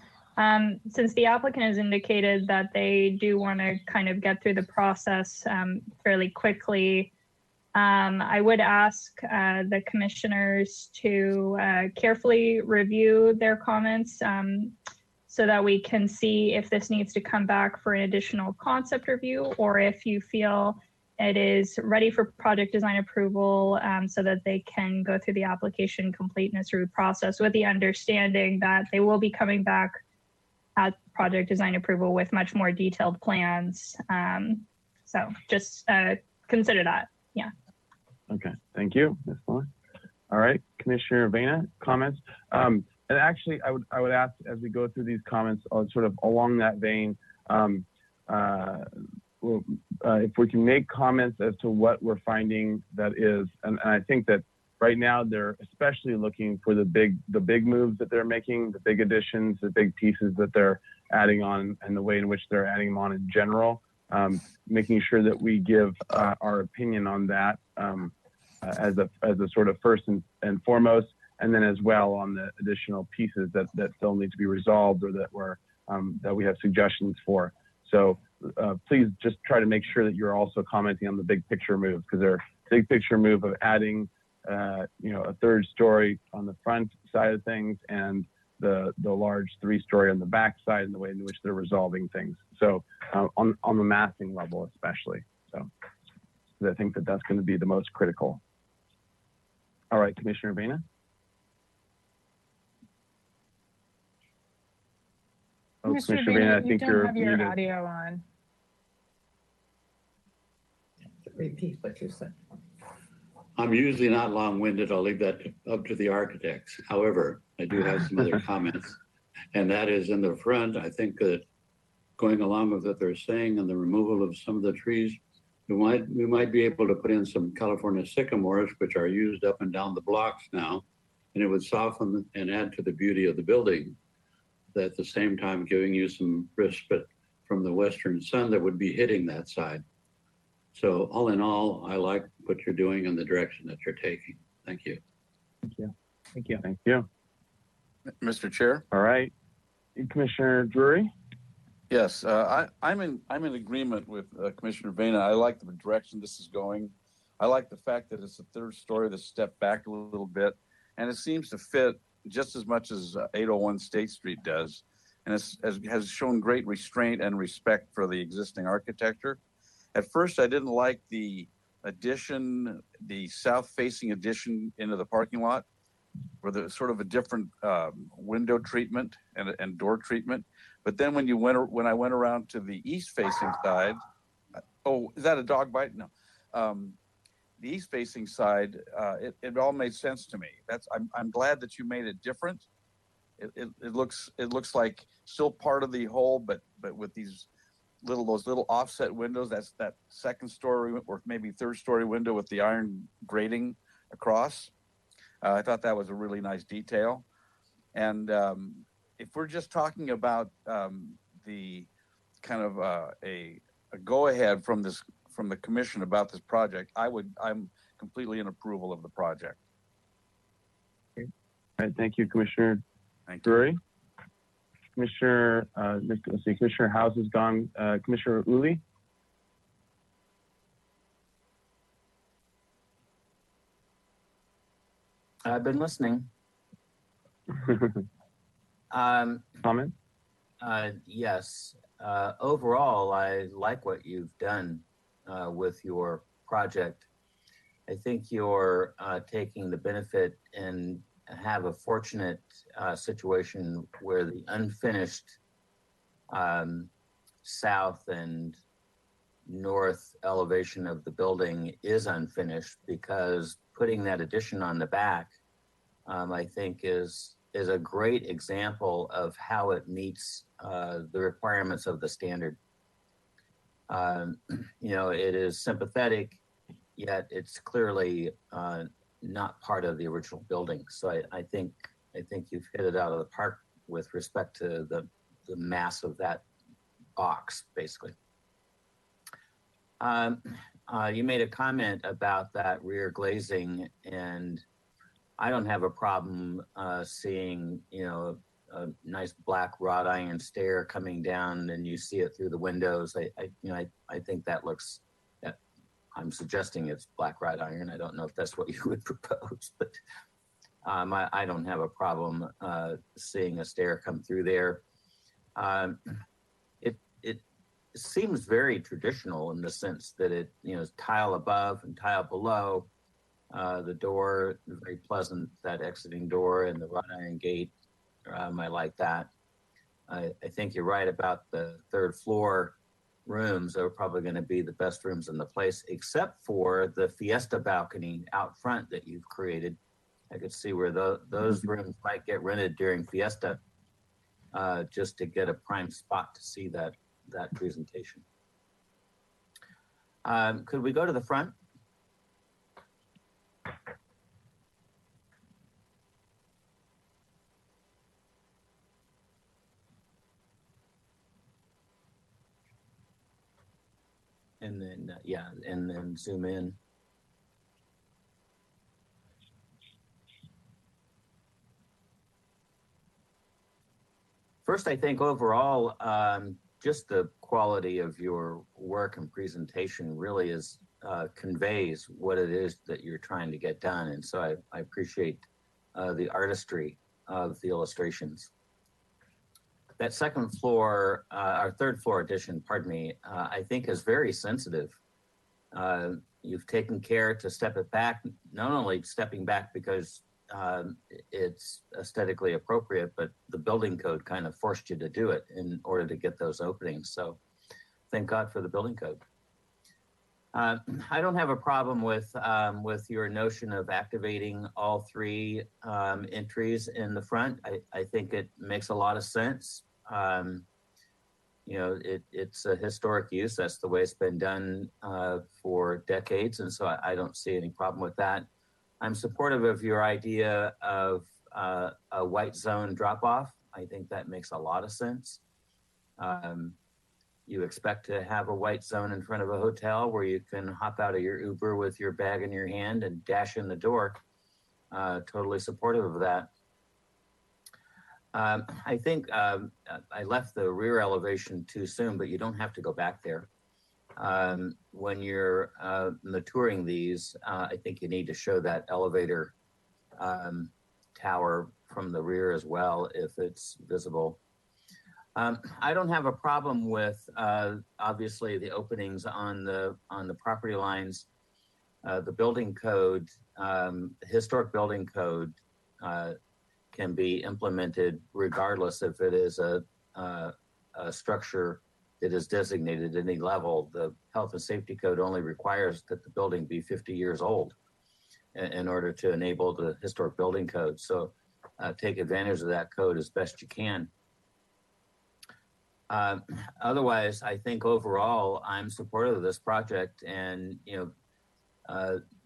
since the applicant has indicated that they do want to kind of get through the process fairly quickly, I would ask the commissioners to carefully review their comments so that we can see if this needs to come back for an additional concept review, or if you feel it is ready for project design approval so that they can go through the application completeness review process with the understanding that they will be coming back at project design approval with much more detailed plans. So just consider that. Yeah. Okay. Thank you, Ms. Muller. All right, Commissioner Vena, comments. And actually, I would ask as we go through these comments, sort of along that vein, if we can make comments as to what we're finding that is, and I think that right now they're especially looking for the big moves that they're making, the big additions, the big pieces that they're adding on, and the way in which they're adding them on in general, making sure that we give our opinion on that as a sort of first and foremost, and then as well on the additional pieces that still need to be resolved or that we have suggestions for. So please just try to make sure that you're also commenting on the big picture moves, because they're big picture move of adding a third story on the front side of things and the large 3-story on the back side, and the way in which they're resolving things. So on the massing level especially. So I think that that's going to be the most critical. All right, Commissioner Vena. Commissioner Vena, I think you don't have your audio on. Repeat what you said. I'm usually not long-winded. I'll leave that up to the architects. However, I do have some other comments, and that is in the front. I think that going along with what they're saying and the removal of some of the trees, we might be able to put in some California sycamores, which are used up and down the blocks now, and it would soften and add to the beauty of the building, at the same time giving you some respite from the western sun that would be hitting that side. So all in all, I like what you're doing and the direction that you're taking. Thank you. Thank you. Thank you. Thank you. Mr. Chair? All right. Commissioner Drury? Yes, I'm in agreement with Commissioner Vena. I like the direction this is going. I like the fact that it's a third story that's stepped back a little bit, and it seems to fit just as much as 801 State Street does, and has shown great restraint and respect for the existing architecture. At first, I didn't like the addition, the south-facing addition into the parking lot, where there's sort of a different window treatment and door treatment. But then when I went around to the east-facing side, oh, is that a dog bite? No. The east-facing side, it all made sense to me. I'm glad that you made it different. It looks like still part of the whole, but with those little offset windows. That's that second story or maybe third story window with the iron grating across. I thought that was a really nice detail. And if we're just talking about the kind of a go-ahead from the commission about this project, I'm completely in approval of the project. Okay. All right, thank you, Commissioner Drury. Commissioner, let's see, Commissioner House is gone. Commissioner Uli? I've been listening. Comment? Yes. Overall, I like what you've done with your project. I think you're taking the benefit and have a fortunate situation where the unfinished south and north elevation of the building is unfinished, because putting that addition on the back, I think is a great example of how it meets the requirements of the standard. It is sympathetic, yet it's clearly not part of the original building. So I think you've hit it out of the park with respect to the mass of that box, basically. You made a comment about that rear glazing, and I don't have a problem seeing, a nice black wrought iron stair coming down, and you see it through the windows. I think that looks. I'm suggesting it's black wrought iron. I don't know if that's what you would propose, but I don't have a problem seeing a stair come through there. It seems very traditional in the sense that it, tile above and tile below. The door, very pleasant, that exiting door, and the wrought iron gate. I like that. I think you're right about the third floor rooms. Are probably going to be the best rooms in the place, except for the Fiesta balcony out front that you've created. I could see where those rooms might get rented during Fiesta, just to get a prime spot to see that presentation. Could we go to the front? And then, and then zoom in. First, I think overall, just the quality of your work and presentation really conveys what it is that you're trying to get done. And so I appreciate the artistry of the illustrations. That second floor, our third floor addition, pardon me, I think is very sensitive. You've taken care to step it back, not only stepping back because it's aesthetically appropriate, but the building code kind of forced you to do it in order to get those openings. So thank God for the building code. I don't have a problem with your notion of activating all three entries in the front. I think it makes a lot of sense. It's a historic use. That's the way it's been done for decades. And so I don't see any problem with that. I'm supportive of your idea of a white zone drop-off. I think that makes a lot of sense. You expect to have a white zone in front of a hotel where you can hop out of your Uber with your bag in your hand and dash in the door. Totally supportive of that. I think I left the rear elevation too soon, but you don't have to go back there. When you're maturing these, I think you need to show that elevator tower from the rear as well, if it's visible. I don't have a problem with obviously the openings on the property lines. The building code, historic building code, can be implemented regardless if it is a structure that is designated at any level. The health and safety code only requires that the building be 50 years old in order to enable the historic building code. So take advantage of that code as best you can. Otherwise, I think overall, I'm supportive of this project, and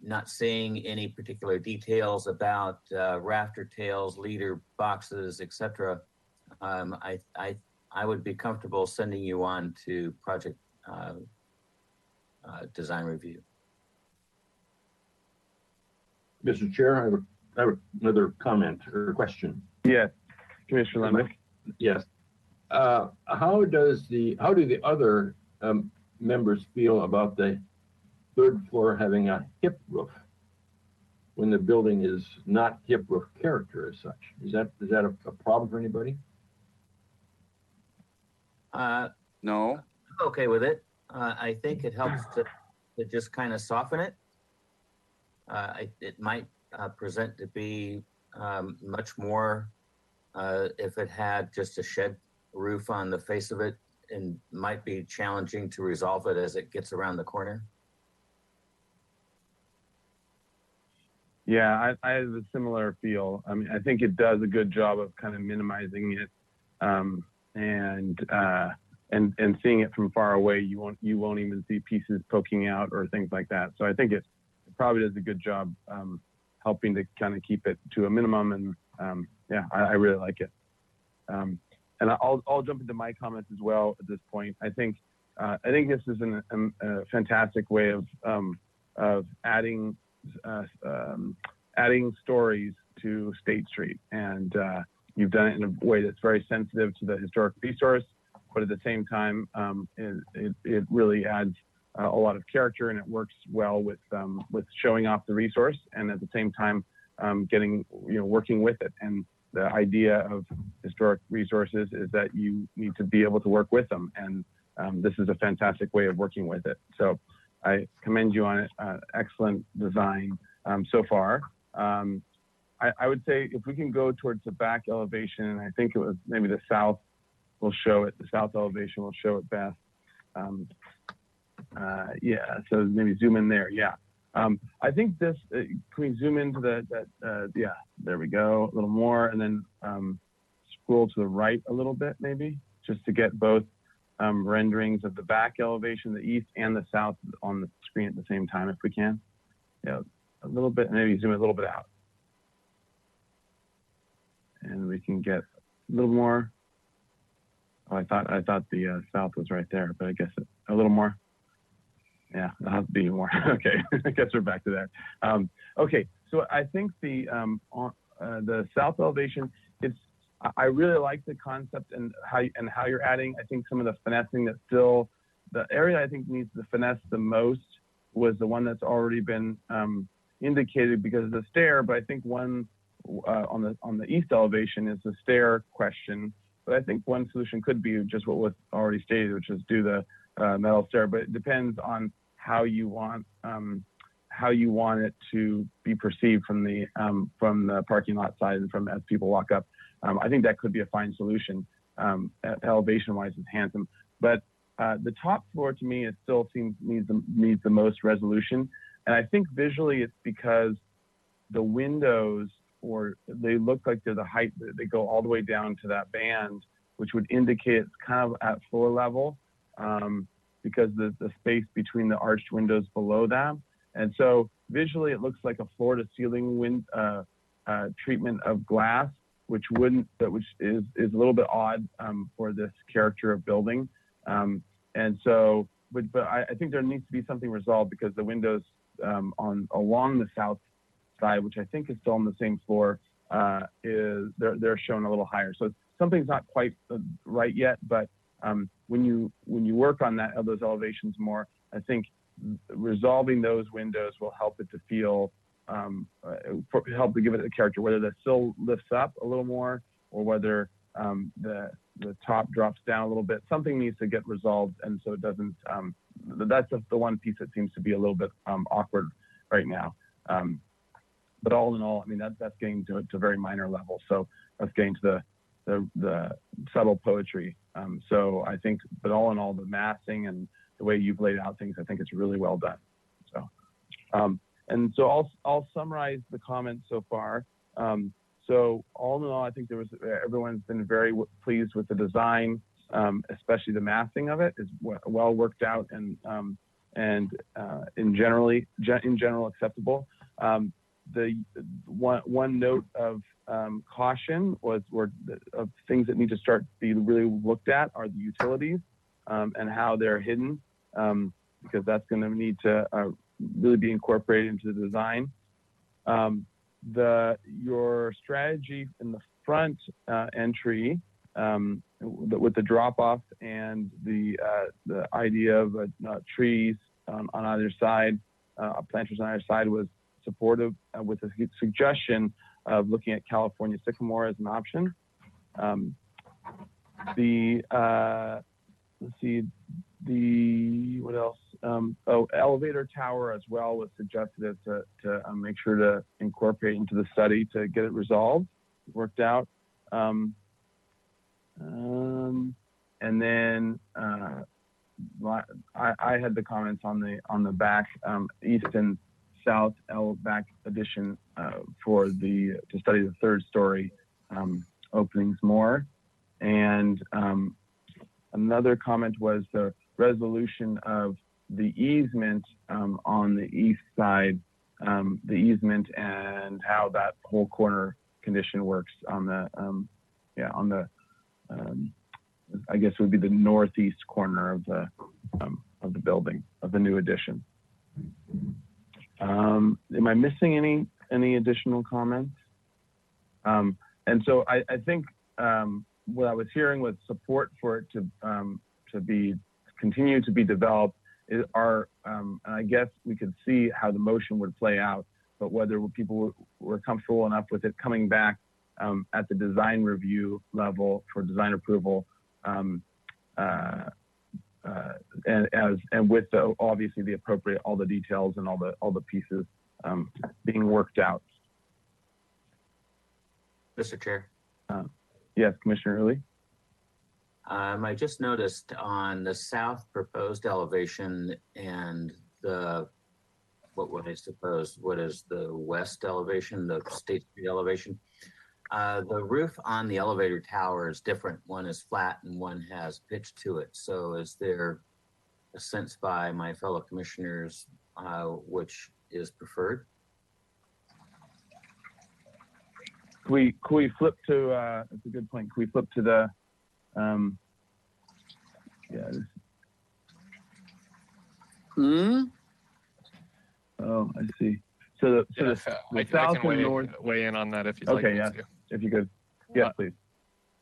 not seeing any particular details about rafter tails, leader boxes, etc. I would be comfortable sending you on to project design review. Mr. Chair, I have another comment or question. Yes, Commissioner Lemon. Yes. How do the other members feel about the third floor having a hip roof when the building is not hip roof character as such? Is that a problem for anybody? No. I'm okay with it. I think it helps to just kind of soften it. It might present to be much more if it had just a shed roof on the face of it, and might be challenging to resolve it as it gets around the corner. Yeah, I have a similar feel. I mean, I think it does a good job of kind of minimizing it, and seeing it from far away. You won't even see pieces poking out or things like that. So I think it probably does a good job helping to kind of keep it to a minimum. And yeah, I really like it. And I'll jump into my comments as well at this point. I think this is a fantastic way of adding stories to State Street, and you've done it in a way that's very sensitive to the historic resource, but at the same time, it really adds a lot of character, and it works well with showing off the resource, and at the same time, working with it. And the idea of historic resources is that you need to be able to work with them, and this is a fantastic way of working with it. So I commend you on it. Excellent design so far. I would say if we can go towards the back elevation, and I think it was maybe the south will show it. The south elevation will show it best. Yeah, so maybe zoom in there. Yeah. I think this, can we zoom into yeah, there we go, a little more, and then scroll to the right a little bit, maybe, just to get both renderings of the back elevation, the east and the south on the screen at the same time, if we can. Yeah, a little bit, maybe zoom it a little bit out. And we can get a little more. Oh, I thought the south was right there, but I guess a little more. Yeah, it'll have to be more. Okay, I guess we're back to that. Okay, so I think the south elevation, I really like the concept and how you're adding. I think some of the finessing that still, the area I think needs the finesse the most was the one that's already been indicated because of the stair. But I think one on the east elevation is the stair question. But I think one solution could be just what was already stated, which is do the metal stair. But it depends on how you want it to be perceived from the parking lot side and from as people walk up. I think that could be a fine solution. Elevation-wise, it's handsome, but the top floor to me it still needs the most resolution. And I think visually it's because the windows, they look like they're the height, they go all the way down to that band, which would indicate it's kind of at floor level because the space between the arched windows below that. And so visually it looks like a floor to ceiling treatment of glass, which is a little bit odd for this character of building. And so, but I think there needs to be something resolved because the windows along the south side, which I think is still on the same floor, they're shown a little higher. So something's not quite right yet, but when you work on those elevations more, I think resolving those windows will help it to feel help to give it a character, whether the sill lifts up a little more or whether the top drops down a little bit. Something needs to get resolved, and so it doesn't. That's the one piece that seems to be a little bit awkward right now. But all in all, I mean that's getting to a very minor level. So that's getting to the subtle poetry. So I think, but all in all, the massing and the way you've laid out things, I think it's really well done. So, and so I'll summarize the comments so far. So all in all, I think everyone's been very pleased with the design, especially the massing of it is well worked out and in general acceptable. The one note of caution of things that need to start to be really looked at are the utilities and how they're hidden, because that's going to need to really be incorporated into the design. Your strategy in the front entry with the drop off and the idea of trees on either side, planters on either side was supportive, with a suggestion of looking at California sycamore as an option. What else? Elevator tower as well was suggested to make sure to incorporate into the study to get it resolved, worked out. And then I had the comments on the back, east and south back addition to study the third story openings more. And another comment was the resolution of the easement on the east side, the easement and how that whole corner condition works on the I guess it would be the northeast corner of the building of the new addition. Am I missing any additional comments? And so I think what I was hearing was support for it to continue to be developed. And I guess we could see how the motion would play out, but whether people were comfortable enough with it coming back at the design review level for design approval, and with obviously the appropriate, all the details and all the pieces being worked out. Mr. Chair. Yes, Commissioner Uli. I just noticed on the south proposed elevation and what is the west elevation, the State Street elevation, the roof on the elevator tower is different. One is flat and one has pitch to it. So is there a sense by my fellow commissioners which is preferred? Can we flip to, that's a good point. Can we flip to the, Oh, I see. So the I south can and north. weigh in on that if you'd Okay, like yeah, me to. if you could. Yeah, please.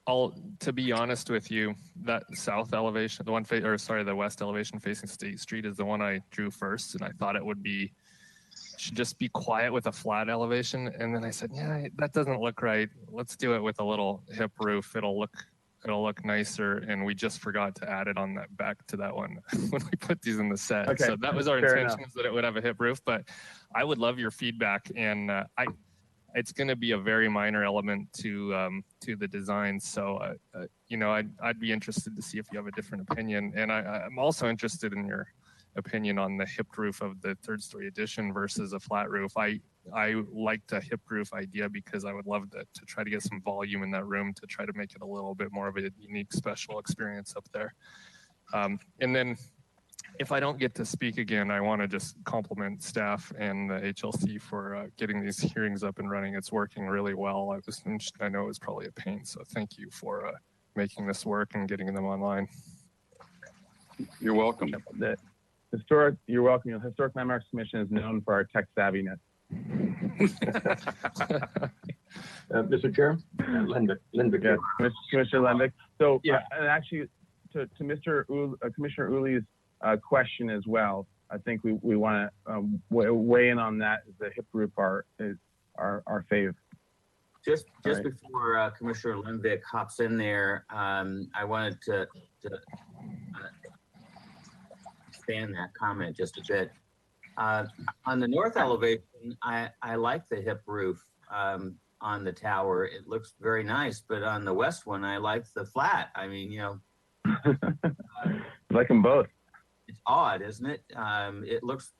To be honest with you, that south elevation, the west elevation facing State Street is the one I drew first, and I thought it should just be quiet with a flat elevation. And then I said, yeah, that doesn't look right. Let's do it with a little hip roof. It'll look nicer. And we just forgot to add it on that back to that one when we put these in the set. Okay, so that was our fair intention, enough. is that it would have a hip roof, but I would love your feedback. And it's going to be a very minor element to the design. So, I'd be interested to see if you have a different opinion. And I'm also interested in your opinion on the hipped roof of the third story addition versus a flat roof. I liked a hip roof idea because I would love to try to get some volume in that room to try to make it a little bit more of a unique, special experience up there. And then if I don't get to speak again, I want to just compliment staff and the HLC for getting these hearings up and running. It's working really well. I know it was probably a pain, so thank you for making this work and getting them online. You're welcome. You're welcome. The Historic Landmarks Commission is known for our tech savviness. Mr. Chair, Lenvick. Yeah, Commissioner Lenvick. So, and actually, to Mr. Commissioner Uli's question as well, I think we want to weigh in on that. The hip roof is our fave. Just before Commissioner Lenvick hops in there, I wanted to expand that comment just a bit. On the north elevation, I like the hip roof on the tower. It looks very nice, but on the west one, I like the flat. I mean, you know. Like them both. It's odd, isn't it? It looks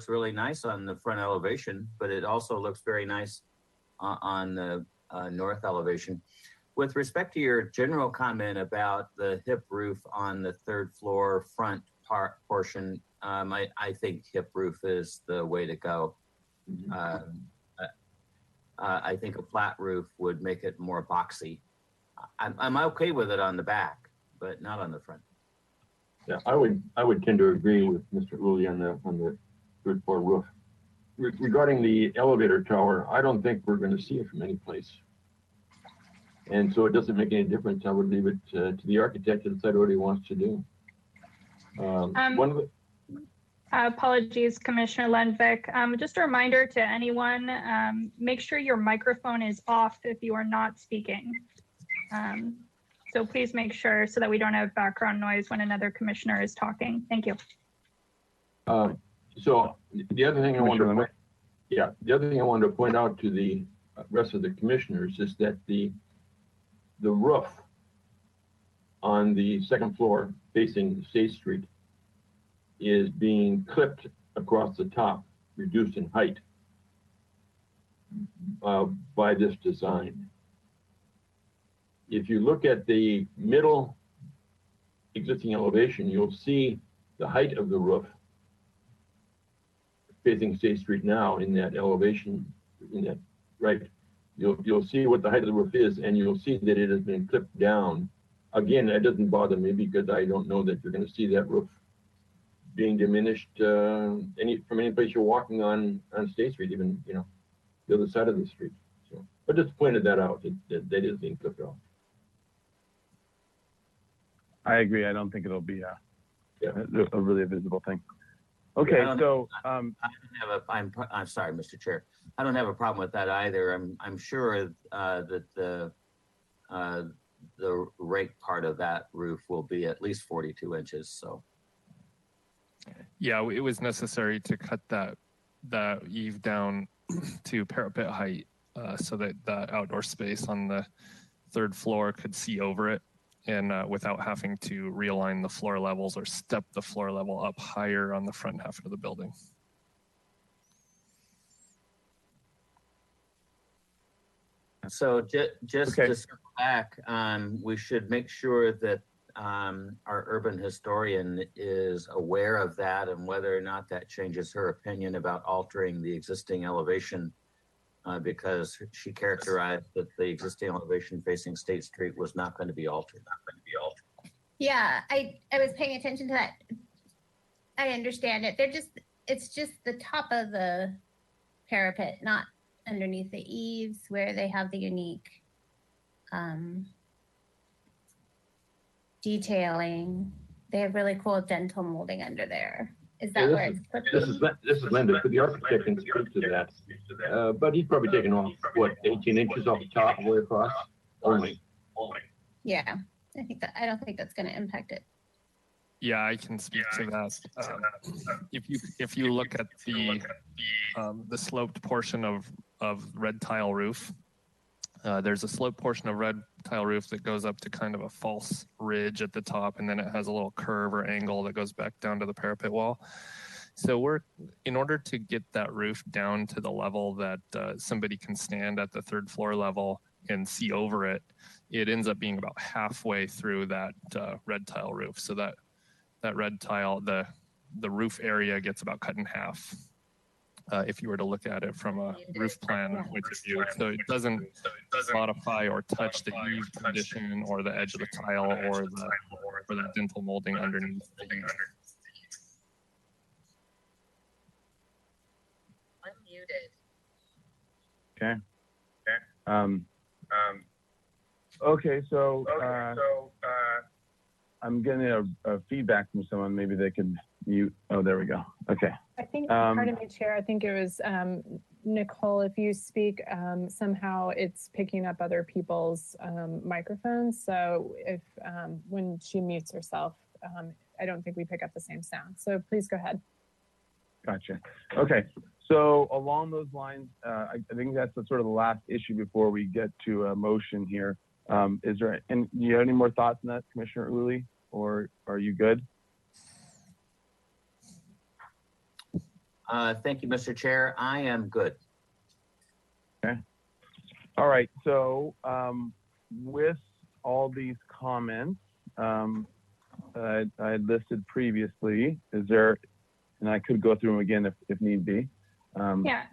really nice on the front elevation, but it also looks very nice on the north elevation. With respect to your general comment about the hip roof on the third floor front portion, I think hip roof is the way to go. I think a flat roof would make it more boxy. I'm okay with it on the back, but not on the front. Yeah, I would tend to agree with Mr. Uli on the third floor roof. Regarding the elevator tower, I don't think we're going to see it from any place. And so it doesn't make any difference. I would leave it to the architect to decide what he wants to do. Apologies, Commissioner Lenvick. Just a reminder to anyone, make sure your microphone is off if you are not speaking. So please make sure so that we don't have background noise when another commissioner is talking. Thank you. So the other thing I wanted to point out to the rest of the commissioners is that the roof on the second floor facing State Street is being clipped across the top, reduced in height by this design. If you look at the middle existing elevation, you'll see the height of the roof facing State Street now in that elevation, you'll see what the height of the roof is, and you'll see that it has been clipped down. Again, that doesn't bother me because I don't know that you're going to see that roof being diminished from any place you're walking on State Street, even the other side of the street. So, but just pointed that out that is being clipped off. I agree. I don't think it'll be a really visible thing. Okay, so I'm sorry, Mr. Chair. I don't have a problem with that either. I'm sure that the rake part of that roof will be at least 42 inches. So. Yeah, it was necessary to cut that eave down to parapet height so that the outdoor space on the third floor could see over it, and without having to realign the floor levels or step the floor level up higher on the front half of the building. So just to circle back, we should make sure that our urban historian is aware of that and whether or not that changes her opinion about altering the existing elevation, because she characterized that the existing elevation facing State Street was not going to be altered. Yeah, I was paying attention to that. I understand it. It's just the top of the parapet, not underneath the eaves where they have the unique detailing. They have really cool dental molding under there. Is that where it's put? This is Linda. The architect can speak to that. But he's probably taken off, 18 inches off the top all the way across? Only. Yeah, I don't think that's going to impact it. Yeah, I can speak to that. If you look at the sloped portion of red tile roof, there's a sloped portion of red tile roof that goes up to kind of a false ridge at the top, and then it has a little curve or angle that goes back down to the parapet wall. So in order to get that roof down to the level that somebody can stand at the third floor level and see over it, it ends up being about halfway through that red tile roof. So that red tile, the roof area gets about cut in half. If you were to look at it from a roof plan point of view. So it doesn't modify or touch the eave condition or the edge of the tile or the dental molding underneath the eave. Unmuted. Okay. Okay, so I'm getting a feedback from someone. Maybe they could mute. Oh, there we go. Okay. I think, pardon me, Chair, I think it was Nicole, if you speak, somehow it's picking up other people's microphones. So if when she mutes herself, I don't think we pick up the same sound. So please go ahead. Gotcha. Okay. So along those lines, I think that's sort of the last issue before we get to a motion here. Is there, and do you have any more thoughts on that, Commissioner Uli, or are you good? Thank you, Mr. Chair. I am good. Okay. All right. So with all these comments I had listed previously, is there, and I could go through them again if need be. Yeah.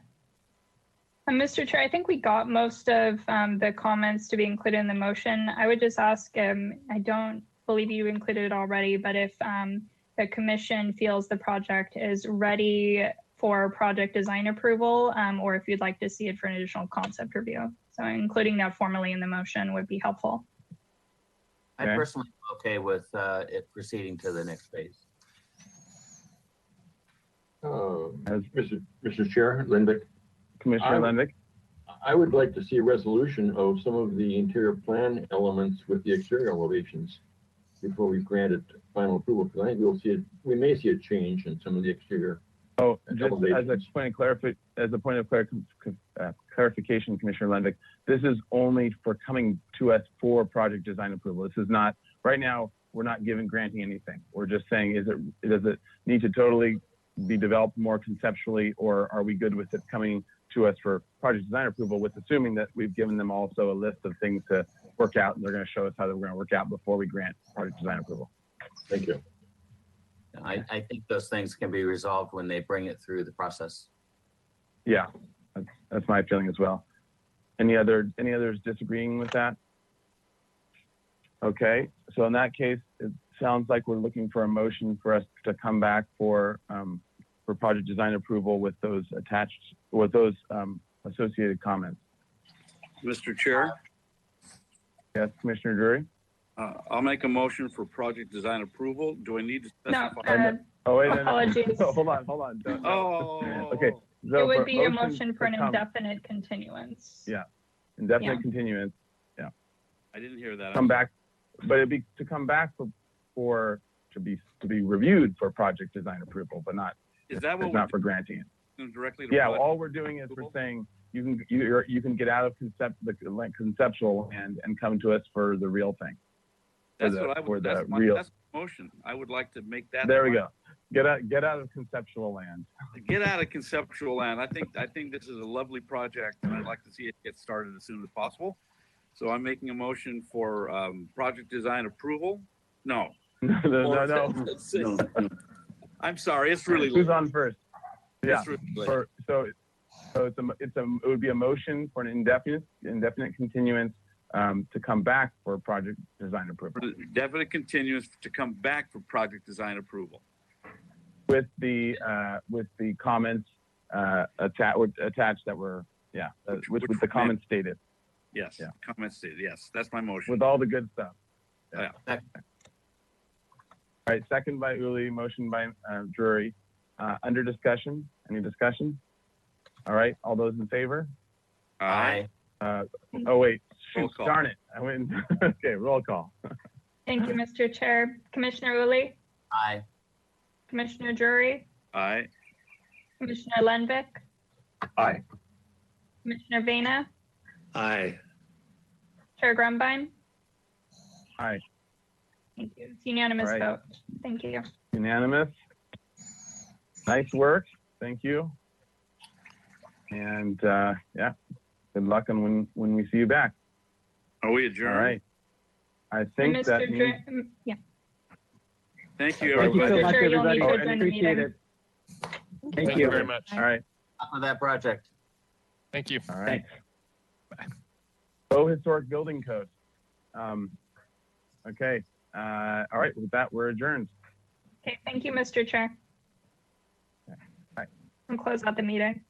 Mr. Chair, I think we got most of the comments to be included in the motion. I would just ask, I don't believe you included it already, but if the commission feels the project is ready for project design approval, or if you'd like to see it for an additional concept review. So including that formally in the motion would be helpful. I personally am okay with it proceeding to the next phase. Mr. Chair, Lindvik. Commissioner Lindvik. I would like to see a resolution of some of the interior plan elements with the exterior elevations before we grant it final approval, because I think we may see a change in some of the exterior. Oh, just as a point of clarification, Commissioner Lindvik, this is only for coming to us for project design approval. This is not, right now, we're not granting anything. We're just saying, does it need to totally be developed more conceptually, or are we good with it coming to us for project design approval, with assuming that we've given them also a list of things to work out, and they're going to show us how they're going to work out before we grant project design approval. Thank you. I think those things can be resolved when they bring it through the process. Yeah, that's my feeling as well. Any others disagreeing with that? Okay, so in that case, it sounds like we're looking for a motion for us to come back for project design approval with those attached, with those associated comments. Mr. Chair? Yes, Commissioner Drury? I'll make a motion for project design approval. Do I need to specify? No, oh, wait, apologies. No, hold on. Okay. So it would be a motion for an indefinite continuance. Yeah, indefinite continuance. Yeah. I didn't hear that. Come back, but it'd be to come back to be reviewed for project design approval, but not. Is that what? It's not for granting it. Directly to all we're doing is we're saying you can get out of the conceptual land and come to us for the real thing. That's what I would. That's my motion. I would like to make that. There we go. Get out of conceptual land. Get out of conceptual land. I think this is a lovely project, and I'd like to see it get started as soon as possible. So I'm making a motion for project design approval. No. No. I'm sorry. It's really. Who's on first? Yeah. Really it would be a motion for an indefinite continuance to come back for project design approval. Definite continuance to come back for project design approval. With the comments attached that were with the comments stated. Yes. Yeah. Comments stated. Yes. That's my motion. With all the good stuff. Yeah. All right. Second by Uli. Motion by Drury. Under discussion. Any discussion? All right. All those in favor? Aye. Oh wait. Shoot, darn it. I went. Okay. Roll call. Thank you, Mr. Chair. Commissioner Uli? Aye. Commissioner Drury? Aye. Commissioner Lindvik? Aye. Commissioner Vena? Aye. Chair Grumbine? Aye. Thank you. It's unanimous vote. Thank you. Unanimous. Nice work. Thank you. And yeah, good luck on when we see you back. Are we adjourned? All right. I think that means... Yeah. Thank you, Thank you so much, Sure, everybody. you'll need to I adjourn the appreciate meeting. it. Thank you very much. All right. On that project. Thank you. All right. Historic Building Code. Okay. All right. With that, we're adjourned. Okay. Thank you, Mr. Chair. Bye. And close out the meeting.